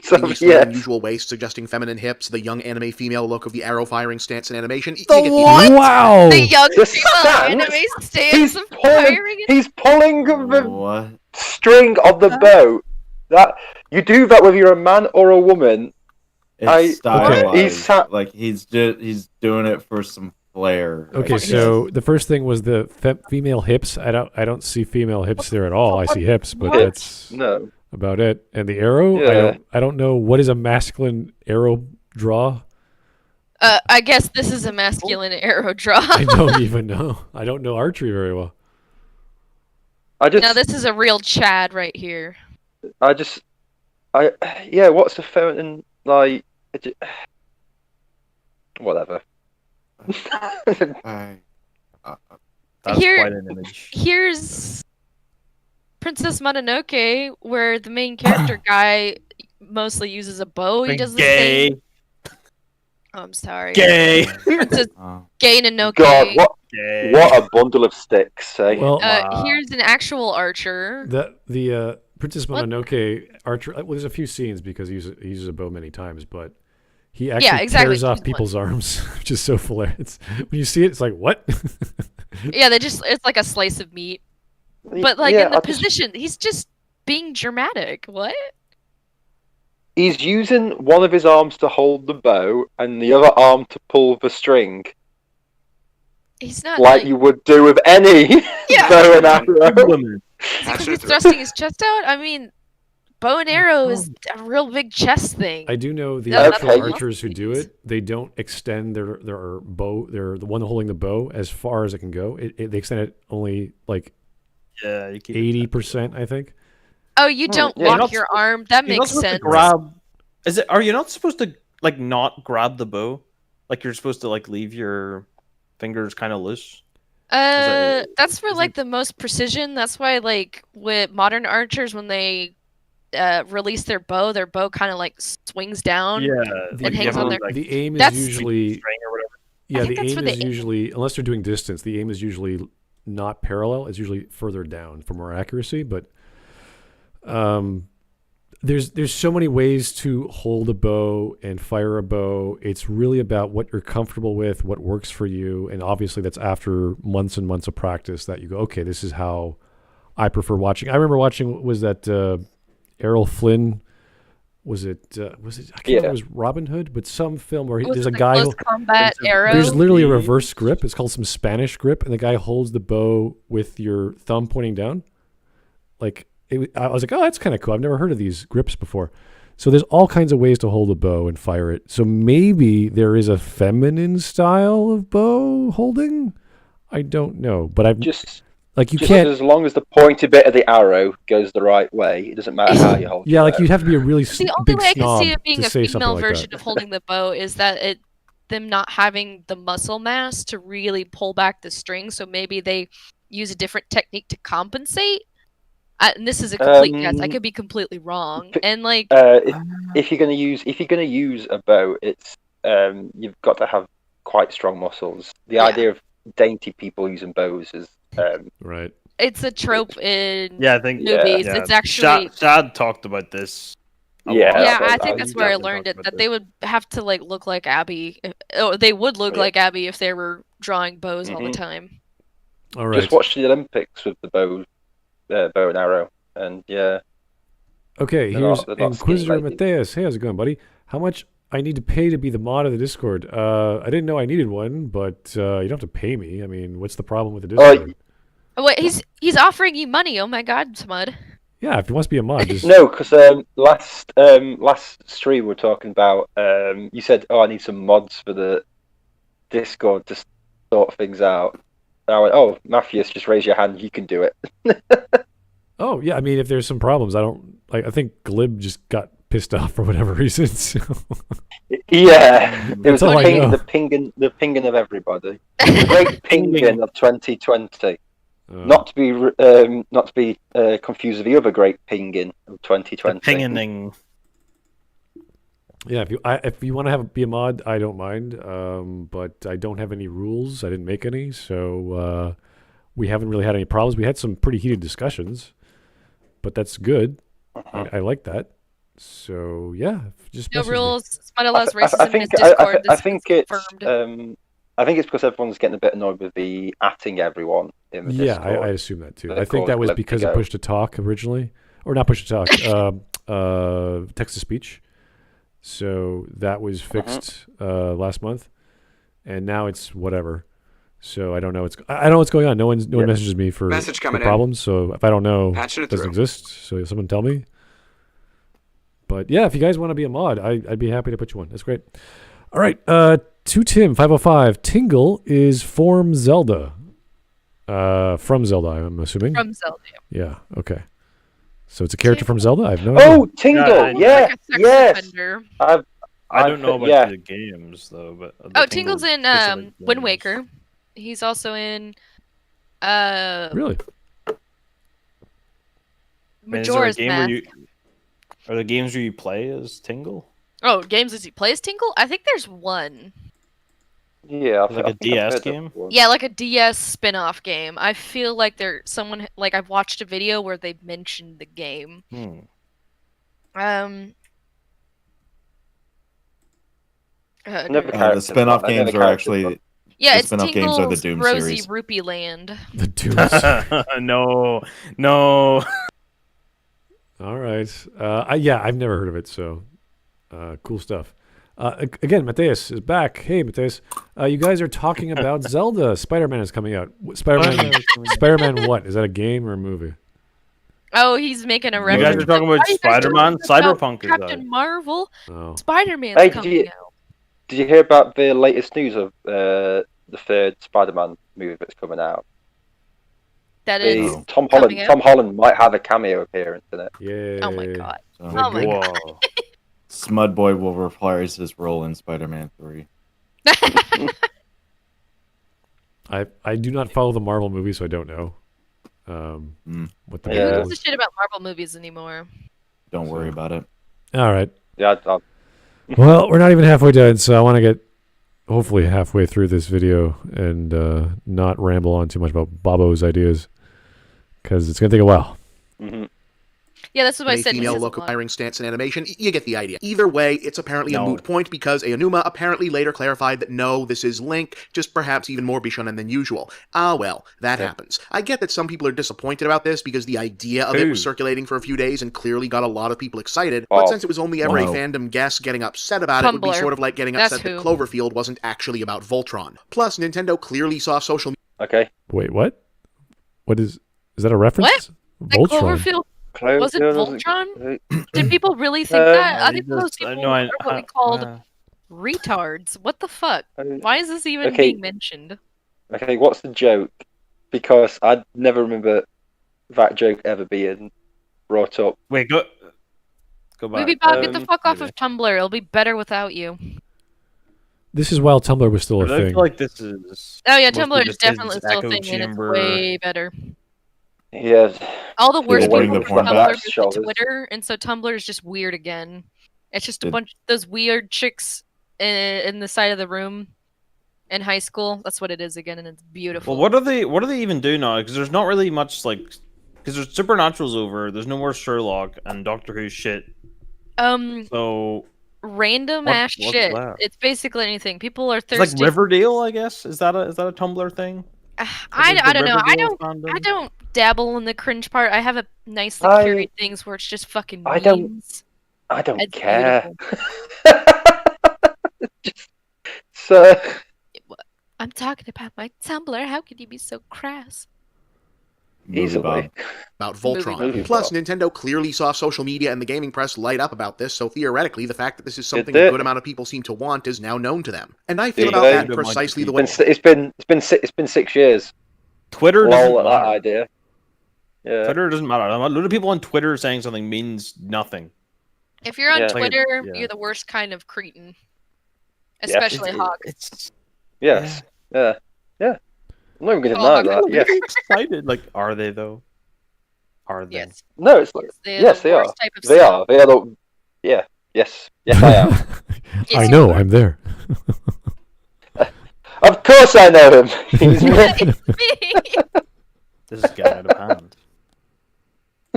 so, in yeah. unusual waist, suggesting feminine hips, the young anime female look of the arrow firing stance in animation. You The get what? Wow! The young The female stance? anime stance He's of pulling. firing it. He's pulling the What? string of the bow. That you do that whether you're a man or a woman. It's I- stylized. He's like he's doing it for some flair. I Okay, guess. so the first thing was the female hips. I don't see female hips there at all. I see hips, but What? that's No. about it. And the arrow, Yeah. I don't know what is a masculine arrow draw. I guess this is a masculine arrow draw. I don't even know. I don't know archery very well. I just. Now this is a real Chad right here. Yeah. What's the feminine like? Whatever. I- that's Here- quite an image. Here's Princess Mononoke, where the main character guy mostly uses a bow. He does the Gay, same. Oh, I'm sorry. gay, Princess oh. Gay Nonoke. God, gay. what a bundle of sticks, eh? Well, Wow. Here's an actual archer. the Princess What? Mononoke archer. Well, there's a few scenes because he uses a bow many times, but he actually exactly. tears off He's people's arms, which is so hilarious. When you see it, it's like what? Yeah, it's like a slice of meat. But like Yeah, in the I just- position, he's just being dramatic. What? He's using one of his arms to hold the bow and the other arm to pull the string, He's not like you would do with any Yeah. bow and arrow. Woman. because Patching he's it through. thrusting his chest out. I mean, bow and arrow is a real big chest thing. I do know the Yeah, actual okay. archers who do it. They don't extend their bow. They're the one holding the bow as far as it can go. They extend it only like Yeah, you keep 80%, I think. Oh, you don't yeah, you're lock not your arm. That You're not makes supposed sense. to grab. Is it? Are you not supposed to like not grab the bow? Like you're supposed to like leave your fingers kind of loose. That's for is like the most precision. That's why like with modern archers, when they release their bow kind of like swings down. The, It hangs on their- the aim is That's- usually string or whatever. yeah. think The that's aim for is the- usually unless they're doing distance. The aim is usually not parallel. It's usually further down for more accuracy. But there's so many ways to hold a bow and fire a bow. It's really about what you're comfortable with, what works for you, and obviously that's after months and months of practice that you go, okay, this is how I prefer watching. I remember watching was that Errol Flynn. Was it? I can't remember. It was Robin Hood, but some film where there's a the guy. close combat arrow. There's literally a reverse grip. It's called some Spanish grip, and the guy holds the bow with your thumb pointing down. Like I was like, oh, that's kind of cool. I've never heard of these grips before. So there's all kinds of ways to hold a bow and fire it. So maybe there is a feminine style of bow holding. I don't know, but Like you Just can't. as long as the pointy bit of the arrow goes the right way, it doesn't matter how you hold. Yeah, your like bow. you'd have to be a really The only big way I can snob see it being to a say something female like version that. of holding the bow is that them not having the muscle mass to really pull back the string, so maybe they use a different technique to compensate. And this is a complete guess. I could be completely wrong. And like, if you're gonna use a bow, it's you've got to have quite strong muscles. The idea of dainty people using bows is right. It's a trope in I think movies. It's actually Shad talked about this. Yeah, I think that's where I learned it. That they would have to like look like Abby, or they would look like Abby if they were drawing bows all the time. All right. Just watch the Olympics with the bow and arrow, and Okay, they're here's not Inquisitor skinny ladies. Mateus. Hey, how's it going, buddy? How much I need to pay to be the mod of the Discord? I didn't know I needed one, but you don't have to pay me. I mean, what's the problem with the Discord? Oh, wait, he's offering you money. Oh my God, Smud. Yeah, if he wants to be a mod, just No, because last stream we were talking about. You said, "Oh, I need some mods for the Discord to sort things out." And I went, "Oh, Matthias, just raise your hand. You can do it." Oh yeah, I mean, if there's some problems, I don't like. I think Glib just got pissed off for whatever reason. So. Yeah, it was all I know. the pinging of everybody. The great pinging of 2020. Not to be confused with the other great pinging of 2020. Pinging. Yeah, if you want to be a mod, I don't mind. But I don't have any rules. I didn't make any, so we haven't really had any problems. We had some pretty heated discussions, but that's good. I like that. So yeah, just no message me. rules. Smud allows racism in his Discord. I think it's confirmed. I think it's because everyone's getting a bit annoyed with the atting everyone in the Discord. I assume that too. They're I think that was called because Glib of to push to talk originally, or not push to talk. Text to speech. So that was fixed last month, and now it's whatever. So I don't know what's going on. No one messages me for problems. So if I don't know, it doesn't exist. So someone tell me. But yeah, if you guys want to be a mod, I'd be happy to put you on. That's great. All right, to Tim 505. Tingle is from Zelda. From Zelda, I'm assuming. From Zelda. Yeah. Okay. So it's a character from Zelda. I have no idea. Oh, Tingle! Yeah, Like a sex yes. offender. I don't know about the games though, but Oh, Tingle's in Wind Waker. He's also in Really? Majora's Mask. Are there games where you play as Tingle? Oh, games as he plays Tingle? I think there's one. Yeah, Like a DS game? Yeah, like a DS spin-off game. I feel like I've watched a video where they mentioned the game. The spin-off games are actually yeah, the it's spin-off games are the Doom Rosy series. Rupee Land. The Doom. No. All right. Yeah, I've never heard of it. So, cool stuff. Again, Mateus is back. Hey, Mateus. You guys are talking about Zelda. Spider-Man is coming out. Spider-Man what? Is that a game or a movie? Oh, he's making a You reference. guys are talking about Spider-Man? Cyberpunk is Captain out. Marvel. Oh. Spider-Man's coming out. Did you hear about the latest news of the third Spider-Man movie that's coming out? That is Tom Holland might have a cameo appearance in it. Yeah. Oh my god. So, Oh my god. Smud Boy will reprise his role in Spider-Man 3. I do not follow the Marvel movies, so I don't know. What the Who gives a shit about Marvel movies anymore? Don't worry about it. All right. Yeah. Well, we're not even halfway done, so I want to get hopefully halfway through this video and not ramble on too much about Bobo's ideas, because it's going to take a while. Mm-hmm. Yeah, that's what I said. Female look acquiring stance and animation. You get the idea. Either way, it's apparently a moot point because Aonuma apparently later clarified that no, this is Link, just perhaps even more Bishonen than usual. Ah, well, that happens. I get that some people are disappointed about this because the idea of it was circulating for a few days and clearly got a lot of people excited, but since it was only ever a fandom guest getting upset about it, would be sort of like getting upset that Cloverfield wasn't actually about Voltron. Plus, Nintendo clearly saw social media. Okay. Wait, what? What is that a reference? What? Voltron. Cloverfield was it Voltron? Did people really think that? I think those people are what we called retards. What the fuck? Why is this even being mentioned? Okay, what's the joke? because I never remember that joke ever being brought up. Wait, go back. Movie Bob, get the fuck off maybe. of Tumblr. It'll be better without you. This is while Tumblr was still a But I thing. feel like this is. Oh yeah, mostly Tumblr is just definitely his still a echo thing, and it's chamber. way better. Yeah. All the worst People people wanting from the porn Tumblr back moved to shoulders. Twitter, and so Tumblr is just weird again. It's just a It- bunch of those weird chicks in the side of the room in high school. That's what it is again, and it's beautiful. Well, what do they even do now? Because there's not really much like. Because there's Supernatural's over. There's no more Sherlock and Doctor Who shit. So Random What- ass what's shit. that? It's basically anything. People are it's thirsty. like Riverdale, I guess. Is that a Tumblr thing? I Is don't the know. I Riverdale don't fandom? dabble in the cringe part. I have a nicely I- curated things where it's just fucking I don't- memes. I don't It's care. beautiful. So I'm talking about my Tumblr. How could you be so crass? Movie easily. Bob. About Voltron. Movie Plus, Bob. Nintendo clearly saw social media and the gaming press light up about this, so theoretically, the fact that this is something did. a good amount of people seem to want is now known to them. And I feel Yeah, about they- that precisely the way. It's been 6 years. Twitter doesn't Lol at that matter. idea. Yeah. Twitter doesn't matter. A lot of people on Twitter saying something means nothing. If you're on Yeah. Like, Twitter, yeah. you're the worst kind of cretin. Especially Hawk. It's Yes. Yeah. Yeah. I'm not even gonna Oh, deny I'm that. really Yes. excited. Like, are they though? Are they? Yes. No, it's like They're yes, the they are. worst type of They snow. are. They are the. Yeah. Yes. Yes, I am. I Yes, know, you are. I'm there. Of course, I know him. He's me. It's me. This is getting out of hand.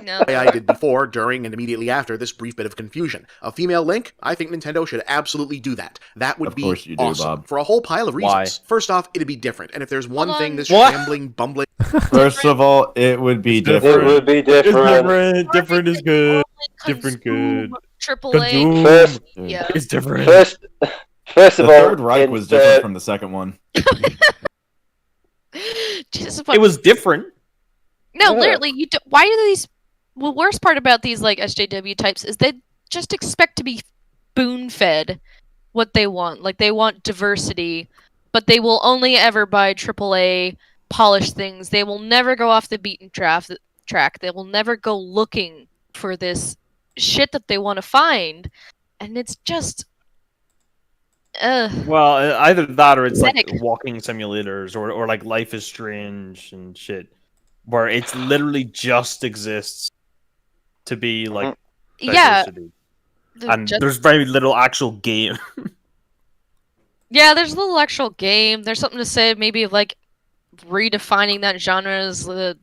No. I did before, during, and immediately after this brief bit of confusion. A female Link? I think Nintendo should absolutely do that. That would Of be course you do, awesome. Bob. For a whole pile of reasons. Why? First off, it'd be different. And if there's one Hold thing on. this What? shambling, bumbling... First of all, it would be It different. would be different. Different is good. Different good. Triple A. Consume. First, Yeah. It's different. first The of all, Third Reich was different from the second one. Jesus, It was different. No, Yeah. literally, you. Why do these? The worst part about these like SJW types is they just expect to be spoon-fed what they want. Like they want diversity, but they will only ever buy AAA polished things. They will never go off the beaten track. They will never go looking for this shit that they want to find, and it's just. Well, either that or it's like Pathetic. walking simulators or like Life is Strange and shit, where it's literally just exists to be like Yeah. diversity. they're And just- there's very little actual game. Yeah, there's a little actual game. There's something to say maybe of like redefining that genre as well,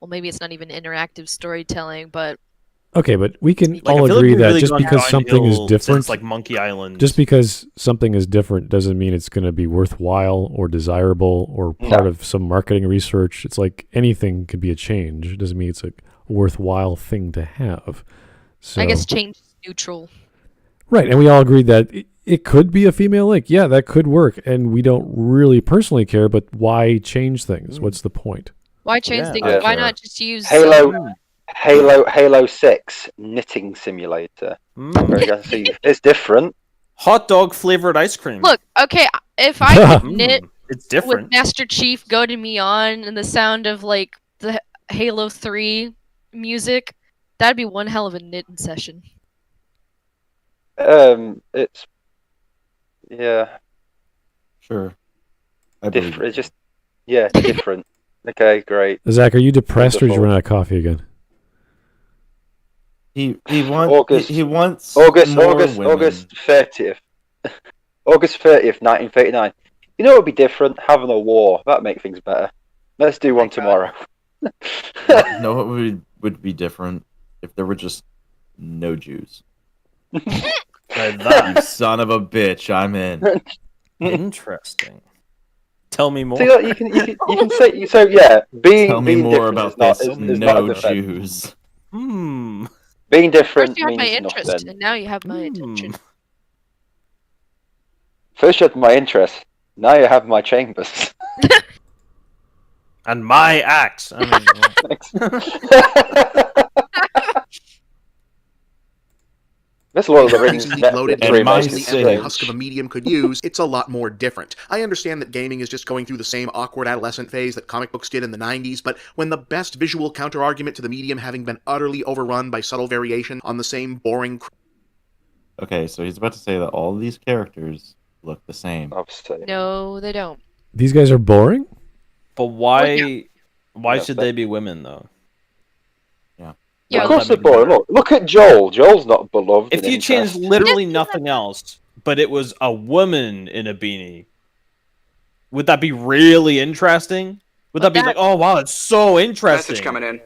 maybe it's not even interactive storytelling, but Okay, but we can Like, I all feel like agree we've that really just gone because something is downhill different, since, like Monkey Island. just because something is different doesn't mean it's going to be worthwhile or desirable or part No. of some marketing research. It's like anything could be a change. It doesn't mean it's a worthwhile thing to have. So, I guess change is neutral. right, and we all agreed that it could be a female Link. Yeah, that could work, and we don't really personally care. But why change things? What's the point? Why change Yeah, things? I Why care. not just use Halo 6 knitting simulator. Very good to see. It's different. Hot dog flavored ice cream. Look, okay, if I could knit it's with different. Master Chief Go to Me On and the sound of like the Halo 3 music, that'd be one hell of a knitting session. It's Sure. I believe different. It's just different. Okay, great. Zach, are you depressed or did you Wonderful. run out of coffee again? He wants August. he wants August more August women. August 30th. August 30th, 1939. You know what would be different? Having a war. That'd make things better. Let's do one tomorrow. No, it would be different if there were just no Jews. Like You that. son of a bitch, I'm in. Interesting. Tell me more. So like, you can say so. Yeah, being Tell me being more different about is this. not, is not a No defense. Jews. Being different First you had my means interest, nothing. and now you have my attention. First you had my interest. Now you have my chambers. And my axe. I mean, This Lord of the Rings Increasingly bloated And and my basically every sage. husk of a medium could use, it's a lot more different. I understand that gaming is just going through the same awkward adolescent phase that comic books did in the 90s, but when the best visual counterargument to the medium having been utterly overrun by subtle variation on the same boring... Okay, so he's about to say that all of these characters look the same. No, they don't. These guys are boring? But why? Well, Why Yeah, should but- they be women though? Yeah, Of course they're that make boring. Look at Joel. Joel's not beloved. If in you changed interest. literally nothing else, but it was a woman in a beanie, would that be really interesting? Would that But be like, oh wow, it's so interesting? Message coming in.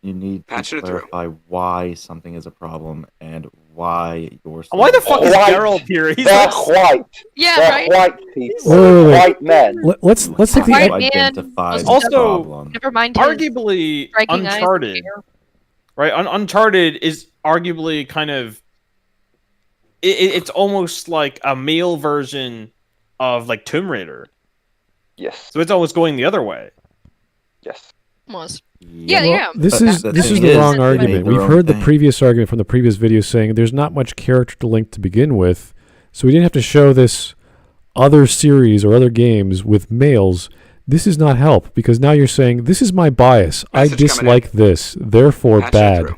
You need to Patching it through. clarify why something is a problem and why you're... Why the fuck is White. Geralt here? He's They're like, white. Yeah, They're right? white people. Wait. White men. Let's take the White How man identifies the also- problem. Never mind his arguably striking eyes. Uncharted, right? Uncharted is arguably kind of it's almost like a male version of like Tomb Raider, Yes. so it's almost going the other way. Yes. Almost. Yeah. Yeah. This But is the this thing is the is, wrong they argument. made their We've own heard the thing. previous argument from the previous video saying there's not much character to Link to begin with, so we didn't have to show this other series or other games with males. This does not help because now you're saying this is my bias. I Message coming dislike this, therefore Patching it bad. through.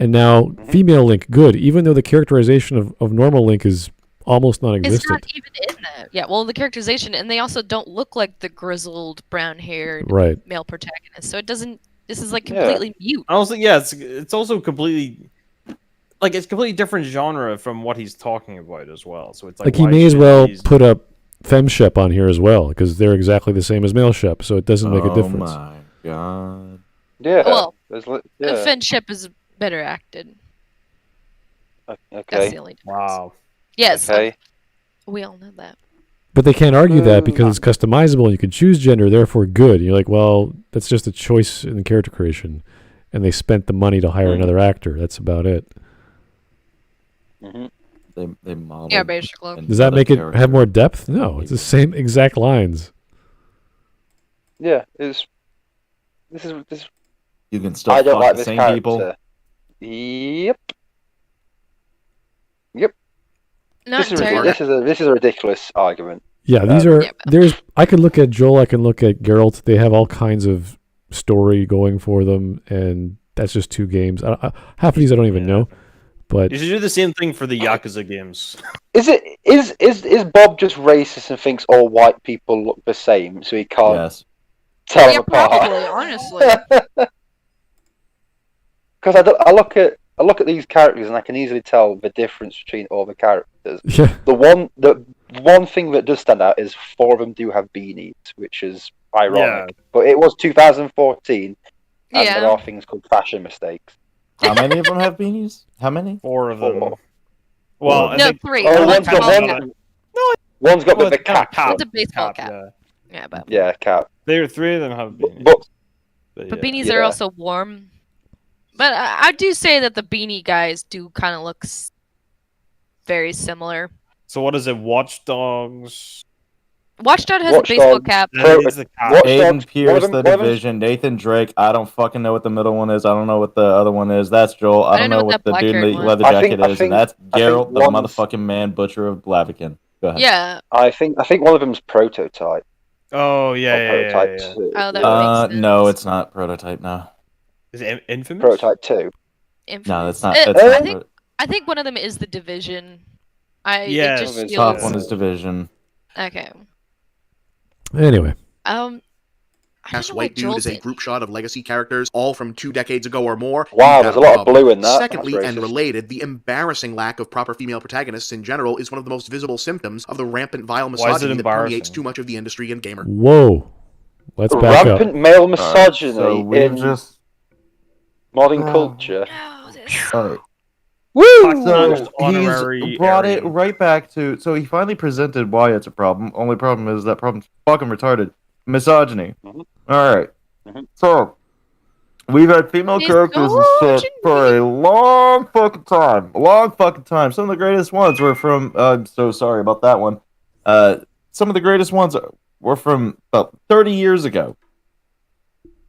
And now female Link good, even though the characterization of normal Link is almost It's not non-existent. even in that. Yeah, well, the characterization, and they also don't look like the grizzled, brown-haired Right. male protagonist. So it doesn't. This is like Yeah. completely mute. Also, yeah, it's also completely like it's completely different genre from what he's talking about as well. So it's like Like he why may as should well these- put up femshep on here as well because they're exactly the same as male shep, so it doesn't make a difference. Oh my god. Yeah. Well, yeah. Friendship is better acted. That's Okay. the only difference. Wow. Yes, Okay. we all know that. But they can't argue that because it's customizable and you can choose gender, therefore good. And you're like, well, that's just a choice in the character creation. And they spent the money to hire another actor. That's about it. They modeled. Yeah, basically. Does that another make it character. have more depth? No, it's the same exact lines. Yeah. This is. You can still I don't fuck like the this same character. people. Yep. Not This is, entirely. this is a ridiculous argument. Yeah, these are Yeah, but- there's I can look at Joel, I can look at Geralt. They have all kinds of story going for them, and that's just two games. Half of these I don't even know. But You should do the same thing for the Yakuza games. Is Bob just racist and thinks all white people look the same, so he can't Yes. tell Yeah, them apart? probably. Honestly, Because I look at these characters and I can easily tell the difference between all the characters. yeah, The one thing that does stand out is 4 of them do have beanies, which is ironic. But it was 2014, and Yeah. there are things called fashion mistakes. How many of them have beanies? How many? 4 of them. 4. Well, I no, think 3. Oh, One one's got baseball one. cap. One's got well, the it's kind of cap. It's a baseball cap. Yeah. Yeah, but Yeah, cap. There, 3 of them have beanies. But but yeah. beanies are Yeah. also warm. But I do say that the beanie guys do kind of look very similar. So what is it? Watch Dogs. Watchdog has Watch a baseball Dogs. cap. That is the cap. Watch Aiden Dogs, Pierce, one of them- the one of them- division. Nathan Drake. I don't fucking know what the middle one is. I don't know what the other one is. That's Joel. I don't know what the dude in the black-haired leather one. jacket I is. think- And that's I think Geralt, the one's- motherfucking man butcher of Blaviken. Go ahead. Yeah. I think one of them's Prototype. Oh Or yeah. Prototype Yeah. 2. Oh, that yeah. makes sense. No, it's not Prototype. No, Is it Infamous? Prototype 2. no, that's not. Uh, That's I not think- I think one of them is the division. Yeah, it just the the feels top one is Division. okay. anyway. I don't Cast know why White Dude Joel is a did- group shot of legacy characters, all from 2 decades ago or more. Wow, You've there's got a lot of problem. blue in that. Secondly, That's and racist. related, the embarrassing lack of proper female protagonists in general is one of the most visible symptoms of the rampant vile Why is it misogyny that permeates embarrassing? too much of the industry and gamer. Whoa. Let's back up. Rampant male misogyny So we've in just. modern culture. No, this- Alright. Woo! So Just honorary he's brought it Aryan. right back to. So he finally presented why it's a problem. Only problem is that problem's fucking retarded. Misogyny. Mhm. Alright. Mhm. So we've had female characters and shit for a long fucking time. A long fucking time. Some of the greatest ones were from. I'm so sorry about that one. Some of the greatest ones were from about 30 years ago.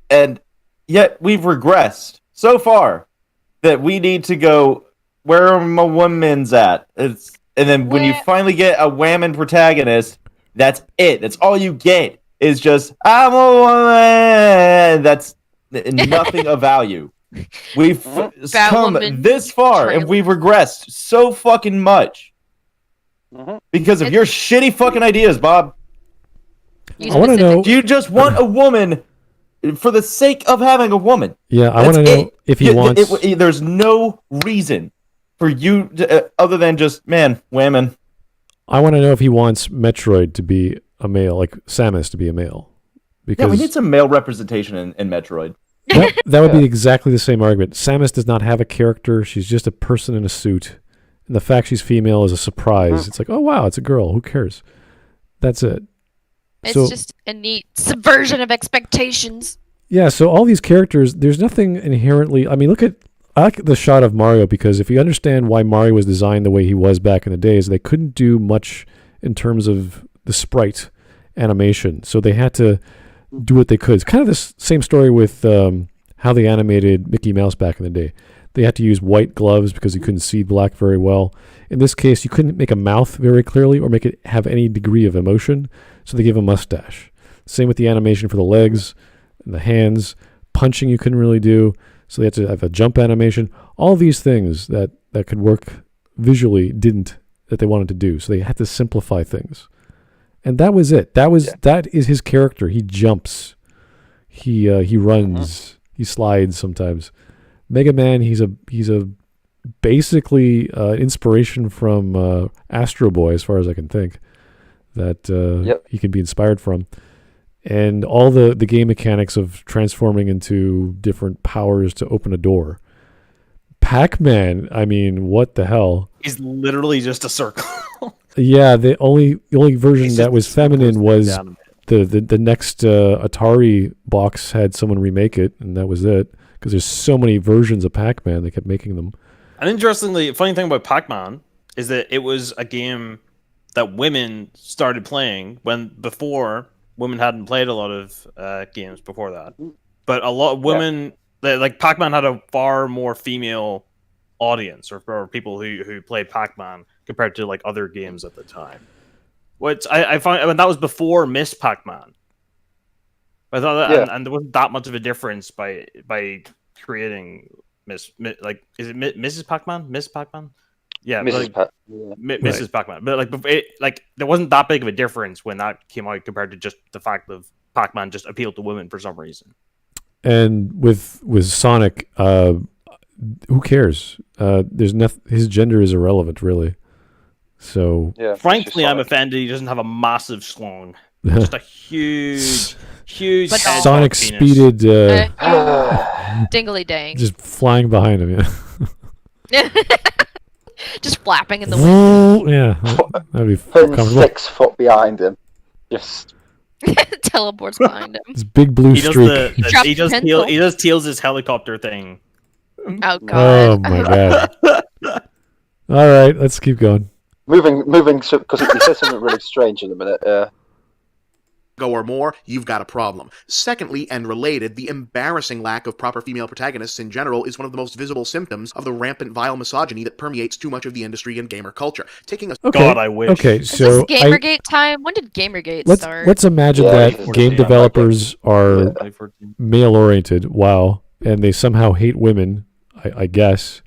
And yet we've regressed so far that we need to go where are my women's at? And then when you finally get a woman protagonist, that's it. That's all you get. Is just I'm a woman. That's nothing of value. We've come this far and we've regressed so fucking much because of your shitty fucking ideas, Bob. I want to know. Do you just want a woman for the sake of having a woman? Yeah, I want to know if he wants. There's no reason for you to, other than just women. I want to know if he wants Metroid to be a male, like Samus to be a male. Because we need some male representation in Metroid. That would be exactly the same argument. Samus does not have a character. She's just a person in a suit. And the fact she's female is a surprise. It's like, oh, wow, it's a girl. Who cares? That's it. It's just a neat subversion of expectations. Yeah, so all these characters, there's nothing inherently... I mean, I like the shot of Mario because if you understand why Mario was designed the way he was back in the days, they couldn't do much in terms of the sprite animation. So they had to do what they could. It's kind of the same story with how they animated Mickey Mouse back in the day. They had to use white gloves because you couldn't see black very well. In this case, you couldn't make a mouth very clearly or make it have any degree of emotion, so they gave a mustache. Same with the animation for the legs and the hands. Punching you couldn't really do, so they had to have a jump animation. All these things that could work visually that they wanted to do, so they had to simplify things. And that was it. That is his character. He jumps. He runs. He slides sometimes. Mega Man, he's a basically inspiration from Astro Boy, as far as I can think, that he can be inspired from. And all the game mechanics of transforming into different powers to open a door. Pac-Man, I mean, what the hell? He's literally just a circle. Yeah, the only version that was feminine was the next Atari box had someone remake it, and that was it. Because there's so many versions of Pac-Man, they kept making them. And interestingly, funny thing about Pac-Man is that it was a game that women started playing before women hadn't played a lot of games before that. But a lot of women, like Pac-Man had a far more female audience or people who played Pac-Man compared to like other games at the time. Which I find that was before Miss Pac-Man. I thought that, and there wasn't that much of a difference by creating is it Mrs. Pac-Man? Miss Pac-Man? Yeah, Mrs. Pac-Man. But there wasn't that big of a difference when that came out compared to just the fact of Pac-Man just appealed to women for some reason. And with Sonic, who cares? There's his gender is irrelevant, really. So frankly, I'm offended he doesn't have a massive schlong. Just a huge Sonic speeded dingly dang, just flying behind him. Yeah, just flapping in the wind. Yeah, that'd be comfortable. 6 foot behind him, just teleports behind him. This big blue streak. He does Tails' helicopter thing. Oh god. Oh my god. All right, let's keep going. Moving, because he said something really strange in a minute. Go or more, you've got a problem. Secondly, and related, the embarrassing lack of proper female protagonists in general is one of the most visible symptoms of the rampant vile misogyny that permeates too much of the industry and gamer culture. God, I wish. Okay, so is this Gamergate time? When did Gamergate start? Let's imagine that game developers are male-oriented. Wow, and they somehow hate women. I guess.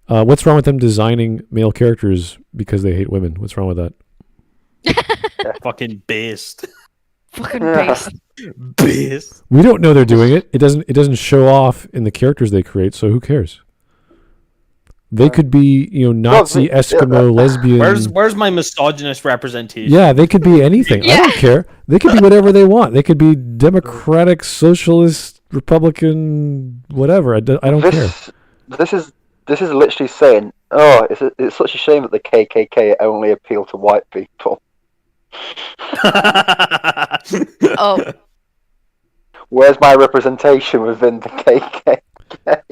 What's wrong with them designing male characters because they hate women? What's wrong with that? Fucking based. Fucking based. Based. We don't know they're doing it. It doesn't show off in the characters they create, so who cares? They could be, Nazi, Eskimo, lesbian. Where's my misogynist representation? Yeah, they could be anything. Yeah. I don't care. They could be whatever they want. They could be Democratic, Socialist, Republican, whatever. I don't care. This is literally saying, it's such a shame that the KKK only appeal to white people. Oh. Where's my representation within the KKK?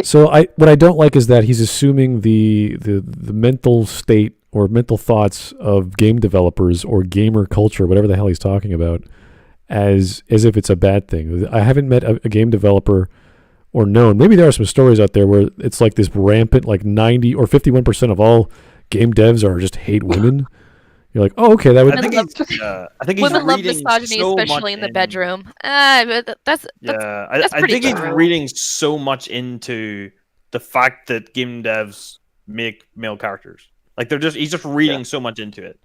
So what I don't like is that he's assuming the mental state or mental thoughts of game developers or gamer culture, whatever the hell he's talking about, as if it's a bad thing. I haven't met a game developer or known. Maybe there are some stories out there where it's like this rampant, like 90 or 51% of all game devs are just hate women. You're like, oh, okay, that would. I think he's Women love reading misogyny, so especially much in the bedroom. That's I pretty think he's true. reading so much into the fact that game devs make male characters. Like he's just reading so much into it.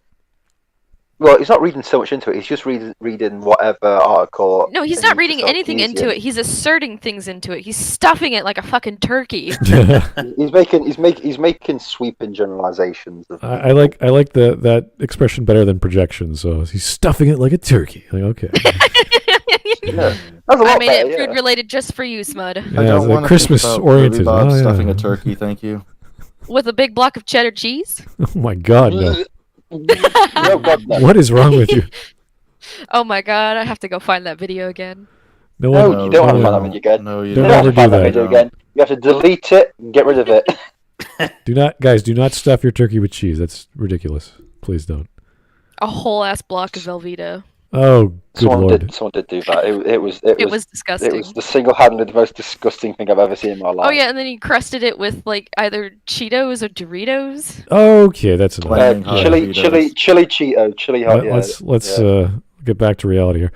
Well, he's not reading so much into it. He's just reading whatever article. No, he's not reading anything into it. He's asserting things into it. He's stuffing it like a fucking turkey. He's making sweeping generalizations. I like that expression better than projection. So he's stuffing it like a turkey. Like, okay. Yeah. That's a lot I made better, it food related just for you, Smud. Yeah, it's like Christmas oriented. Bob Oh, stuffing yeah. a turkey, thank you. With a big block of cheddar cheese. Oh my God, no. No, God, no. What is wrong with you? Oh my God, I have to go find that video again. No, No, one, you don't have to no, find that video again. No, you Don't You don't have ever to find do that that. video again. You have to delete it and get rid of it. do not stuff your turkey with cheese. That's ridiculous. Please don't. A whole ass block of Velveeta. Oh, good Lord. Someone did do that. It was Disgusting. It was the single-handed most disgusting thing I've ever seen in my life. Oh yeah, and then he crusted it with like either Cheetos or Doritos. Okay, that's enough. Flaming hot chili Cheeto, chili hot. Let's get back to reality here.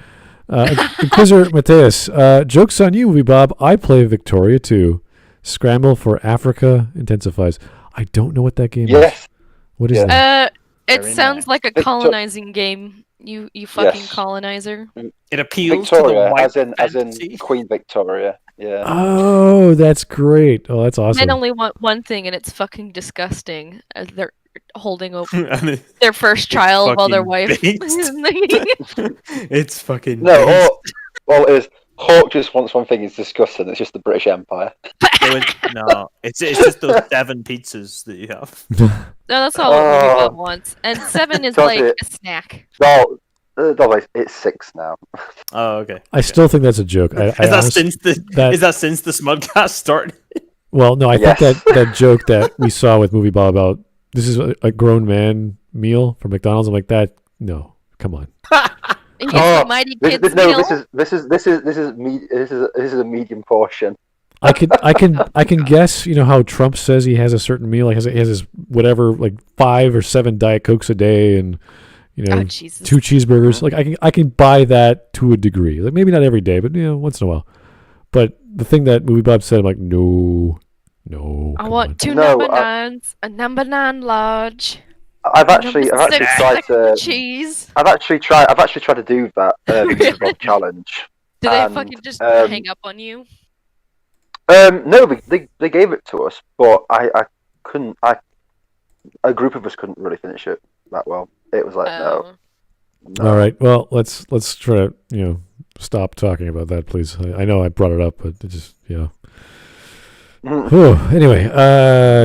Inquisitor Mateus, joke's on you, Movie Bob. I play Victoria too. Scramble for Africa intensifies. I don't know what that game is. Yes. What is Yeah. that? It Very sounds like a Victor- colonizing game. You fucking Yes. colonizer. It appeals to Victoria, the white as in fantasy. Queen Victoria. Yeah. Oh, that's great. Oh, that's awesome. Men only want one thing, and it's fucking disgusting. As they're holding open And their first child while their wife. fucking it's fucking No, all it is. Hawk just wants one thing. It's disgusting. It's just the British Empire. No, it's just those Devon pizzas that you have. No, that's all Oh. Movie Bob wants. And 7 is Does like it? a snack. No, it's 6 now. Oh, okay. I still think that's a joke. Is that since the Smudcast started? Well, no, I Yes. think that joke that we saw with Movie Bob about this is a grown man meal from McDonald's. I'm like that. No, come on. And here's the Mighty Kids meal. This is a medium portion. I can guess. You know how Trump says he has a certain meal, like he has his whatever, like 5 or 7 Diet Cokes a day, and Oh, Jesus. 2 cheeseburgers. Like I can buy that to a degree. Like maybe not every day, but once in a while. But the thing that Movie Bob said, I'm like, no. I come want on. 2 No, number 9s, a number 9 large. I've actually number 6 tried to. cheese. I've actually tried to do that Really? challenge. Do they And, fucking just hang up on you? No, they gave it to us, but I couldn't. A group of us couldn't really finish it that well. It was like no. All right. Well, let's try to stop talking about that, please. I know I brought it up, but it just Whew. Anyway,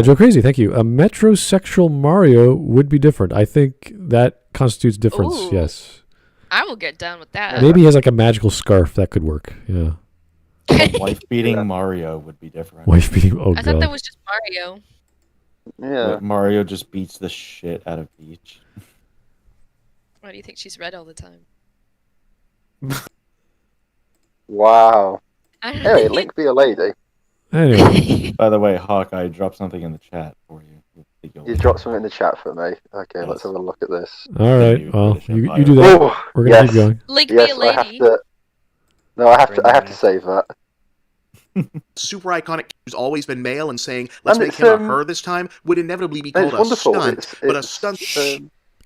Joe Crazy, thank you. A metrosexual Mario would be different. I think that constitutes difference. Ooh. Yes. I will get down with that. Maybe he has like a magical scarf that could work. Yeah. Wife beating Mario would be different. Wife beating. Oh I god. thought that was just Mario. Yeah. Mario just beats the shit out of Peach. Why do you think she's red all the time? Wow. I don't Anyway, know. Link be a lady. Anyway, By the way, Hawk, I dropped something in the chat for you. You dropped something in the chat for me. Okay, Yes. let's have a look at this. all right. you Well, British you Empire. do that. Oh, We're gonna yes. keep going. Link Yes, be a I have lady. to. No, I have Very to nice. save that. Super iconic who's always been male and saying, let's And make it's, him a her this time, would inevitably be And called it's a wonderful. stunt, but a stunt.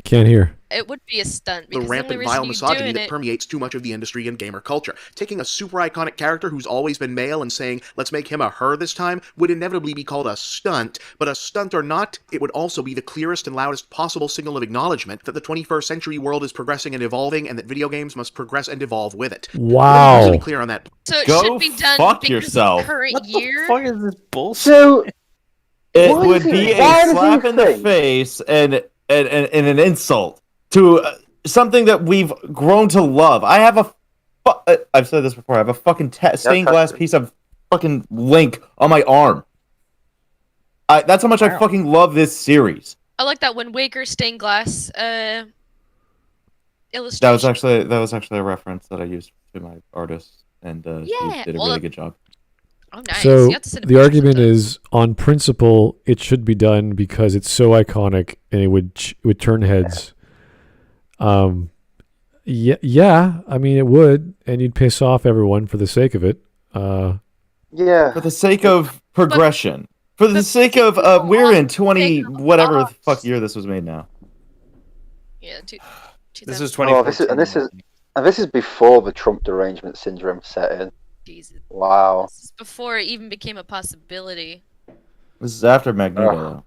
Can't hear. It would be a stunt The because rampant the only vile reason you're misogyny doing that it. permeates too much of the industry and gamer culture. Taking a super iconic character who's always been male and saying, let's make him a her this time, would inevitably be called a stunt, but a stunt or not, it would also be the clearest and loudest possible signal of acknowledgement that the 21st century world is progressing and evolving and that video games must progress and evolve with it. Wow. Really clear on that. So it Go should be done fuck because yourself. of the current What year. the fuck is this bullshit? So It Why would does be it- why a does slap he in the think- face and an insult to something that we've grown to love. I have I've said this before. I have a fucking stained glass piece of fucking Link on my arm. That's how much I fucking love this series. I like that Wind Waker stained glass illustration. That was actually a reference that I used to my artist, and he Yeah, did a well, really good job. Oh, nice. So You have to send a the picture argument sometime. is, on principle, it should be done because it's so iconic and it would turn heads. Yeah. I mean, it would, and you'd piss off everyone for the sake of it. Yeah. For the sake of progression. For the but sake of people we're in also 20 take it whatever the off. fuck year this was made now. Yeah, This is 2000. 2014. This is before the Trump derangement syndrome set in. Jesus. Wow. This is before it even became a possibility. This is after Magneto.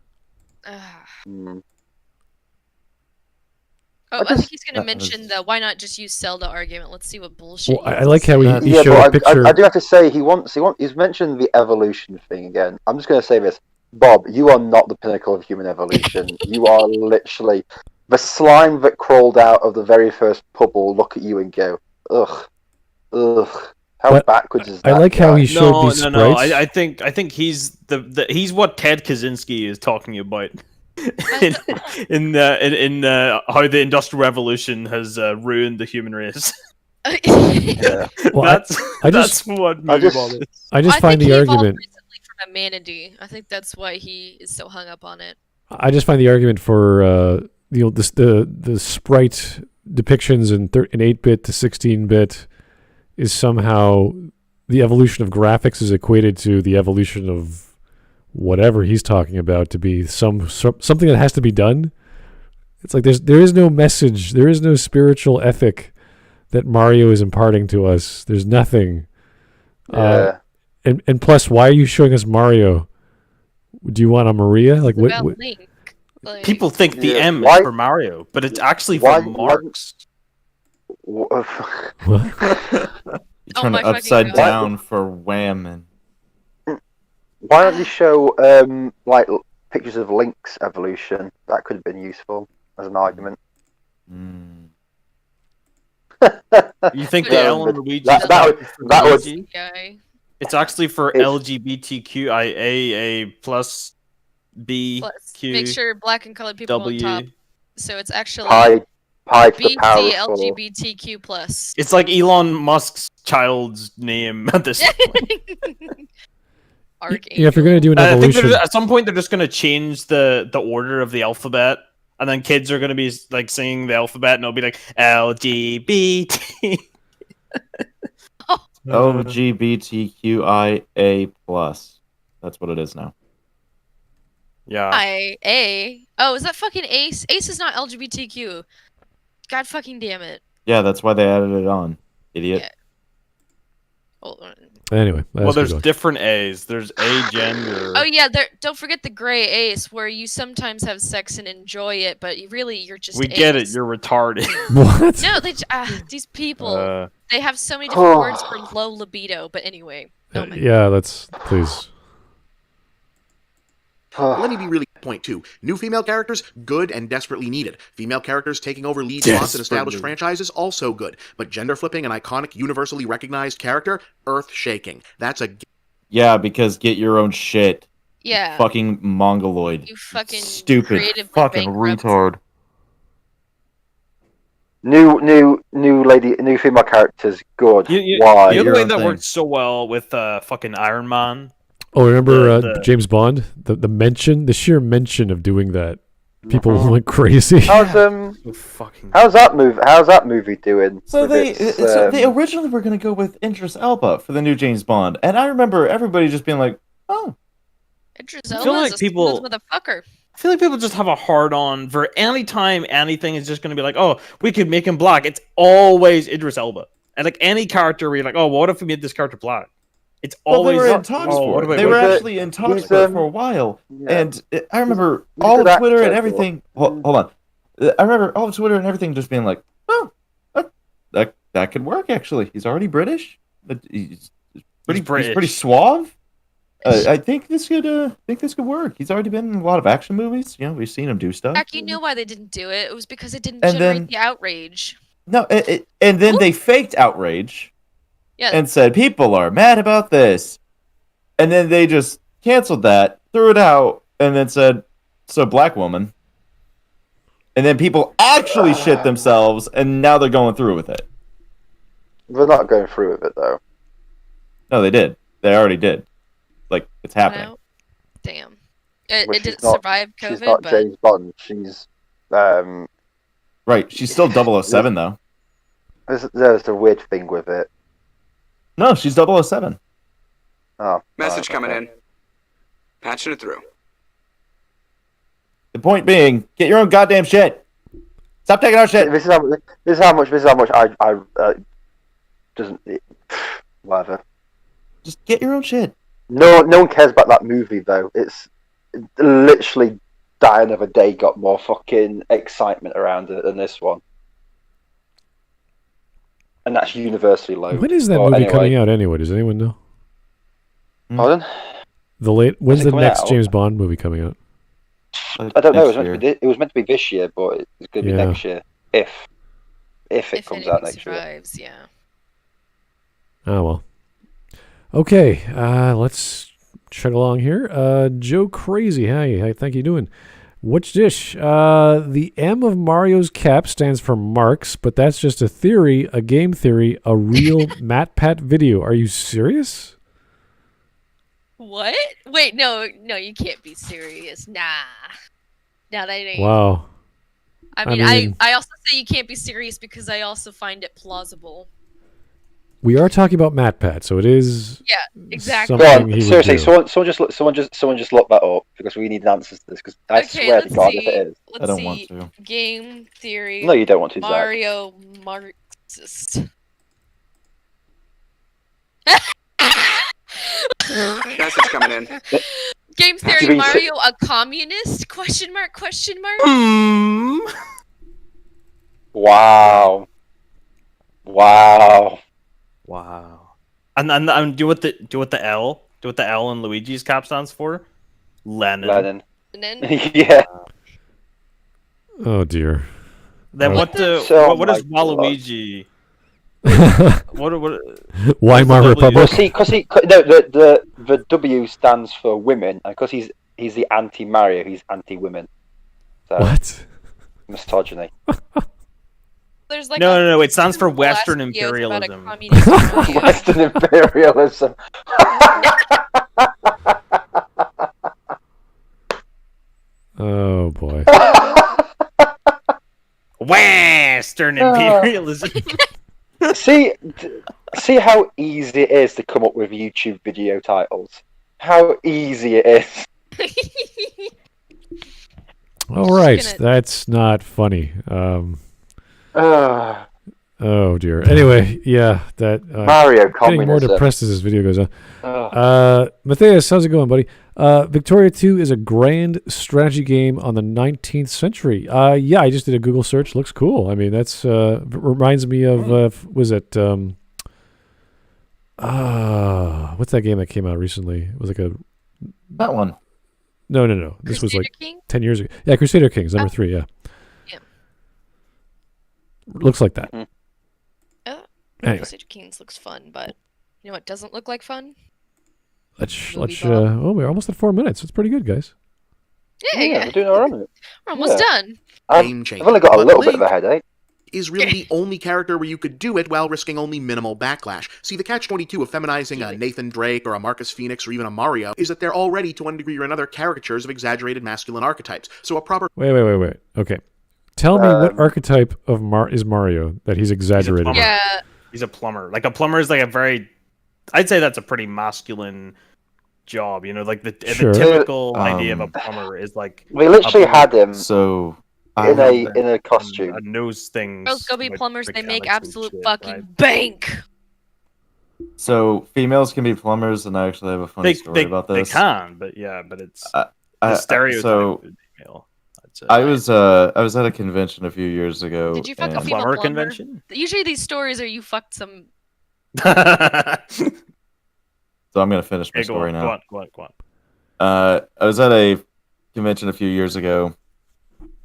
Ah. Mm. Oh, I think he's gonna that mention was- the why not just use Zelda argument. Let's see what bullshit. Well, he I has like to how say. he Yeah, showed a but picture. I do have to say he's mentioned the evolution thing again. I'm just going to say this, Bob. You are not the pinnacle of human evolution. You are literally the slime that crawled out of the very first pub will look at you and go, ugh. How But backwards is that? I like how guy? he showed No, these no, no. sprites. I think he's he's what Ted Kaczynski is talking about. in how the Industrial Revolution has ruined the human race. Yeah. Well, that's I just- what I movie just- Bob is. I just I find think the he evolved argument. recently from a manatee. I think that's why he is so hung up on it. I just find the argument for the sprite depictions in 8-bit to 16-bit is somehow the evolution of graphics is equated to the evolution of whatever he's talking about to be something that has to be done. It's like there is no message, there is no spiritual ethic that Mario is imparting to us. There's nothing. Yeah. And plus, why are you showing us Mario? Do you want a Maria? Like It's what? about what Link. Like, People think the Yeah, M why- is for Mario, but it's actually why- for Marx. You're Oh trying my to fucking upside God. down for Wham and Why don't they show pictures of Link's evolution? That could have been useful as an argument. You think Yeah, the L and but Luigi that- is that actually for that was- Luigi? guy. It's actually for It's- LGBTQIA plus B Plus, Q make sure black and colored people W. on top. So it's actually Pi to the power BC of 4. LGBTQ plus. It's like Elon Musk's child's name at this point. Yeah, if you're gonna do an I think evolution, at some point they're just gonna change the order of the alphabet, and then kids are gonna be like singing the alphabet, and it'll be like LGBT. LGBTQIA plus. That's what it is now. Yeah. Oh, is that fucking Ace? Ace is not LGBTQ. God fucking damn it. Yeah, that's why they added it on. Idiot. Yeah. Hold on. anyway. Well, let's there's keep going. different A's. There's A gender. Oh yeah, don't forget the gray ace, where you sometimes have sex and enjoy it, but you're just. We get it. ace. You're retarded. What? No, these people Uh, they have so many different words for low libido. But anyway, oh my Yeah, that's please. Let me be really point two. New female characters, good and desperately needed. Female characters taking over lead spots in established Desperately. franchises, also good. But gender flipping an iconic, universally recognized character, earth shaking. That's a Yeah, because get your own shit. yeah. Fucking mongoloid. You fucking Stupid. creatively Fucking bankrupt. retard. New female characters, good. Why? The other Your way own that thing. worked so well with fucking Iron Man. Oh, remember The- James Bond? The sheer mention of doing that, people went crazy. How's So fucking. how's that movie doing? So with they its, they originally were going to go with Idris Elba for the new James Bond, and I remember everybody just being like, "Oh, Idris I Elba's feel like a people- smooth motherfucker. I feel like people just have a hard on for any time anything is just going to be like, oh, we could make him black. It's always Idris Elba. And like any character where you're like, oh, what if we made this character black? It's well, always. they were in talks oh, for what it. about- They what were about- actually in talks he's, for it for a while, yeah. and I remember He's a all good of Twitter and actor, everything. Hold on, I remember all of Twitter and everything just being like, "Oh, that could work. Actually, he's already British. But he's pretty British. suave. I think this could work. He's already been in a lot of action movies. You know, we've seen him do stuff. Jack, you knew why they didn't do it. It was because it didn't And generate then- the outrage. No, and then they faked outrage Yeah. and said people are mad about this, and then they just canceled that, threw it out, and then said, "So black woman." And then people actually shit themselves, and now they're going through with it. They're not going through with it though. No, they did. They already did. Like, it's happening. Wow. Damn. Well, It she's didn't not- survive COVID, She's not but James Bond. She's Right. She's still 007, though. there's a weird thing with it. No, she's 007. Oh, Message right, coming okay. in. Patching it through. The point being, get your own goddamn shit. Stop taking our shit. This is how much I doesn't whatever. Just get your own shit. No one cares about that movie though. It's literally Die Another Day got more fucking excitement around it than this one, and that's universally low. When is that But movie anyway, coming out anyway? Does anyone know? Pardon? When's it the coming next out? James Bond movie coming out? I don't know. Next year. It was meant to be this year, but it's going to be Yeah. next year if it if comes out anything next year. survives, yeah. Oh well. Okay, let's chug along here. Joe Crazy, hi, how think you doing? What's dish? The M of Mario's cap stands for Marks, but that's just a theory, a game theory, a real MatPat video. Are you serious? What? Wait, no, you can't be serious. Nah. Nah, that ain't. Wow. I I mean, mean- I also say you can't be serious because I also find it plausible. We are talking about MatPat, so it is Yeah, exactly. Go something on, he would seriously, do. someone just look that up because we need answers to this. Because I Okay, swear to let's God, see. if it is, Let's I don't see. want to. Game theory. no, you don't want to. Zach. Mario Marxist. Message coming in. Game you theory. mean Mario a communist? Question mark? Question mark? Wow. Wow. And do what the L in Luigi's cap stands for? Lenin. And then Yeah. Oh dear. Then what Oh what is my God. Waluigi? What Weimar What's the W? Republic. See, no, the W stands for women, and because he's the anti-Mario, he's anti-women. So What? misogyny. there's like No, it stands for last Western videos about a imperialism. communist Mario. Western imperialism. Oh boy. Western imperialism. see how easy it is to come up with YouTube video titles. How easy it is. All right, gonna- that's not funny. Ugh. Oh dear. Anyway, yeah, that Mario getting more communism. depressed as this video goes on. Ugh. Matthias, how's it going, buddy? Victoria 2 is a grand strategy game on the 19th century. Yeah, I just did a Google search. Looks cool. I mean, that's reminds me of was it what's that game that came out recently? It was like a That one. no. This was Crusader like King? 10 years ago. Yeah, Crusader Kings number 3, yeah. Yeah. Looks like that. Mhm. Anyway. Crusader Kings looks fun, but you know what doesn't look like fun? Let's Movie Bob. we're almost at 4 minutes. It's pretty good, guys. Yeah. we're doing all right. We're almost Yeah. done. I've Changer. only got a But little bit of a Link headache. is really the only character where you could do it while risking only minimal backlash. See, the catch-22 of feminizing a Nathan Drake or a Marcus Phoenix or even a Mario is that they're already, to one degree or another, caricatures of exaggerated masculine archetypes. So a proper Wait. Okay. Tell me what Um, archetype of is Mario that he's exaggerated. plumber. Yeah. He's a plumber. Like a plumber is like a very, I'd say that's a pretty masculine job. You know, like the Sure. typical idea of a plumber is like We literally a had him So in a costume. a nose thing. Girls go be plumbers. They make mechanics and absolute shit, fucking right? bank. So females can be plumbers, and I actually have a funny story about this. They can, but it's the I- stereotype so of female. I'd say. I was at a convention a few years ago. Did you fuck a and- female plumber plumber? convention. Usually these stories are you fucked some. So I'm gonna finish my Hey, go story on, now. go on. I was at a convention a few years ago,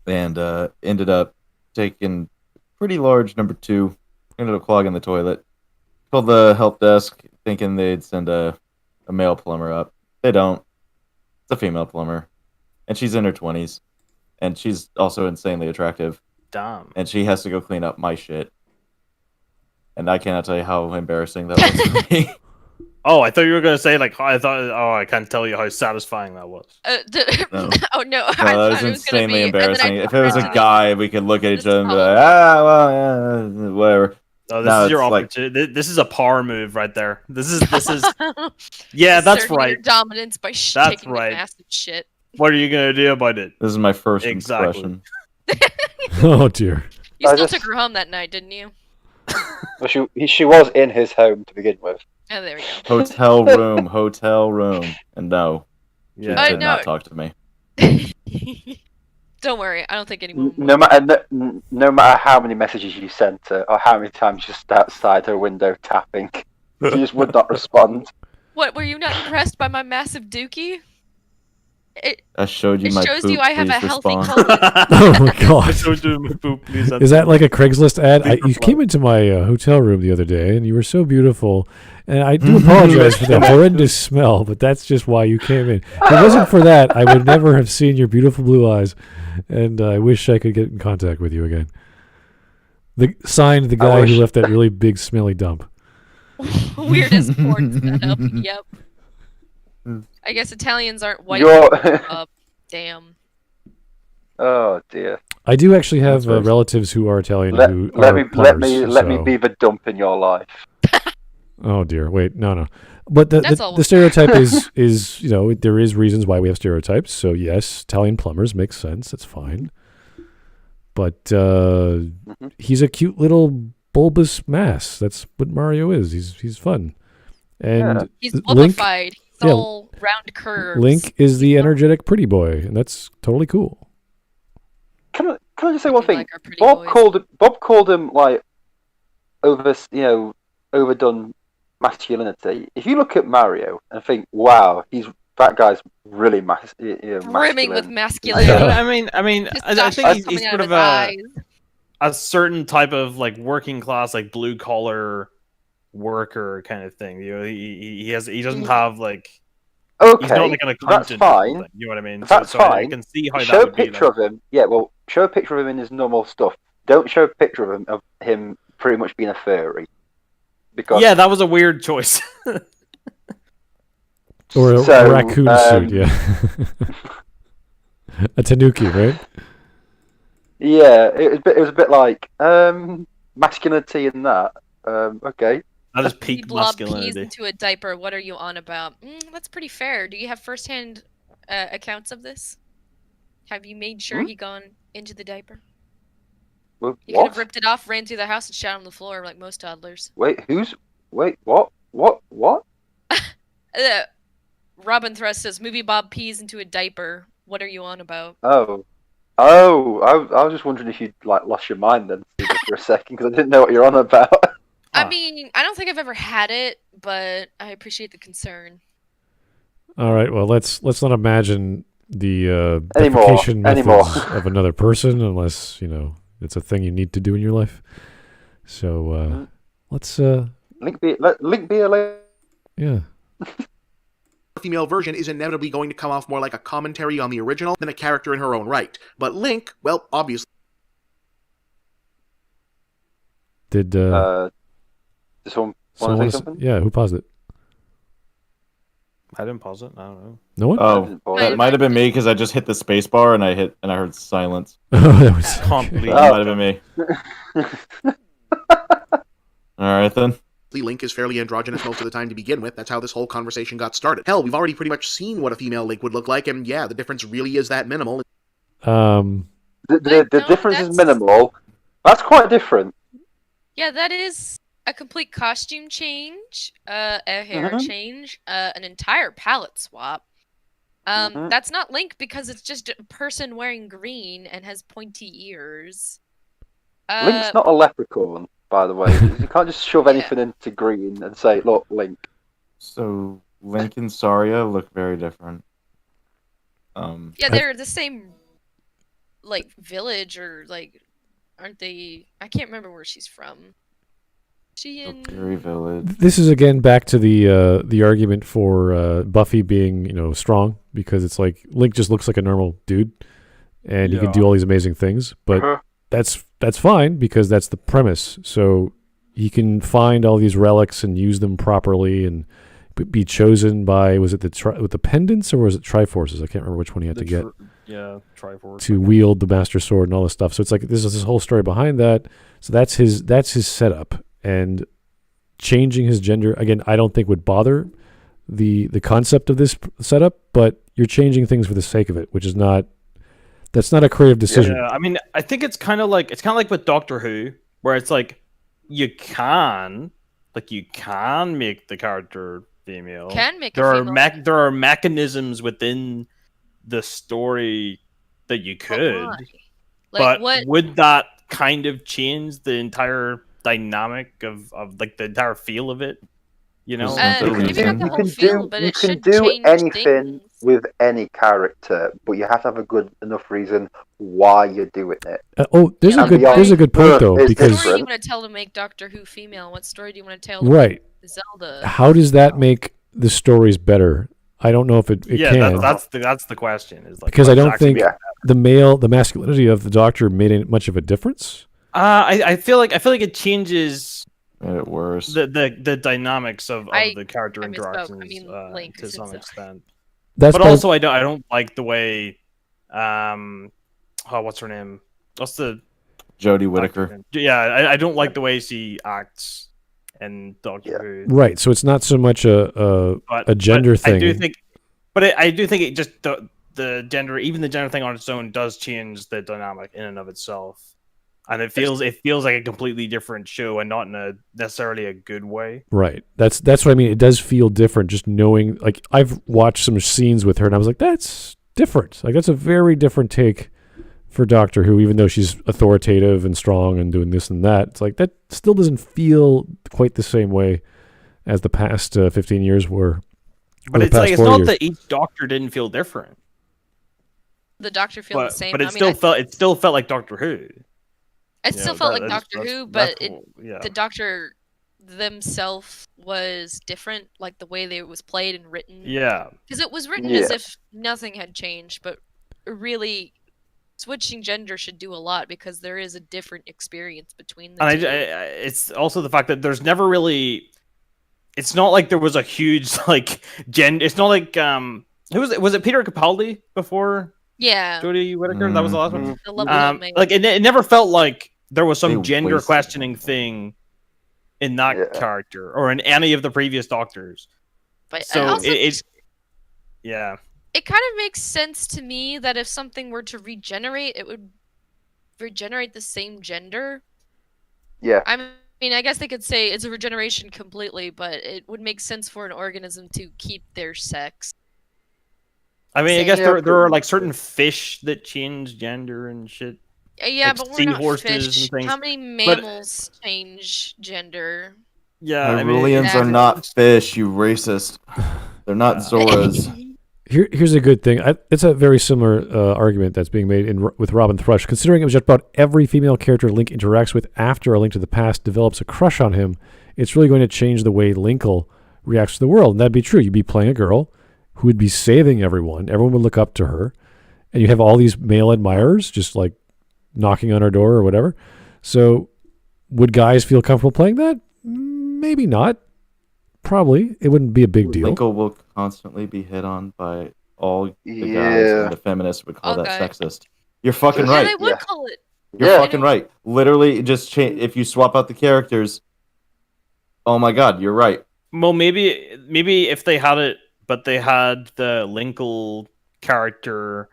and ended up taking pretty large number 2. Ended up clogging the toilet. Called the help desk, thinking they'd send a male plumber up. They don't. It's a female plumber, and she's in her 20s, and she's also insanely attractive, Damn. and she has to go clean up my shit. And I cannot tell you how embarrassing that was for me. Oh, I thought you were gonna say like I thought. Oh, I can't tell you how satisfying that was. No. Oh no! No, that was it was gonna insanely be, and then I embarrassing. If it was a mentioned guy, we could look at each This other and be follow- like, well, yeah, whatever. Oh, this No, is your it's like- opportunity. This is a power move right there. This is. Yeah, that's asserting your right. dominance by That's taking right. massive shit. What are you gonna do about it? This is my first Exactly. expression. Oh dear. You I still just- took her home that night, didn't you? Well, she was in his home to begin with. Oh, there we go. Hotel room. And no, she Yeah. did no. not talk to me. Don't worry, I don't think anyone. No matter how many messages you sent her, or how many times you stood outside her window tapping, she just would not respond. What, were you not impressed by my massive dookie? I showed you It my shows poop, you I have please a healthy respond. colon. Oh my god. Please, Is that like a Craigslist ad? You came into my hotel room the other day, and you were so beautiful. And I do apologize for the horrendous smell, but that's just why you came in. If it wasn't for that, I would never have seen your beautiful blue eyes. And I wish I could get in contact with you again. Signed, the guy who left that really big, smelly dump. Weirdest porn setup. Yep. I guess Italians aren't white. Damn. Oh dear. I do actually have That's right. relatives who are Italian Let who me are let plumbers, me so- be the dump in your life. Oh dear, wait, no. But That's all the stereotype is there is reasons why we have stereotypes. So yes, Italian plumbers makes sense. It's fine. But he's a cute little bulbous mass. That's what Mario is. He's fun. And He's Link, lumpified. He's all round curves. Link is the energetic pretty boy, and that's totally cool. Can I just say one thing? Like our pretty Bob boys. called him like overdone masculinity. If you look at Mario and think, wow, that guy's really Brimming with masculine. masculinity. I mean, His I think testosterone he's coming out sort of of his eyes. a certain type of like working class, like blue collar worker kind of thing. You know, he doesn't have like he's not Okay, like an that's accountant. Or fine. something, you know what I mean? That's so I fine. can see how that Show a would be. picture Like, of him. Yeah, well, show a picture of him in his normal stuff. Don't show a picture of him pretty much being a furry. Because yeah, that was a weird choice. Or a So, raccoon suit, yeah. A tanuki, right? yeah, it was a bit like masculinity in that. Okay. That is He peak blob peas masculinity. into a diaper. What are you on about? That's pretty fair. Do you have firsthand accounts of this? Have you made sure he gone into the diaper? Well, He could have what? ripped it off, ran through the house, and shat on the floor like most toddlers. Wait, what? What? Robin Thrust says, "Movie Bob peas into a diaper. What are you on about?" Oh, I was just wondering if you'd like lost your mind then for a second because I didn't know what you're on about. I mean, I don't think I've ever had it, but I appreciate the concern. All right, well, let's not imagine the Anymore, defecation methods anymore. of another person unless, it's a thing you need to do in your life. So, let's Link be a lady. yeah. The female version is inevitably going to come off more like a commentary on the original than a character in her own right. But Link, well, obviously. Did Does someone want to say someone something? yeah, who paused it? I didn't pause it. I don't know. No one? Oh, Oh, that might have been me because I just hit the space bar and I heard silence. Oh, that was Can't believe That Oh. might have been me. All right then. Link is fairly androgynous most of the time to begin with. That's how this whole conversation got started. Hell, we've already pretty much seen what a female Link would look like, and yeah, the difference really is that minimal. um The No, difference is that's- minimal. That's quite different. Yeah, that is a complete costume change, a hair Mhm. change, an entire palette swap. Mhm. That's not Link because it's just a person wearing green and has pointy ears. Link's not a leprechaun, by the way. You can't just shove anything into green and say, "Look, Link." So Link and Saria look very different. Yeah, they're the same, like, village or like, aren't they? I can't remember where she's from. She in? Very village. this is again back to the argument for Buffy being, strong, because it's like Link just looks like a normal dude and he can do all these amazing things, but Uh-huh. that's fine because that's the premise. So he can find all these relics and use them properly and be chosen by, was it with the pendants, or was it Triforces? I can't remember which one he had to get. Triforce. To wield the Master Sword and all this stuff. So it's like this is this whole story behind that. So that's his setup, and changing his gender again, I don't think would bother the concept of this setup, but you're changing things for the sake of it, which is that's not a creative decision. Yeah, I mean, I think it's kind of like with Doctor Who, where it's like you can make the character female. Can make there a are female. there are mechanisms within the story that you could, Like, but would that kind of change the entire dynamic of like the entire feel of it? You know, maybe not the You whole can feel, do but you it can should do change anything things. with any character, but you have to have a good enough reason why you're doing it. There's a good point though, It's because What story do you want to tell to make Doctor Who female? What story do you want to tell to right, make Zelda? how does that make the stories better? I don't know if it can. that's the question. Is like, because I don't think the masculinity of the Doctor made much of a difference. I feel like it changes it worse. The dynamics of the character interactions Link, to some extent. But also I don't like the way what's her name? What's the Jodie Whittaker? Yeah, I don't like the way she acts in Doctor Who. Right, so it's not so much a gender thing. I do think it just the gender, even the gender thing on its own, does change the dynamic in and of itself, and it feels like a completely different show, and not in necessarily a good way. Right, that's what I mean. It does feel different, just knowing. Like I've watched some scenes with her, and I was like, that's different. Like that's a very different take for Doctor Who, even though she's authoritative and strong and doing this and that. It's like that still doesn't feel quite the same way as the past 15 years were. But it's like it's not that each Doctor didn't feel different. The Doctor feels the same, but it still felt like Doctor Who. It still felt like Doctor Who, but the Doctor themselves was different, like the way it was played and written. Yeah, because it was written as if nothing had changed, but really. Switching gender should do a lot because there is a different experience between the two. It's also the fact that there's never really. It's not like there was a huge like gender. It's not like who was it Peter Capaldi before? Yeah, Jodie Whittaker. That was the last one. The like it never felt like there was some gender questioning thing in that character or in any of the previous Doctors. But so also, it kind of makes sense to me that if something were to regenerate, it would regenerate the same gender. Yeah. I mean, I guess they could say it's a regeneration completely, but it would make sense for an organism to keep their sex. I mean, I guess there are like certain fish that change gender and shit. Yeah, like but we're not fish. And things. How many mammals change gender? Yeah, Hyruleans are not fish, you racist. They're not Zoras. Here's a good thing. It's a very similar argument that's being made with Robin Thrush. Considering it was just about every female character Link interacts with after A Link to the Past develops a crush on him, it's really going to change the way Linkle reacts to the world. And that'd be true. You'd be playing a girl who would be saving everyone. Everyone would look up to her. And you have all these male admirers just like knocking on her door or whatever. So would guys feel comfortable playing that? Maybe not. Probably. It wouldn't be a big deal. Linkle will constantly be hit on by all the guys, and the feminists would call that sexist. You're fucking right. They would call it. You're fucking right. Literally, just change. If you swap out the characters, oh my god, you're right. Well, maybe if they had it, but they had the Linkle character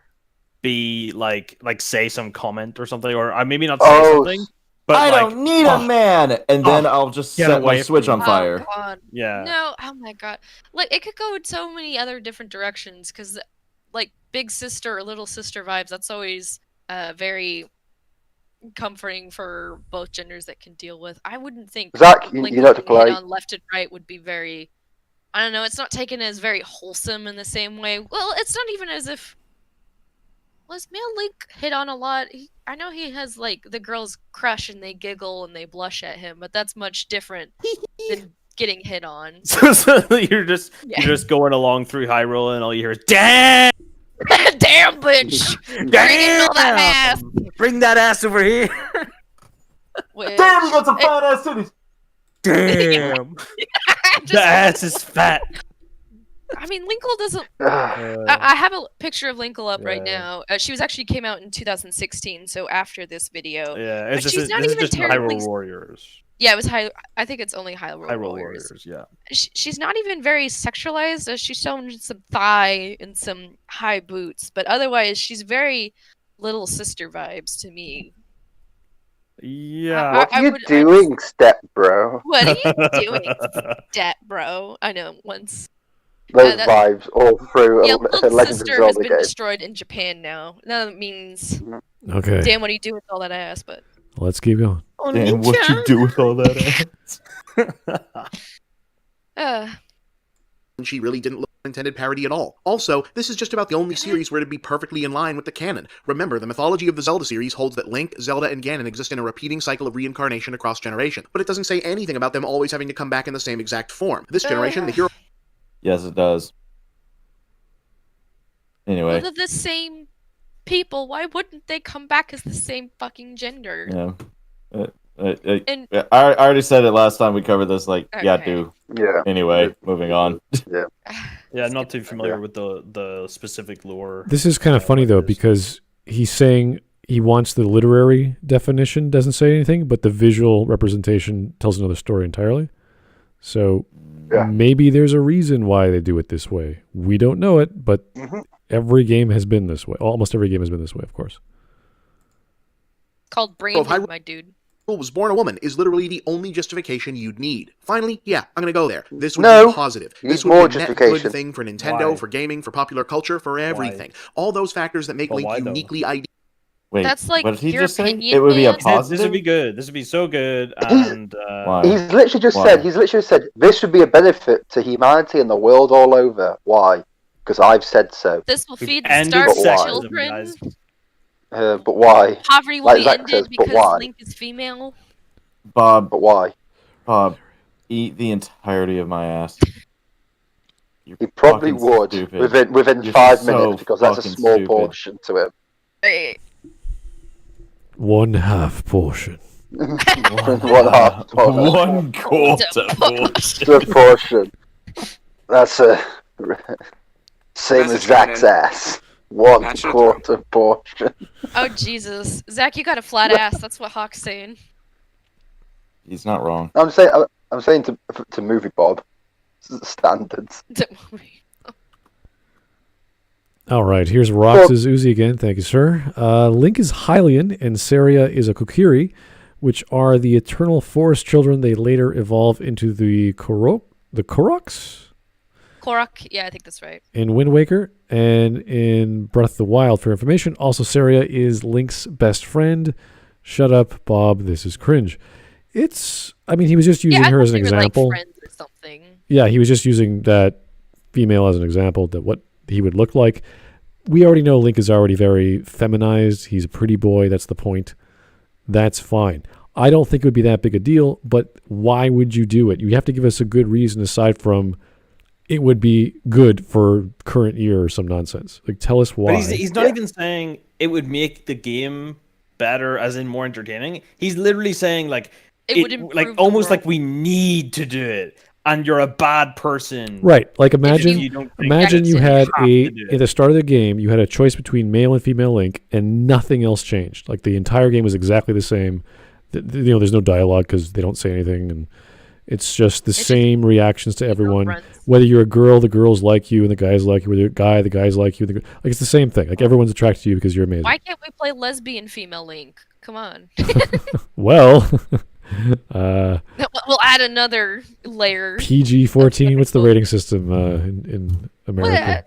be like say some comment or something, or maybe not say something. But I don't need a man, and then I'll just set my Switch on fire. God. Yeah. No, oh my god. Like, it could go in so many other different directions, because, like, big sister or little sister vibes, that's always very comforting for both genders that can deal with. I wouldn't think Zach, you know to play on left and right would be very. I don't know. It's not taken as very wholesome in the same way. Well, it's not even as if. Was male Link hit on a lot? I know he has like the girls crush and they giggle and they blush at him, but that's much different than getting hit on. So you're just going along through Hyrule and all you hear is "Damn, damn bitch, damn, all that ass, bring that ass over here." Which, damn, you got some fat ass titties. Damn, the ass is fat. I mean, Linkle doesn't. I have a picture of Linkle up right now. She actually came out in 2016, so after this video. Yeah, But it's she's not this even is just terribly. Hyrule Warriors. Yeah, it was high. I think it's only Hyrule Hyrule Warriors. Warriors, yeah. She's not even very sexualized. She's shown some thigh and some high boots, but otherwise she's very little sister vibes to me. Yeah. What are you doing, step bro? What are you doing, step bro? I know once. Those vibes all through Yeah, a little Legend of sister has Zelda been game. destroyed in Japan now. That means. Okay. Damn, what do you do with all that ass? But. Let's keep going. Damn, what you do with all that ass? She really didn't look like an intended parody at all. Also, this is just about the only series where it'd be perfectly in line with the canon. Remember, the mythology of the Zelda series holds that Link, Zelda, and Ganon exist in a repeating cycle of reincarnation across generations, but it doesn't say anything about them always having to come back in the same exact form. This generation, the hero... Yes, it does. Anyway. Well, they're the same people. Why wouldn't they come back as the same fucking gender? Yeah. I already said it last time we covered this. Like, yeah, do. Yeah. Anyway, moving on. Yeah. Yeah, I'm not too familiar with the specific lore. This is kind of funny though, because he's saying he wants the literary definition, doesn't say anything, but the visual representation tells another story entirely. So maybe there's a reason why they do it this way. We don't know it, but every game has been this way. Almost every game has been this way, of course. Called branding, my dude. Was born a woman is literally the only justification you'd need. Finally, yeah, I'm gonna go there. This would No, be positive. This you would need more be a net justification. good thing for Nintendo, Why? for gaming, for popular culture, for everything. All those factors that make But Link why, though? uniquely ideal. Wait, That's like what did he your just say? opinion, It would be a man. positive? This would be good. This would be so good. And Why? He's literally just Why? said. He's literally said this would be a benefit to humanity and the world all over. Why? Because I've said so. This will feed the end starving sexism, children. guys. But why? Poverty will Like be Zach ended says, but because why? Link is female. Bob, But why? eat the entirety of my ass. You're He probably fucking would stupid. within You're 5 so minutes because that's a fucking small stupid. portion to him. Hey, 1/2 portion. 1/2 portion. 1/4 portion. Good portion. That's a same as Message Zach's coming in. ass. 1/4 portion. oh Jesus, Zach, you got a flat ass. That's what Hawk's saying. He's not wrong. I'm saying to movie Bob standards. All right, here's Rox's Uzi again. Thank you, sir. Link is Hylian, and Saria is a Kokiri, which are the eternal forest children. They later evolve into the Koroks Korok, yeah, I think that's right. in Wind Waker, and in Breath of the Wild. For information, also Saria is Link's best friend. Shut up, Bob. This is cringe. I mean, he was just using I her thought as an they were, like, example. friends or something. Yeah, he was just using that female as an example that what he would look like. We already know Link is already very feminized. He's a pretty boy. That's the point. That's fine. I don't think it would be that big a deal, but why would you do it? You have to give us a good reason aside from it would be good for current year or some nonsense. Like, tell us why. But he's not even saying it would make the game better, as in more entertaining. He's literally saying like It would improve like the almost world. like we need to do it, and you're a bad person. Right. Like imagine you don't think imagine you you had have to do it. at the start of the game, you had a choice between male and female Link and nothing else changed. Like the entire game was exactly the same. There's no dialogue because they don't say anything, and it's just the same reactions to everyone. runs. Whether you're a girl, the girls like you and the guys like you. Whether you're a guy, the guys like you. Like it's the same thing. Like everyone's attracted to you because you're amazing. Why can't we play lesbian female Link? Come on. Well, We'll add another layer. PG-14. What's the rating system in America?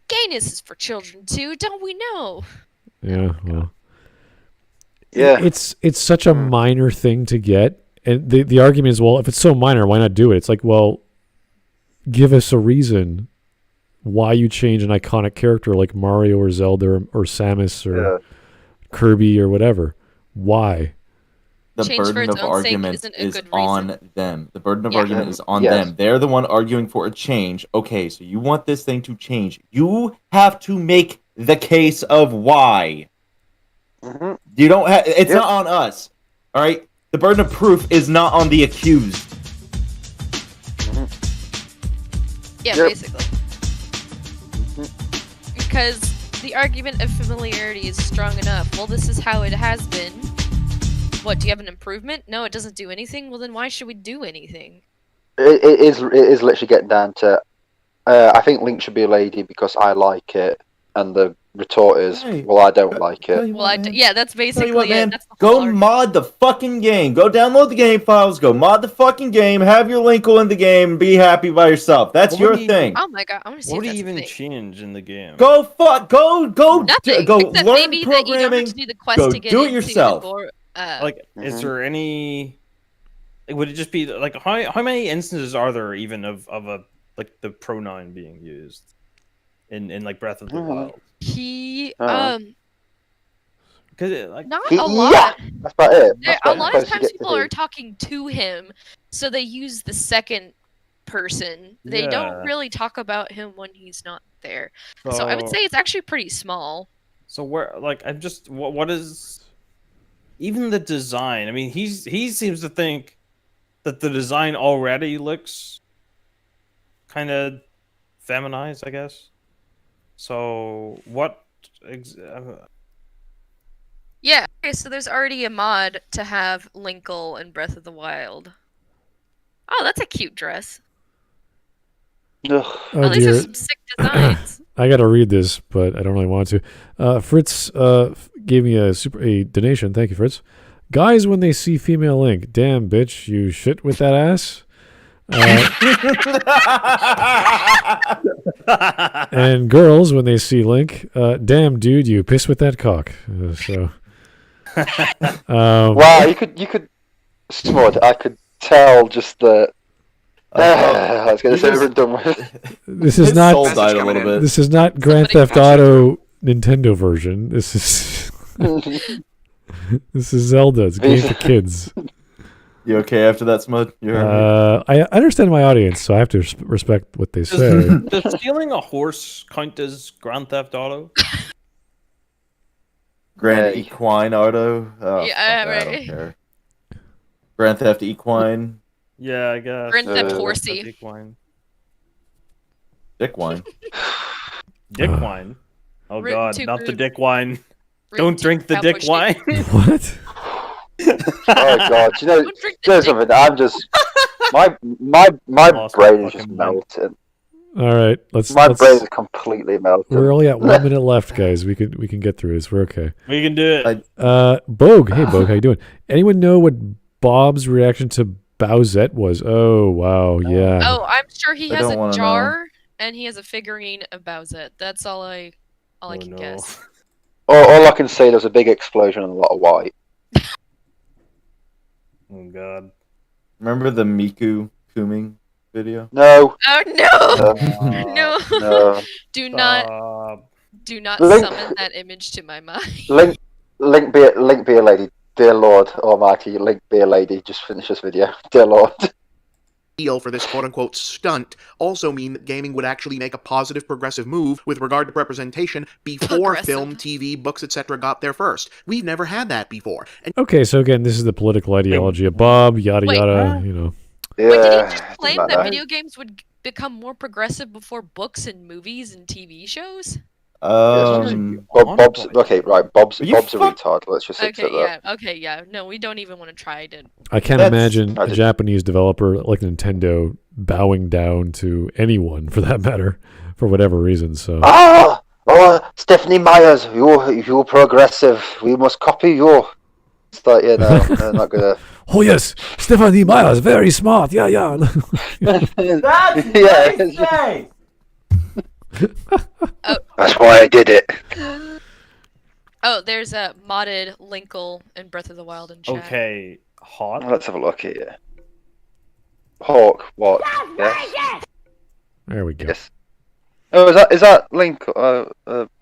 Gayness is for children too, don't we know? Yeah. Well. Yeah. It's such a minor thing to get, and the argument is, well, if it's so minor, why not do it? It's like, well, give us a reason why you change an iconic character like Mario or Zelda or Samus or Kirby or whatever. Why? The Change for burden its of own sake argument isn't a is good on reason. them. The burden of Yeah. argument is on Yes. them. They're the one arguing for a change. Okay, so you want this thing to change. You have to make the case of why. Mhm. You don't have. It's Yep. not on us. All right. The burden of proof is not on the accused. Yeah, Yep. basically. Because the argument of familiarity is strong enough. Well, this is how it has been. What, do you have an improvement? No, it doesn't do anything? Well, then why should we do anything? It is literally getting down to, I think Link should be a lady because I like it, and the retort is, Hey, well, I don't like Tell it. you Well, what, man. yeah, that's Tell basically you what, it. man. That's the Go whole argument. mod the fucking game. Go download the game files. Go mod the fucking game. Have your Linkle in the game. And be happy by yourself. That's What your would you- thing. Oh my god, I want to see What if would you that's a even thing. change in the game? Go fuck. Go. Nothing, Go except learn maybe that you don't have programming. to do the quest Go to get do it into yourself. the gore, Like, is there any? Like, would it just be like how many instances are there even of a like the pronoun being used in like Breath of the Wild? he Because like not Yeah, a lot. that's about it. There, That's a about lot as of close you times get people to are talking to him, so they use the second person. They don't Yeah. really talk about him when he's not there. So I would say it's actually pretty small. So where like I'm just what is even the design? I mean, he seems to think that the design already looks kind of feminized, I guess. So what? Yeah. Okay, so there's already a mod to have Linkle in Breath of the Wild. Oh, that's a cute dress. Ugh. Oh At least dear. there's some sick designs. I gotta read this, but I don't really want to. Fritz gave me a donation. Thank you, Fritz. Guys, when they see female Link, damn bitch, you shit with that ass. And girls, when they see Link, damn dude, you piss with that cock. Wow, you could, Smud. I could tell just the. I was going to say we're done with. This is His not. soul Message died a coming little in. bit. This is not Grand Somebody Theft Auto Nintendo version. This is. This is Zelda. It's a game for kids. You okay after that, Smud? You heard me? I understand my audience, so I have to respect what they say. Does stealing a horse count as Grand Theft Auto? Grand Hey. Equine Auto. Oh, Yeah, fuck, I right. don't care. Grand Theft Equine. Yeah, I guess. Grand Theft Uh, Horsey. Dick wine. Dick wine. Dick wine. Oh Written god, too not the crude. dick wine. Written Don't to drink the cowboy dick shit. wine. What? Oh god, you know, Don't drink the there's dick. something. I'm just my Lost my brain is just fucking mind. melting. All right, let's. My brain is completely melting. We're only at 1 minute left, guys. We can get through this. We're okay. We can do it. Bogue, hey Bogue, how you doing? Anyone know what Bob's reaction to Bowsette was? Oh wow, yeah. Oh, I'm sure he I has don't a wanna jar and he has a figurine of Bowsette. That's all I Oh, can no. guess. All I can say, there's a big explosion and a lot of white. Oh god. Remember the Miku Kuming video? No, Oh no! No. no. Do not Stop. Link- summon that image to my mind. Link be a lady. Dear Lord Almighty, Link be a lady. Just finish this video. Dear Lord. Deal for this quote-unquote stunt also mean that gaming would actually make a positive progressive move with regard to representation before Progressive. film, TV, books, etc. got there first. We've never had that before. And Okay, so again, this is the political ideology of Bob. Yada Wait, yada. huh? You know. Yeah, Wait, did he just doesn't claim matter. that video games would become more progressive before books and movies and TV shows? Bob's okay, right? Bob's You a fuck- retard. Let's just accept that. Okay, yeah. No, we don't even want to try to. I can't That's- imagine I a did- Japanese developer like Nintendo bowing down to anyone, for that matter, for whatever reason. So. Stephanie Myers, you're progressive. We must copy you. It's like, yeah, no, they're not gonna. Oh yes, Stephanie Myers, very smart. Yeah, yeah. Yeah, that's why I did it. Oh, there's a modded Linkle in Breath of the Wild in chat. Okay, hot. Let's have a look here. Hawk, what? Yes. There we go. Yes. Oh, is that Link?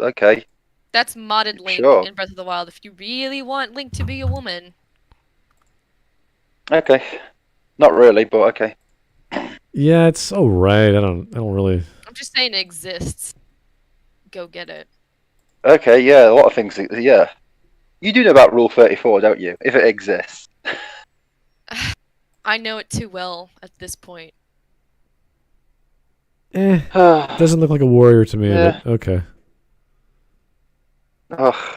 Okay. That's modded Link Sure. in Breath of the Wild. If you really want Link to be a woman. Okay. Not really, but okay. Yeah, it's all right. I don't really. I'm just saying it exists. Go get it. Okay, yeah, a lot of things. Yeah. You do know about Rule 34, don't you? If it exists. I know it too well at this point. Doesn't look like a warrior to me, but okay. Ugh.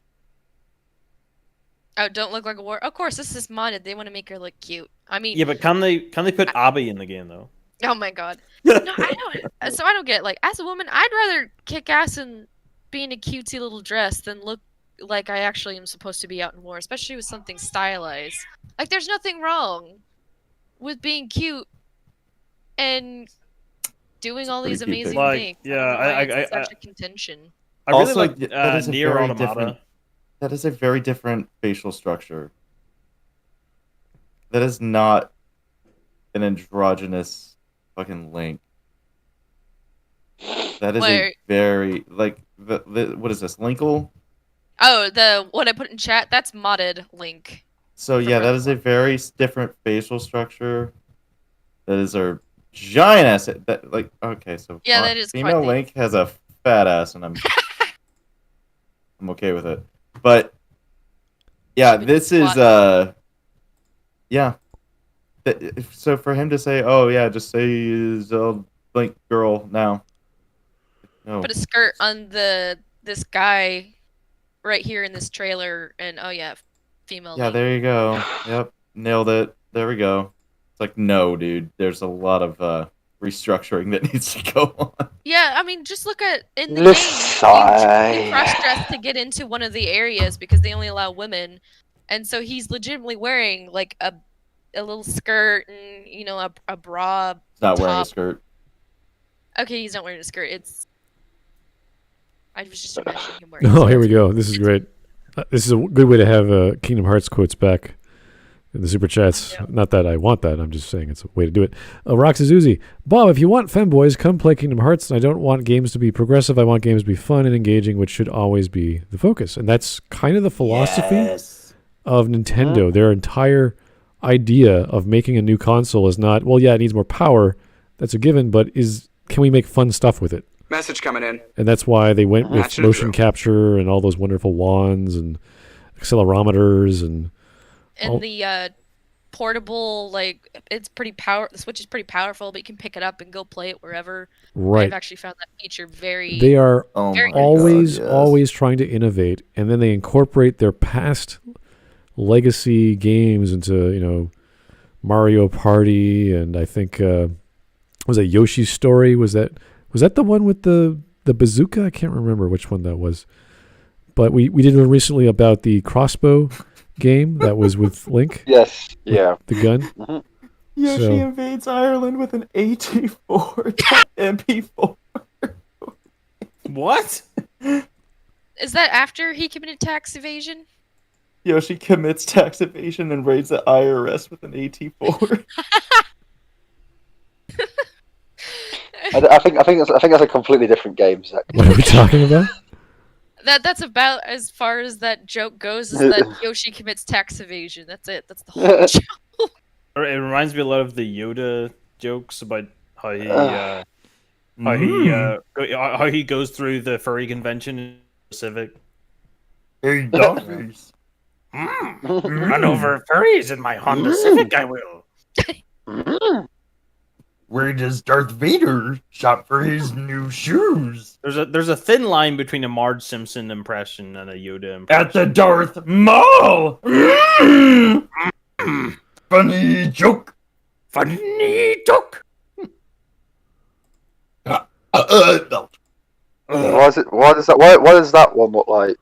Oh, don't look like a war. Of course, this is modded. They want to make her look cute. I mean, Yeah, but can they put Abby in the game though? oh my god. No, I don't. So I don't get it. Like, as a woman, I'd rather kick ass and be in a cutesy little dress than look like I actually am supposed to be out in war, especially with something stylized. Like, there's nothing wrong with being cute and doing all these pretty cute, amazing Like, things. yeah, I don't know why it's I- such a contention. I really Also, like that is a Nier very Automata. different- That is a very different facial structure. That is not an androgynous fucking Link. That is Where- a very like the what is this, Linkle? Oh, the what I put in chat, that's modded Link. So From yeah, that is a very different facial structure. That is a giant ass. That like okay, so Yeah, that is quite female the- Link has a fat ass, and I'm okay with it. But yeah, this is yeah. So for him to say, "Oh yeah, just say he's a Link girl now," no, Put a skirt on this guy right here in this trailer, and oh yeah, female. yeah, Link. there you go. Yep, nailed it. There we go. It's like no, dude. There's a lot of restructuring that needs to go on. Yeah, I mean, just look at in the Listen. game. You cross-dress to get into one of the areas because they only allow women, and so he's legitimately wearing like a little skirt and a bra. He's not wearing a top. skirt. Okay, he's not wearing a skirt. I was just imagining him wearing. Oh, here we go. This is great. This is a good way to have Kingdom Hearts quotes back in the super chats. Yeah. Not that I want that. I'm just saying it's a way to do it. Roxas Uzi. Bob, if you want femboys, come play Kingdom Hearts. And I don't want games to be progressive. I want games to be fun and engaging, which should always be the focus. And that's kind of the philosophy of Nintendo. Their entire idea of making a new console is not, well, yeah, it needs more power. That's a given. But can we make fun stuff with it? Message coming in. And that's why they went with Patching it motion through. capture and all those wonderful wands and accelerometers and the portable, like, it's pretty the Switch is pretty powerful, but you can pick it up and go play it wherever. right. I've actually found that feature very. They are Oh Very my always God, yes. always trying to innovate, and then they incorporate their past legacy games into Mario Party, and I think was it Yoshi's Story? Was that the one with the bazooka? I can't remember which one that was. But we did one recently about the crossbow game that was with Link. Yes. Yeah. The gun. Mhm. Yoshi So- invades Ireland with an AT4 MP4. What? Is that after he committed tax evasion? Yoshi commits tax evasion and raids the IRS with an AT4. I think that's a completely different game, Zach. What are we talking about? That's about as far as that joke goes. Is that Yoshi commits tax evasion? That's it. That's the whole joke. It reminds me a lot of the Yoda jokes about how he how he goes through the furry convention in Pacific. Hey, dogfish. Run over furries in my Honda Civic, I will. Where does Darth Vader shop for his new shoes? There's a thin line between a Marge Simpson impression and a Yoda impression. At the Darth Mall! Funny joke! Funny joke. Why does that one look like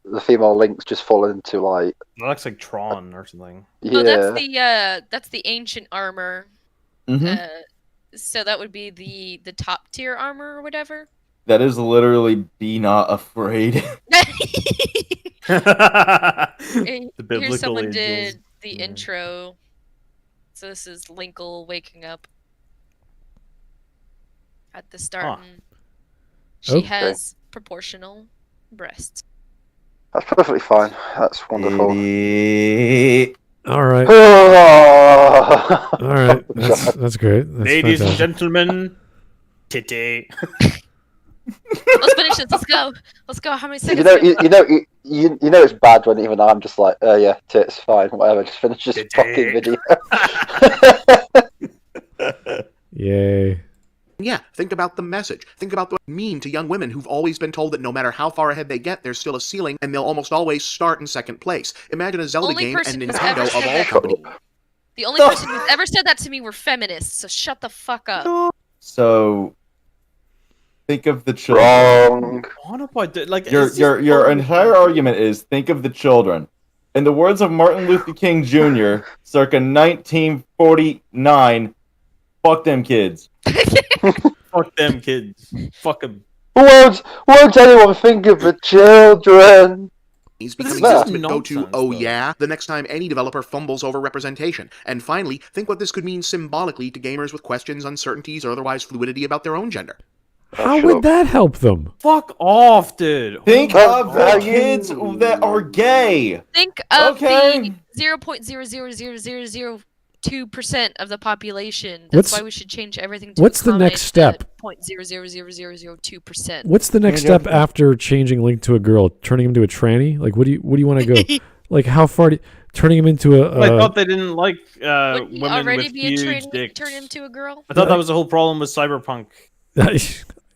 the female Link's just fallen into like? That looks like Tron or something. Yeah. Oh, that's the ancient armor. Mm-hmm. So that would be the top tier armor or whatever. That is literally Be Not Afraid. Here biblical someone angels. did the Yeah. intro. So this is Linkle waking up at the start. Huh. And she Okay. has proportional breasts. That's perfectly fine. That's wonderful. All right. Oh. All right. That's great. That's Ladies and fantastic. gentlemen, titty. Let's finish this. Let's go. Let's go. How many seconds? You know, do we have you know it's bad when even I'm just like, oh yeah, tits, fine, whatever. Just finish this Titty. fucking video. Yay. Yeah, think about the message. Think about the mean to young women who've always been told that no matter how far ahead they get, there's still a ceiling, and they'll almost always start in second place. Imagine a Zelda Only game and person who's Nintendo ever of said all that- companies. The only person who's ever said that to me were feminists, so shut the fuck up. So, think of the children. Wrong. What about like Your entire argument is think of the children. In the words of Martin Luther King Jr., circa 1949, fuck them kids. Fuck them kids. Fuck them. Won't anyone think of the children? Becoming This is the just ultimate go-to, nonsense, oh though. yeah, the next time any developer fumbles over representation. And finally, think what this could mean symbolically to gamers with questions, uncertainties, or otherwise fluidity about their own gender. How would that help them? Fuck off, dude. Think Well, of the you- kids that are gay. Think of Okay. the 0.00002% of the population. That's why we should change everything to what's the next step? 0.00002%. What's the next step after changing Link to a girl? Turning him to a tranny? Like, what do you want to go? Like, how far? Turning him into a? I thought they didn't like Would he women already with be a huge tranny dicks. turn him to a girl? I thought that was the whole problem with Cyberpunk.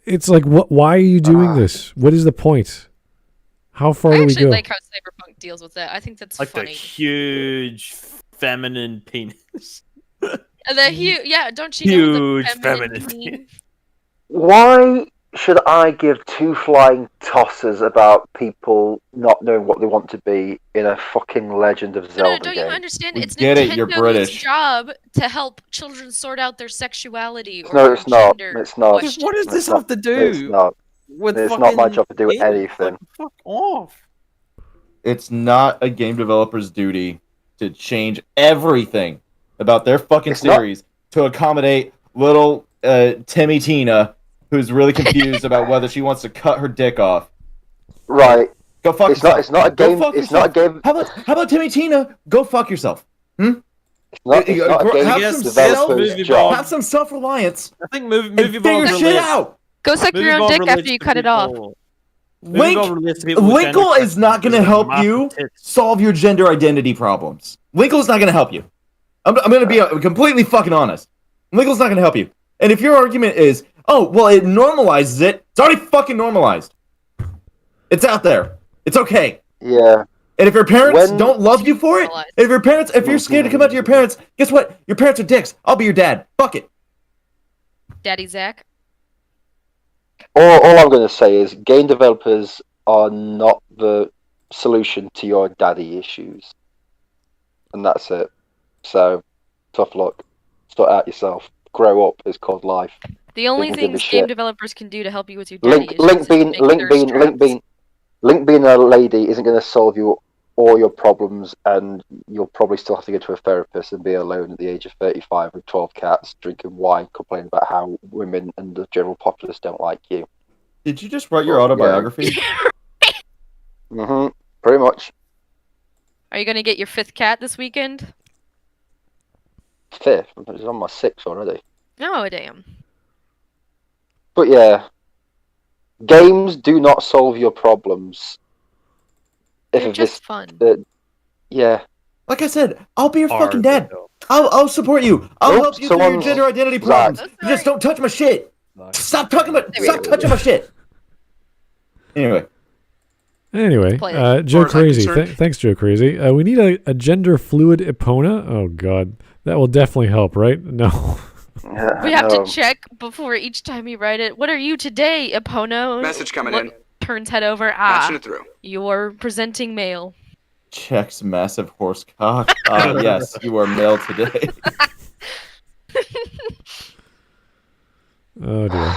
It's like, what? Why are you doing this? What is the point? How far I do we actually go? like how Cyberpunk deals with that. I think that's Like the funny. huge feminine penis. And the yeah, don't you know Huge the feminine feminine meme? Why should I give two flying tosses about people not knowing what they want to be in a fucking Legend of No, Zelda don't game? you understand? We It's get it, you're Nintendo's British. job to help children sort out their sexuality or No, their it's not. gender It's not. questions. What does It's this not- have to do? It's not. With It's not my fucking job to do games? anything. Like, fuck off. It's not a game developer's duty to change everything about their fucking It's not. series to accommodate little Timmy Tina, who's really confused about whether she wants to cut her dick off. Right. Go fuck It's yourself. not. It's not a Go game. fuck It's not a yourself. game. How about Timmy Tina? Go fuck yourself. It's not a Have game some developer's movie job. Have some self-reliance I think movie and movie figure Ball shit relates- out. Go suck Movie your own Ball dick relates after you to cut it off. people- Movie Ball relates to people with gender Linkle is not going to preferences help and you massive tits. solve your gender identity problems. Linkle's not going to help you. I'm going to be completely fucking honest. Linkle's not going to help you. And if your argument is, oh, well, it normalizes it, it's already fucking normalized. It's out there. It's okay. Yeah. And if your parents When- don't love you for it, if you're scared to come out to your parents, guess what? Your parents are dicks. I'll be your dad. Fuck it. Daddy Zach. All I'm going to say is game developers are not the solution to your daddy issues. And that's it. So, tough luck. Sort out yourself. Grow up. It's called life. The only Don't give a things shit. game developers can do to help you with your daddy issues Link is being make thirst traps. a lady isn't going to solve you all your problems, and you'll probably still have to go to a therapist and be alone at the age of 35 with 12 cats, drinking wine, complaining about how women and the general populace don't like you. Did you just write your autobiography? Pretty much. Are you gonna get your 5th cat this weekend? 5th. It's on my 6th already. Oh damn. But yeah, games do not solve your problems. They're If just this, fun. Like I said, I'll be your Are fucking they, dad. though? I'll support you. I'll Nope, help you through your someone's- gender identity Zach. problems. So You just sorry. don't touch my shit. Stop touching my shit. Anyway, Play it. Joe As far as I'm Crazy. concerned- Thanks, Joe Crazy. We need a gender fluid Epona. Oh God, that will definitely help, right? No. We have to check before each time you write it. What are you today, Epono? Message coming Look- in. Turns head over. Patching it through. You're presenting mail. checks massive horse cock. Yes, you are male today. Oh dear.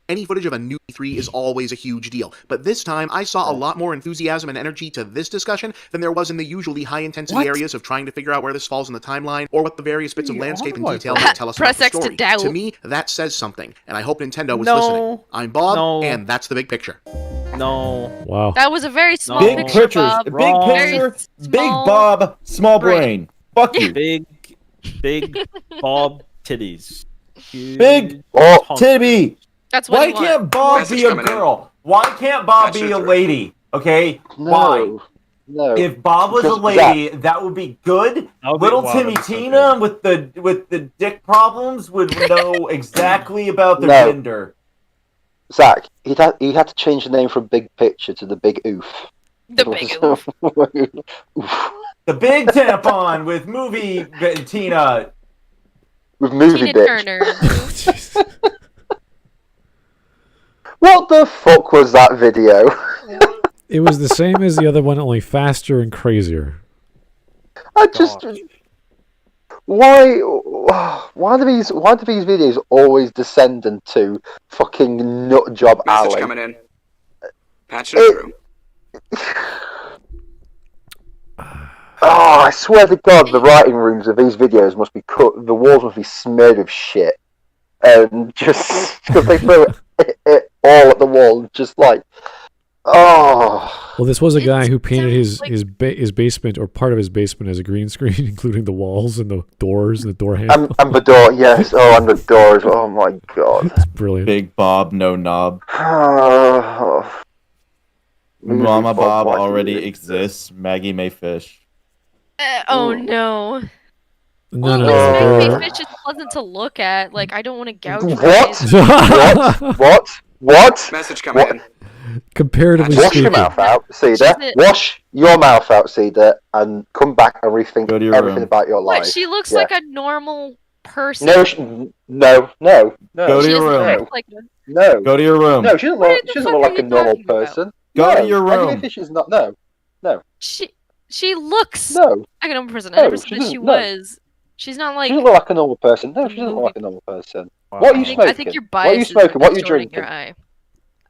Any footage of a new E3 is always a huge deal, but this time I saw a lot more enthusiasm and energy to this discussion than there was in the usually high-intensity areas of trying to figure out where this falls in the timeline or what the various bits of landscape and detail might tell us about Press the X to story. doubt. To me, that says something, and I hope Nintendo was No. listening. I'm Bob, No. and that's the big picture. No. Wow. That was a very small Big picture, pictures, Bob. big Wrong. picture, Very big small Bob, small brain. brain. Fuck you. Big Bob titties. Huge Big hunk. Tibby. That's what Why you want. can't Bob Message be a coming in. girl? Why can't Bob be Patching a it through. lady? Okay? No. Why? No. If Bob was a Because lady, that would be good. That would be- Little wow, Timmy that's so Tina with the dick problems would know exactly about their No. gender. Zach, he had to change the name from Big Picture to the Big Oof. The big oof. Oof. The big tampon with movie Tina. With movie Tina bitch. Turner. What the fuck was that video? It was the same as the other one, only faster and crazier. I just why do these videos always descend into fucking nut job Message alley? coming in. Patching it through. Oh, I swear to God, the writing rooms of these videos must be cut. The walls must be smeared with shit, and just because they throw it all at the wall, just like, oh. Well, this was a guy who painted sounds his basement or part of his basement as a green screen, including the walls and the doors and the door handle. And the door, yes. Oh, and the doors. Oh my God. It's brilliant. Big Bob, no knob. Oh. Mama Bob why do already this? exists. Maggie May Fish. Oh no. No, Well, no, at least no. Maggie they're- Fish is pleasant to look at. Like, I don't want to gouge her What? eyes. What? Message coming in. Comparatively Wash your speaking, mouth out, Cedar. She's a- Wash your mouth out, Cedar, and come back and rethink Go to your everything room. about your What? life. She looks Yeah. like a normal person. No, no. Go to She your doesn't room. act like a- No. Go to your room. No, she doesn't What look, the she doesn't fuck look are like a you normal talking about? person. Go no, to your Maggie room. Fish is not. No. She looks No. like a normal person. I No, never she said that she doesn't, no. was. She's not like. She doesn't look like a normal person. No, she doesn't look like a normal person. What are you smoking? I think your What are you bias smoking? is What are you distorting drinking? your eye.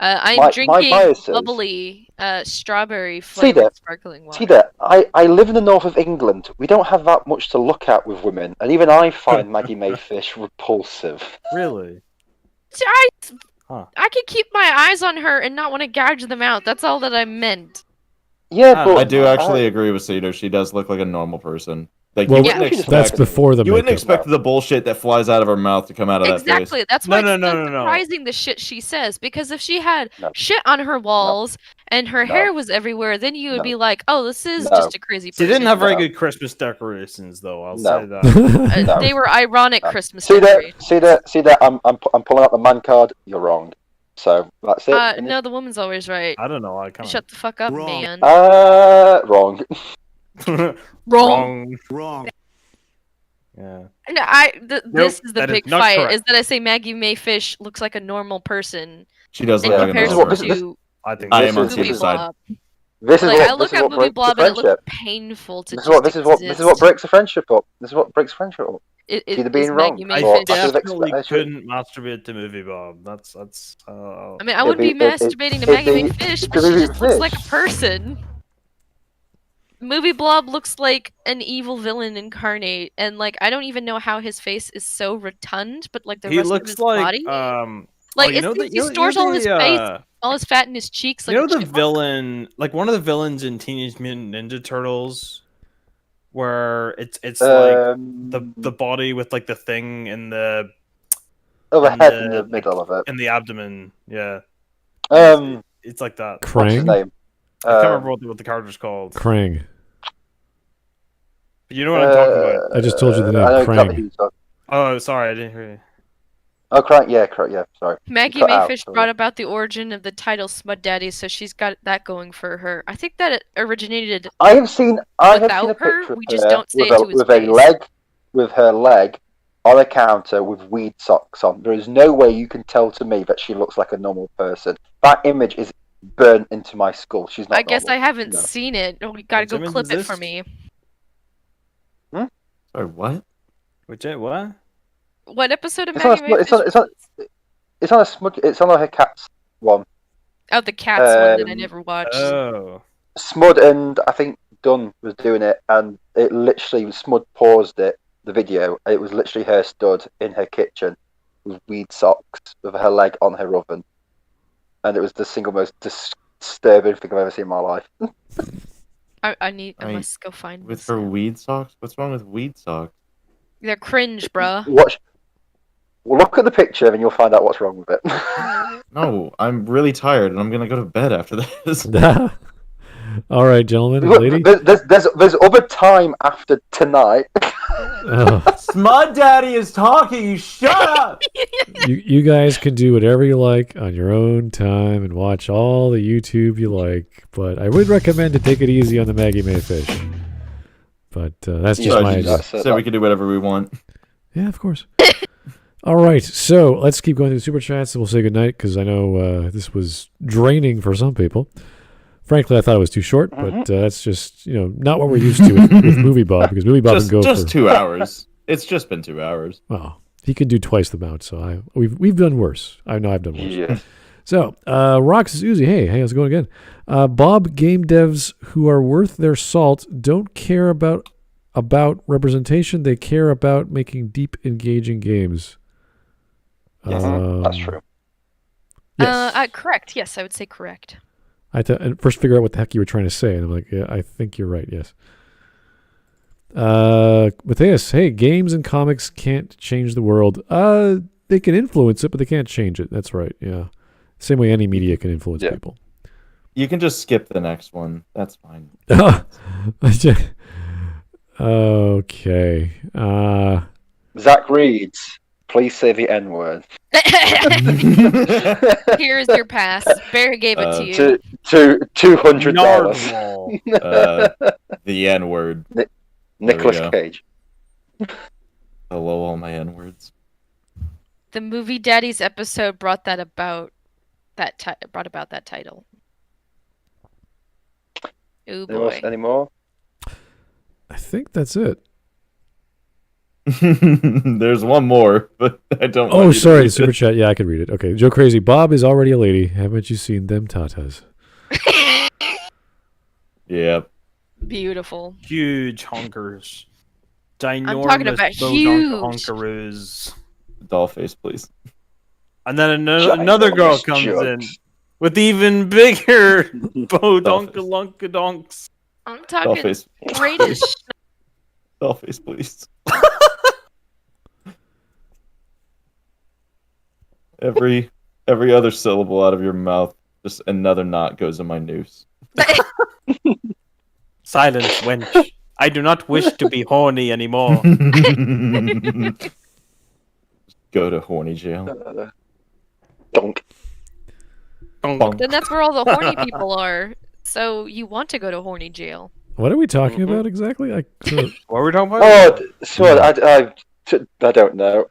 I'm My drinking biases. bubbly strawberry See flavored that? sparkling water. See that? I live in the north of England. We don't have that much to look at with women, and even I find Maggie May Fish repulsive. Really? See, Huh. I can keep my eyes on her and not want to gouge them out. That's all that I meant. Yeah, but I do actually agree with Cedar. She does look like a normal person. Like well, you wouldn't Yeah, expect. that's before the You wouldn't makeup. expect the bullshit that flies out of her mouth to come out of that Exactly. face. That's why it's so No. surprising the shit she says. Because if she had No. shit on her walls and her No. hair was everywhere, then you would No. be like, "Oh, this is No. just a crazy She person." didn't have very No. good Christmas decorations, though. I'll No. say that. No. They were ironic No. Christmas See decorations. that? I'm pulling out the man card. You're wrong. So that's it. No, the woman's always right. I don't know. I kind Shut the fuck up, Wrong. man. Wrong. of Wrong. Wrong. Yeah. No, this is the that is big not fight. correct. Is that I say Maggie May Fish looks like a normal person She does in look like a comparison normal This person. is to I think I This am on is- Movie Cedar's is- side. Blob. This is Like, I what look this is at what Movie breaks the Blob and it looks friendship. painful to This just is what breaks the friendship up. This is what breaks friendship up. It either being is wrong Maggie I May or Fish. I should have definitely I should- couldn't masturbate to movie Bob. That's. I mean, I It'd wouldn't be be- it- masturbating to it'd Maggie be- May Fish, it'd but she be just looks Fish. like a person. Movie Blob looks like an evil villain incarnate, and like I don't even know how his face is so rotund, but like the he rest of looks his like body, like like he stores all his face, all his fat in his cheeks. Like you know a the chipmunk. villain, like one of the villains in Teenage Mutant Ninja Turtles, where it's like the body with like the thing in the head in the middle of it. in the abdomen. Yeah, it's like that. What's his Krang? name? I can't remember what the character's called. Krang. But you know what I'm talking about. I just told you the name, I know Krang. exactly who you're talking- Oh, sorry, I didn't hear you. Oh, Krang. Yeah, sorry. Maggie cut May out, Fish sorry. brought about the origin of the title Smud Daddy, so she's got that going for her. I think that it originated. I have seen a Without picture her, of we just her don't say with it to his with face. a leg, with her leg on a counter with weed socks on. There is no way you can tell to me that she looks like a normal person. That image is burnt into my skull. She's not. I guess I normal. haven't No. seen it. Oh, you gotta Which go image clip is it this? for me. Sorry, what? Which what? What episode of It's on a Maggie May Smud- Fish? It's on a smudge. It's on her cat's one. Oh, the cats one that I Um, never watched. Oh, Smud and I think Dunn was doing it, and it literally Smud paused the video. It was literally her stood in her kitchen with weed socks with her leg on her oven, and it was the single most disturbing thing I've ever seen in my life. I I mean, must go find With this her now. weed socks? What's wrong with weed socks? They're cringe, bruh. Watch. Well, look at the picture, and you'll find out what's wrong with it. No, I'm really tired and I'm gonna go to bed after this. All right, gentlemen and lady. There's other time after tonight. Smud Daddy is talking. You shut up. You guys can do whatever you like on your own time and watch all the YouTube you like, but I would recommend to take it easy on the Maggie May fish. But that's just my idea. So we can do whatever we want. Yeah, of course. All right, so let's keep going through the super chats, and we'll say goodnight because I know this was draining for some people. Frankly, I thought it was too short, but that's just not what we're used to with Movie Bob, because Movie Bob can go just for 2 hours. It's just been 2 hours. Well, he can do twice the amount, so we've done worse. I know I've done worse. Yeah. So, Rox is Uzi. Hey, how's it going again? Bob, game devs who are worth their salt don't care about representation. They care about making deep, engaging games. Yes, that's true. Yes. Correct. Yes, I would say correct. I had to first figure out what the heck you were trying to say, and I'm like, yeah, I think you're right. Yes. Matthias, hey, games and comics can't change the world. They can influence it, but they can't change it. That's right. Yeah. Same way any media can influence people. You can just skip the next one. That's fine. Okay. Zach reads, please say the N-word. Here's your pass. Bear gave it to you. $200. The N-word. Nicolas Cage. Hello, all my N-words. The Movie Daddies episode brought about that title. Oh boy. Any more? I think that's it. There's one more, but I don't. Oh, sorry, super chat. Yeah, I could read it. Okay, Joe Crazy. Bob is already a lady. Haven't you seen them tatas? Yep. Beautiful. Huge honkers. Ginormous I'm talking about huge honkaroos. Doll face, please. And then another girl comes in with even bigger bodonkalunka-donks. I'm talking greatest. Doll face, please. Every other syllable out of your mouth, just another knot goes in my noose. Silence, wench. I do not wish to be horny anymore. Go to horny jail. Donk. Then that's where all the horny people are. So you want to go to horny jail. What are we talking about exactly? What are we talking about? Oh, so I don't know.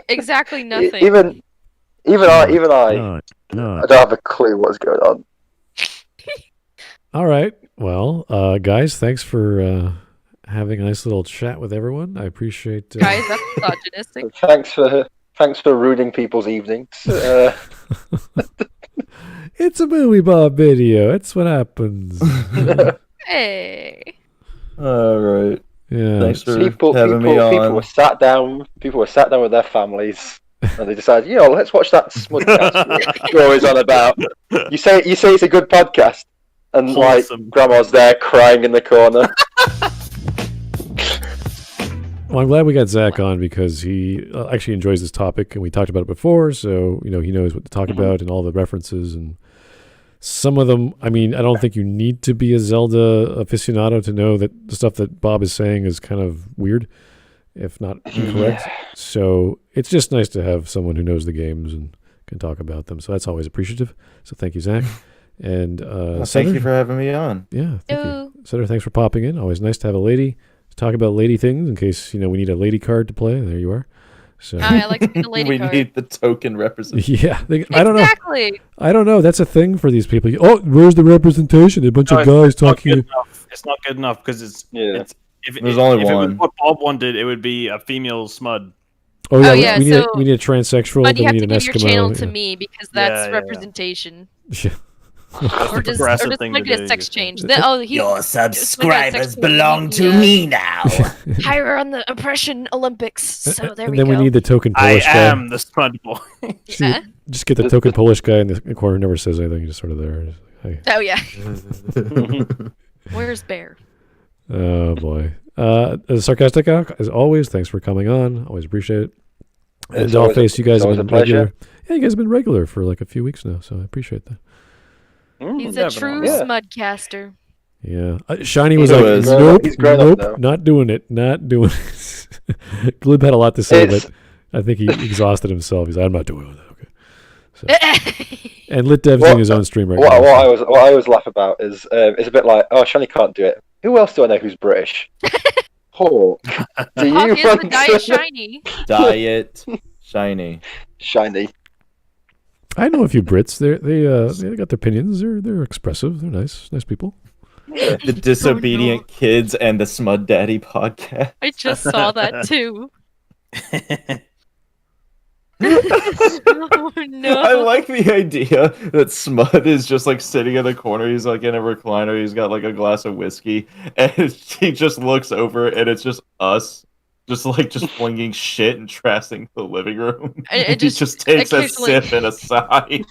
Exactly nothing. Even I don't have a clue what's going on. All right. Well, guys, thanks for having a nice little chat with everyone. I appreciate. Guys, that's misogynistic. Thanks for ruining people's evenings. It's a Movie Bob video. That's what happens. Hey. All right. Yeah. Thanks for having me on. People were sat down with their families, and they decided, let's watch that Smudcast you're always on about. You say it's a good podcast, and Awesome. Grandma's there crying in the corner. Well, I'm glad we got Zach on because he actually enjoys this topic, and we talked about it before, so he knows what to talk about and all the references, and some of them. I mean, I don't think you need to be a Zelda aficionado to know that the stuff that Bob is saying is kind of weird, if not incorrect. So it's just nice to have someone who knows the games and can talk about them. So that's always appreciative. So thank you, Zach. And thank you for having me on. Yeah, thank you. Sutter, thanks for popping in. Always nice to have a lady to talk about lady things in case we need a lady card to play. There you are. So I like to be the lady card. We need the token representation. Yeah, I don't know. Exactly. I don't know. That's a thing for these people. Oh, where's the representation? A bunch of guys talking. It's not good enough because it's there's if only it one. was what Bob wanted, it would be a female smud. Oh yeah, we need a transsexual. But you have we to need an give Eskimo. your channel to me because that's representation. Yeah. Or just make it a sex change. Your subscribers belong to me now. Hire on the Oppression Olympics. So there we go. And then we need the token Polish guy. I am the Smud boy. Just get the token Polish guy in the corner who never says anything. Just sort of there. Oh yeah. Where's Bear? Oh boy. Sarcastic as always. Thanks for coming on. Always appreciate it. And Dollface, you guys have been regular. Yeah, you guys have been regular for like a few weeks now, so I appreciate that. He's a true Yeah. Smudcaster. Yeah. Shiny was He like, was. nope, He's grown up now. nope, not doing it, not doing it. Glib had a lot to say, It's- but I think he exhausted himself. He's like, I'm not doing that. Okay. So. And LitDev's doing his own stream right What now. I always laugh about is it's a bit like, oh, Shani can't do it. Who else do I know who's British? Hawk. Do you Hawk is the want diet to- shiny. Diet shiny. Shiny? I know a few Brits. They got their opinions. They're expressive. They're nice people. The Disobedient Kids and the Smud Daddy podcast. I just saw that too. Oh no! I like the idea that Smud is just like sitting in the corner. He's like in a recliner. He's got like a glass of whiskey, and he just looks over, and it's just us, just flinging shit and trashing the living room. It He just takes a occasionally- sip and a sigh.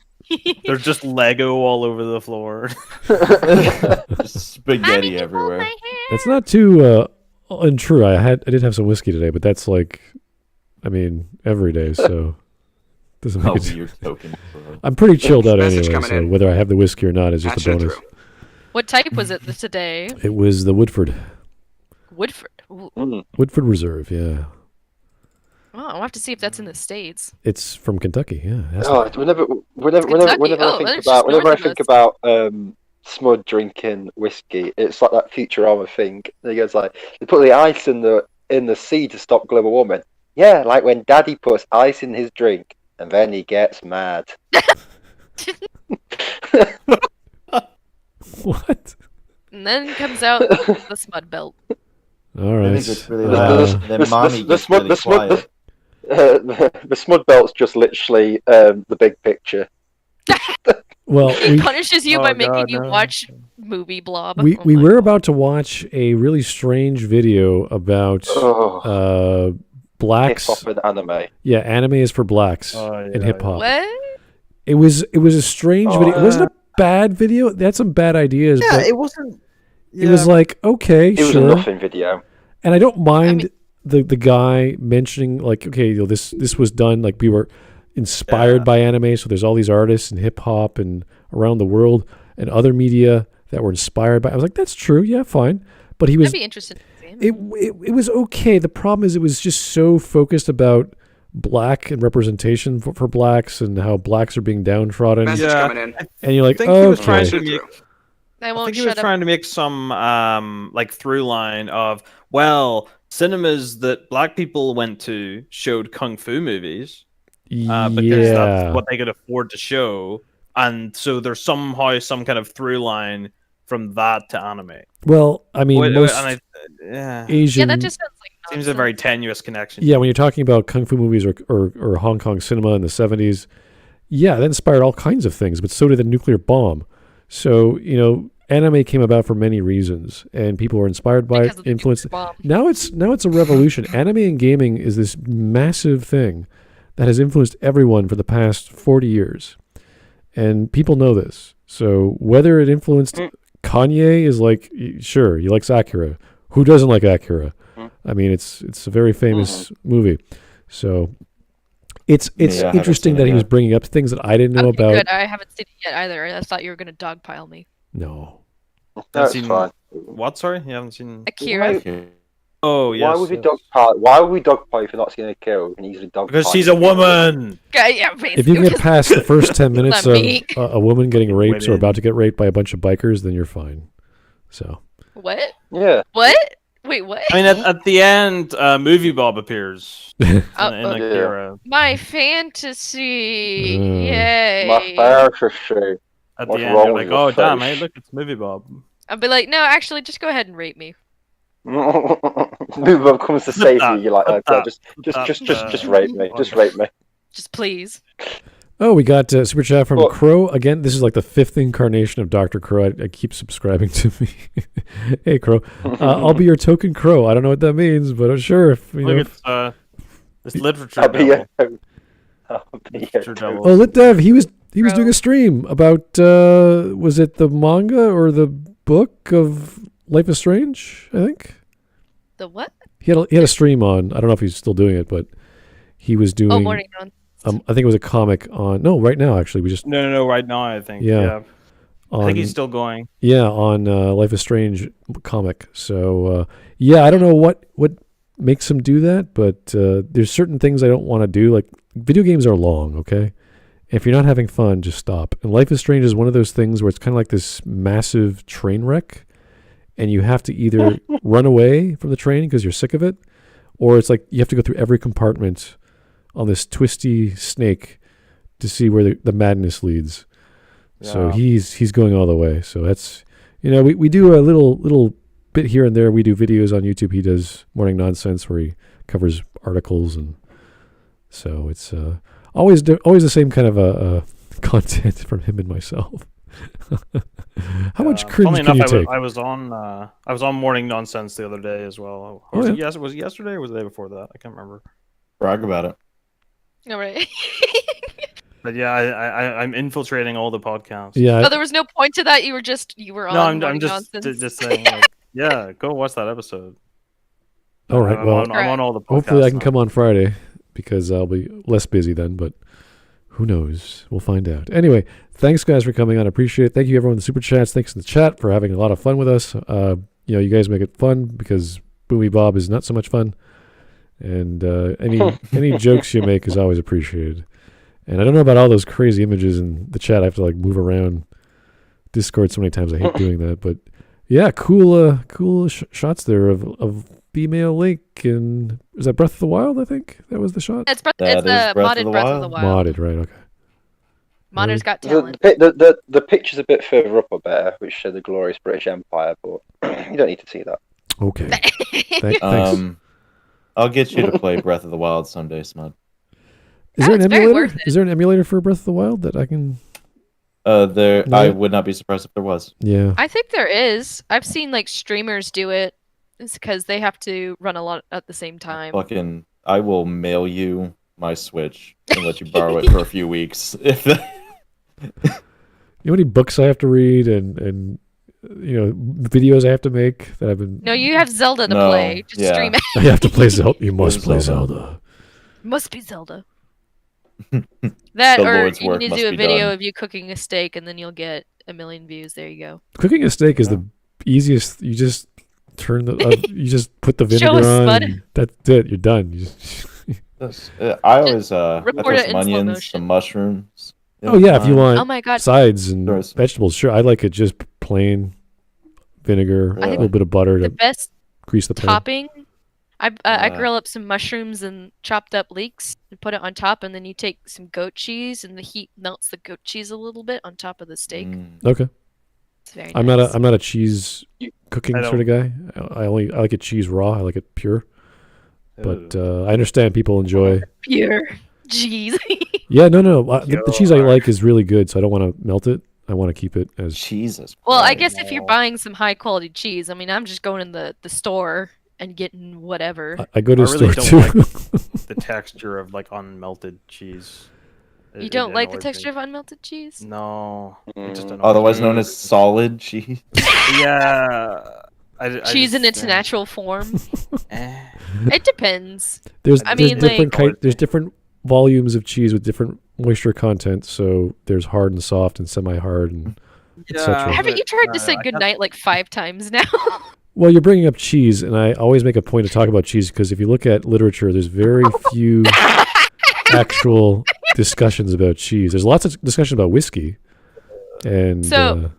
There's just Lego all over the floor. Just spaghetti everywhere. It's not too untrue. I did have some whiskey today, but that's like, I mean, every day. So doesn't make I'll it. be your token. Bro. I'm pretty chilled out Message anyway. coming So in. whether I have the whiskey or not is just a Patching it bonus. through. What type was it today? It was the Woodford Woodford. Ooh. Woodford Reserve. Yeah, Oh, I'll have to see if that's in the States. it's from Kentucky. Yeah, it has to Oh, be. whenever Kentucky. I Oh, think that's about just north of about Smud drinking whiskey, it's like that Futurama thing. He goes like, they put the ice in the sea to stop global warming. Yeah, like when Daddy puts ice in his drink and then he gets mad. What? And then comes out the Smud Belt. All I right. think it's really The- loud. the- Then the- mommy the gets Smud- really the Smud- quiet. The Smud Belt's just literally the big picture. Well, He punishes you Oh, by making God, you no. watch movie blob. we Oh we my were God. about to watch a really strange video about Oh, blacks. hip hop and anime. Yeah, anime is for blacks Oh, and yeah, hip hop. What? It was a strange video. It wasn't a bad video. It had some bad ideas, but it wasn't. it was like, okay, It was a sure. nothing video. And I don't mind the guy mentioning like, okay, you know, this was done like we were inspired by anime, so there's all these artists and hip hop and around the world and other media that were inspired by. I was like, that's true, yeah, fine. But he was I'd be interested in seeing. it was okay. The problem is it was just so focused about black and representation for blacks and how blacks are being downtrodden. Message Yeah. coming in. And you're I like, think he was trying okay. to make. I I won't think he was shut up. trying to make some like through line of, well, cinemas that black people went to showed kung fu movies because Yeah. that's what they could afford to show, and so there's somehow some kind of through line from that to anime. Well, I mean, most Yeah, Asian. Yeah, that just sounds like seems a very nonsense. tenuous connection. Yeah, when you're talking about kung fu movies or Hong Kong cinema in the 70s, yeah, that inspired all kinds of things, but so did the nuclear bomb. So, you know, anime came about for many reasons, and people were inspired by Because it, of the influenced. nuclear bomb. Now it's a revolution. Anime and gaming is this massive thing that has influenced everyone for the past 40 years. And people know this. So whether it influenced Kanye is like, sure, he likes Akira. Who doesn't like Akira? I mean, it's a very famous movie. So it's Yeah, I haven't interesting seen that it he was yet. bringing up things that I didn't know Okay, about. good. I haven't seen it yet either. I thought you were gonna dogpile me. No. That's seen- fine. What? Sorry, you haven't seen. Akira. Okay. Oh yes. Why would we dogpile? Why would we dogpile if you're not seeing a kill? We can easily dogpile. Because she's a woman. Okay, yeah, If you can get past the first 10 minutes Not of me. a woman getting raped or Women. about to get raped by a bunch of bikers, then you're fine. So, What? Yeah. What? Wait, what? I mean, at the end, Movie Bob appears in Oh, Akira. my fantasy. Mm. Yay. My fantasy. At What's the end, wrong you're with like, your oh damn, face?" hey, look, it's Movie Bob. I'll be like, no, actually, just go ahead and rape me. Move up comes to save you. You're like, oh, God, just rape me. Just rape me. Just please. oh, we got super chat from Well- Crow. Again, this is like the 5th incarnation of Dr. Crow. I keep subscribing to me. Hey, Crow. I'll be your token Crow. I don't know what that means, but sure. If, you know, Look, it's literature. I'll be devil. your I'll be your Literature token. devil. Oh, Lit Dev, he was Crow. doing a stream about was it the manga or the book of Life is Strange, I think? The what? He had a stream on. I don't know if he's still doing it, but he was doing Oh, morning on. I think it was a comic on right now actually. We just No, right now I think. Yeah. I think he's still going. Yeah, on Life is Strange comic. So yeah, I don't know what makes him do that, but there's certain things I don't want to do. Like video games are long, okay? If you're not having fun, just stop. And Life is Strange is one of those things where it's kind of like this massive train wreck, and you have to either run away from the train because you're sick of it, or it's like you have to go through every compartment on this twisty snake to see where the madness leads. Yeah. So he's going all the way. So that's, we do a little bit here and there. We do videos on YouTube. He does Morning Nonsense where he covers articles, and so it's always the same kind of content from him and myself. How much cringe can you take? I was on Morning Nonsense the other day as well. Was it yesterday or was it the day before that? I can't remember. Brag about it. All right. But yeah, I'm infiltrating all the podcasts. Yeah. Oh, there was no point to that. You were on. No, I'm just saying. Like, yeah, go watch that episode. All right. Well, I'm on all the podcasts. Hopefully, I can come on Friday because I'll be less busy then. But who knows? We'll find out. Anyway, thanks guys for coming on. I appreciate it. Thank you everyone in the super chats. Thanks in the chat for having a lot of fun with us. You guys make it fun because Boomy Bob is not so much fun, and any jokes you make is always appreciated. And I don't know about all those crazy images in the chat. I have to like move around Discord so many times. I hate doing that. But yeah, cool shots there of female Link. And is that Breath of the Wild? I think that was the shot. It's the modded Breath of the Wild. Modded, right? Okay. Modder's got talent. The pictures a bit further up are better, which show the glorious British Empire, but you don't need to see that. Okay. Thanks. I'll get you to play Breath of the Wild someday, Smud. Is there an emulator? Is there an emulator for Breath of the Wild that I can? No? I would not be surprised if there was. Yeah. I think there is. I've seen like streamers do it. It's because they have to run a lot at the same time. I will mail you my Switch and let you borrow it for a few weeks. If you know how many books I have to read and videos I have to make that I've been. No, you have Zelda to play. Just stream it. I have to play Zelda. You must play Zelda. Must be Zelda. That or you need to do a video done. of you cooking a steak, and then you'll get 1 million views. There you go. Cooking a steak is the easiest. You just you just put the vinegar on. And that's it. You're done. I always I throw some onions, some mushrooms. Oh yeah, if you want. Oh my God. Sides and vegetables, sure. I like it just plain vinegar, a little bit of butter to best grease the pan. Topping. I grill up some mushrooms and chopped up leeks and put it on top, and then you take some goat cheese, and the heat melts the goat cheese a little bit on top of the steak. Okay. It's very I'm nice. not a cheese cooking sort of guy. I like it cheese raw. I like it pure. But I understand people enjoy pure cheese. Yeah, no. The cheese I like is really good, so I don't want to melt it. I want to keep it as Jesus. Well, I guess if you're buying some high quality cheese, I mean, I'm just going in the store and getting whatever. I go to the really store don't too. Like the texture of like unmelted cheese. You don't like the texture of unmelted cheese? No. It just otherwise known as solid cheese. Yeah. Cheese in its natural form. It depends. There's different volumes of cheese with different moisture content. So there's hard and soft and semi-hard and etc. Haven't you tried to say goodnight like 5 times now? Well, you're bringing up cheese, and I always make a point to talk about cheese because if you look at literature, there's very few actual discussions about cheese. There's lots of discussion about whiskey. And so,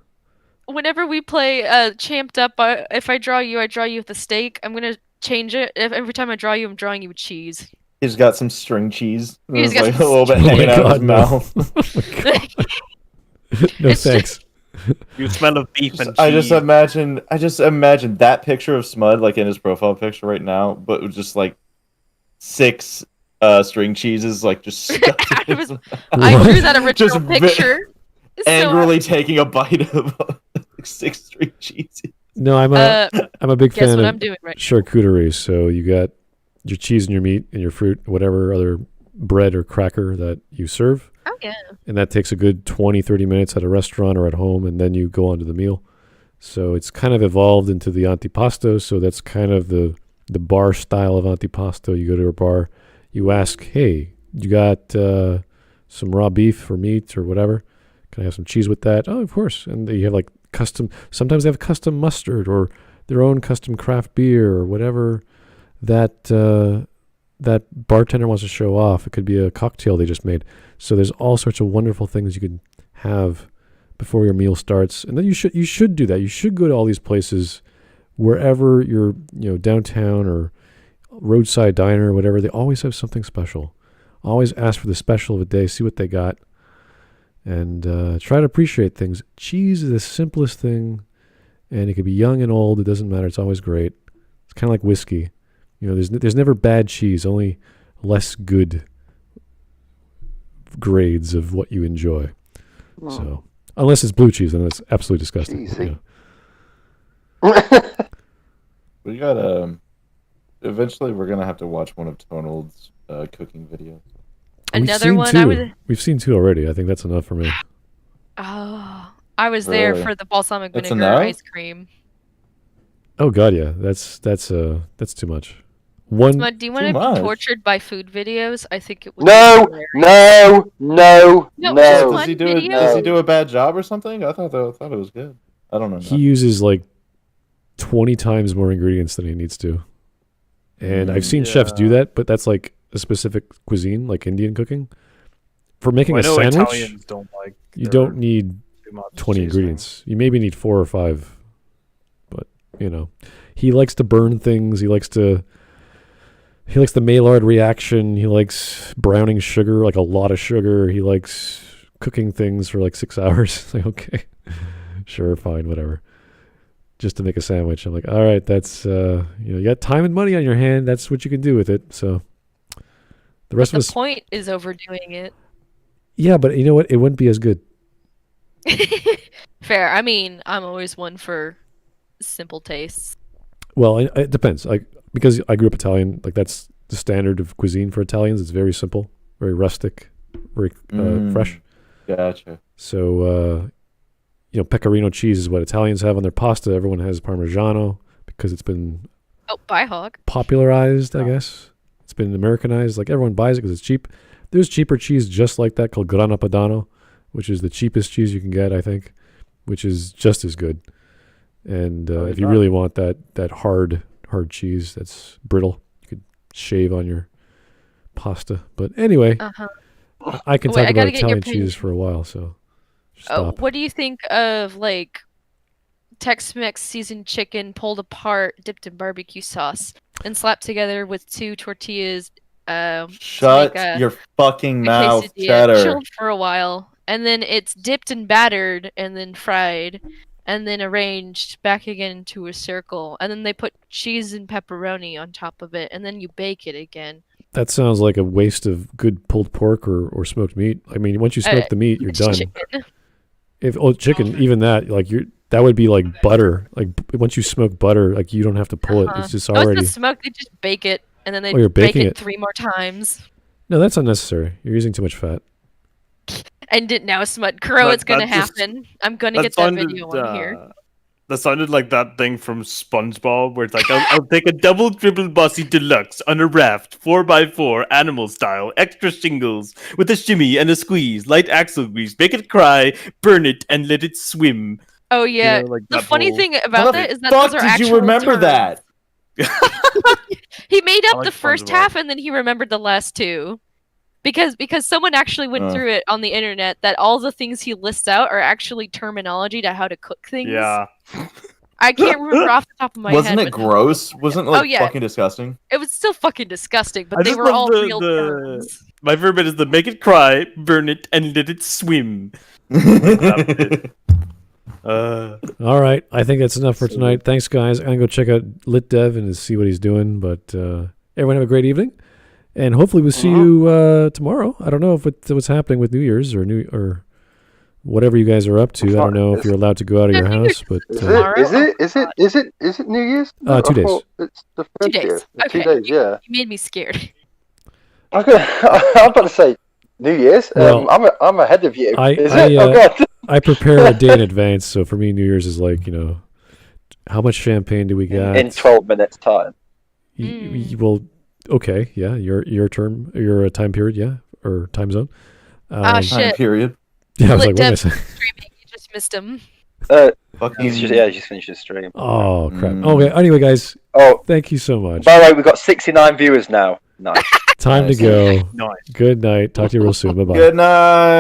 whenever we play Champed Up, if I draw you with a steak. I'm going to change it. Every time I draw you, I'm drawing you with cheese. He's got some string cheese. He's got like a little bit hanging out of his mouth. No thanks. You smell of beef and cheese. I just imagine that picture of Smud like in his profile picture right now, but with just like 6 string cheeses like just stuck in his mouth. I drew that original picture. Angrily taking a bite of 6 string cheeses. No, I'm a big fan of right charcuterie. So you got your cheese and your meat and your fruit, whatever other bread or cracker that you serve. Oh, yeah. And that takes a good 20, 30 minutes at a restaurant or at home, and then you go on to the meal. So it's kind of evolved into the antipasto. So that's kind of the bar style of antipasto. You go to a bar, you ask, hey, you got some raw beef or meat or whatever? Can I have some cheese with that? Oh, of course. And you have like custom. Sometimes they have custom mustard or their own custom craft beer or whatever that that bartender wants to show off. It could be a cocktail they just made. So there's all sorts of wonderful things you could have before your meal starts. And then you should do that. You should go to all these places wherever you're, downtown or roadside diner or whatever. They always have something special. Always ask for the special of the day, see what they got, and try to appreciate things. Cheese is the simplest thing, and it could be young and old. It doesn't matter. It's always great. It's kind of like whiskey. There's never bad cheese, only less good grades of what you enjoy. So unless it's blue cheese, then it's absolutely disgusting. We got eventually we're gonna have to watch one of Tonald's cooking videos. Another one. We've seen 2 already. I think that's enough for me. Oh, I was there for the balsamic That's vinegar enough? ice cream. Oh God, yeah, that's too much. Smud, do you want Too to much. be tortured by food videos? I think it would. No, be no, no, No, no. just Does one he do video? Does he do a bad job or something? I thought it was good. I don't know. He uses like 20 times more ingredients than he needs to. And I've seen chefs do that, but that's like a specific cuisine, like Indian cooking. For making a sandwich, Italians don't like. you don't need too much 20 cheese, ingredients. You maybe need 4 or 5. But, he likes to burn things. He likes the Maillard reaction. He likes browning sugar, like a lot of sugar. He likes cooking things for like 6 hours. Like, okay, sure, fine, whatever. Just to make a sandwich. I'm like, all right, that's, you got time and money on your hand. That's what you can do with it. So the rest of us. The point is overdoing it. Yeah, but you know what? It wouldn't be as good. Fair. I mean, I'm always one for simple tastes. Well, it depends. Like, because I grew up Italian, like that's the standard of cuisine for Italians. It's very simple, very rustic, very fresh. Gotcha. So, pecorino cheese is what Italians have on their pasta. Everyone has Parmigiano because it's been Bye, hog. popularized, I guess. It's been Americanized. Like, everyone buys it because it's cheap. There's cheaper cheese just like that called Grana Padano, which is the cheapest cheese you can get, I think, which is just as good. And if you really want that hard cheese that's brittle, you could shave on your pasta. But anyway, I can talk about Italian cheese for a while, so stop. What do you think of like Tex-Mex seasoned chicken pulled apart, dipped in barbecue sauce, and slapped together with 2 tortillas? Shut your fucking mouth, Cheddar. Chilled for a while, and then it's dipped and battered, and then fried, and then arranged back again into a circle, and then they put cheese and pepperoni on top of it, and then you bake it again. That sounds like a waste of good pulled pork or smoked meat. I mean, once you smoke the meat, you're done. Chicken. Chicken, even that, like that would be like butter. Like once you smoke butter, like you don't have to pull it. It's just already. No, it's not smoked. They just bake it, and then they you're bake baking it 3 more times. No, that's unnecessary. You're using too much fat. And now, Smut Crow, it's gonna happen. I'm gonna get that video on here. That sounded like that thing from SpongeBob, where it's like, I'll take a double triple bossy deluxe on a raft, 4x4, animal style, extra shingles, with a shimmy and a squeeze, light axle grease, make it cry, burn it, and let it swim. Oh yeah. You know, like the that funny whole- thing about that is that Fuck, those are did actual you remember terms. that? He made up I like the first SpongeBob. half and then he remembered the last 2. Because someone actually went through it on the internet that all the things he lists out are actually terminology to how to cook things. Yeah. I can't remember off the top of my Wasn't head. it but gross? Wasn't it yeah. fucking disgusting? It was still fucking disgusting, but I they just were love all the- real the- terms. My favorite is the make it cry, burn it, and let it swim. All right, I think that's enough for tonight. Thanks, guys. I'm gonna go check out LitDev and see what he's doing. But everyone have a great evening, and hopefully we'll see you tomorrow. I don't know if what's happening with New Year's or whatever you guys are up to. I don't know if you're allowed to go out of your house, but Is it New Year's? 2 days. It's the 2 30th. days. 2 Okay. days, yeah. You made me scared. I'm about to say New Year's. Well, I'm ahead of you. I God. I prepare a day in advance, so for me, New Year's is like, how much champagne do we got? In 12 minutes time. Well, okay, yeah, your time period, yeah, or time zone. Ah, shit. Time period. Yeah, I was like, Dev what is it? streaming. You just missed him. He's just finished his stream. Oh crap. Okay. Anyway, guys. Oh, thank you so much. by the way, we've got 69 viewers now. Nice. Time to go. Nice. Good night. Talk to you real soon. Bye bye. Good night.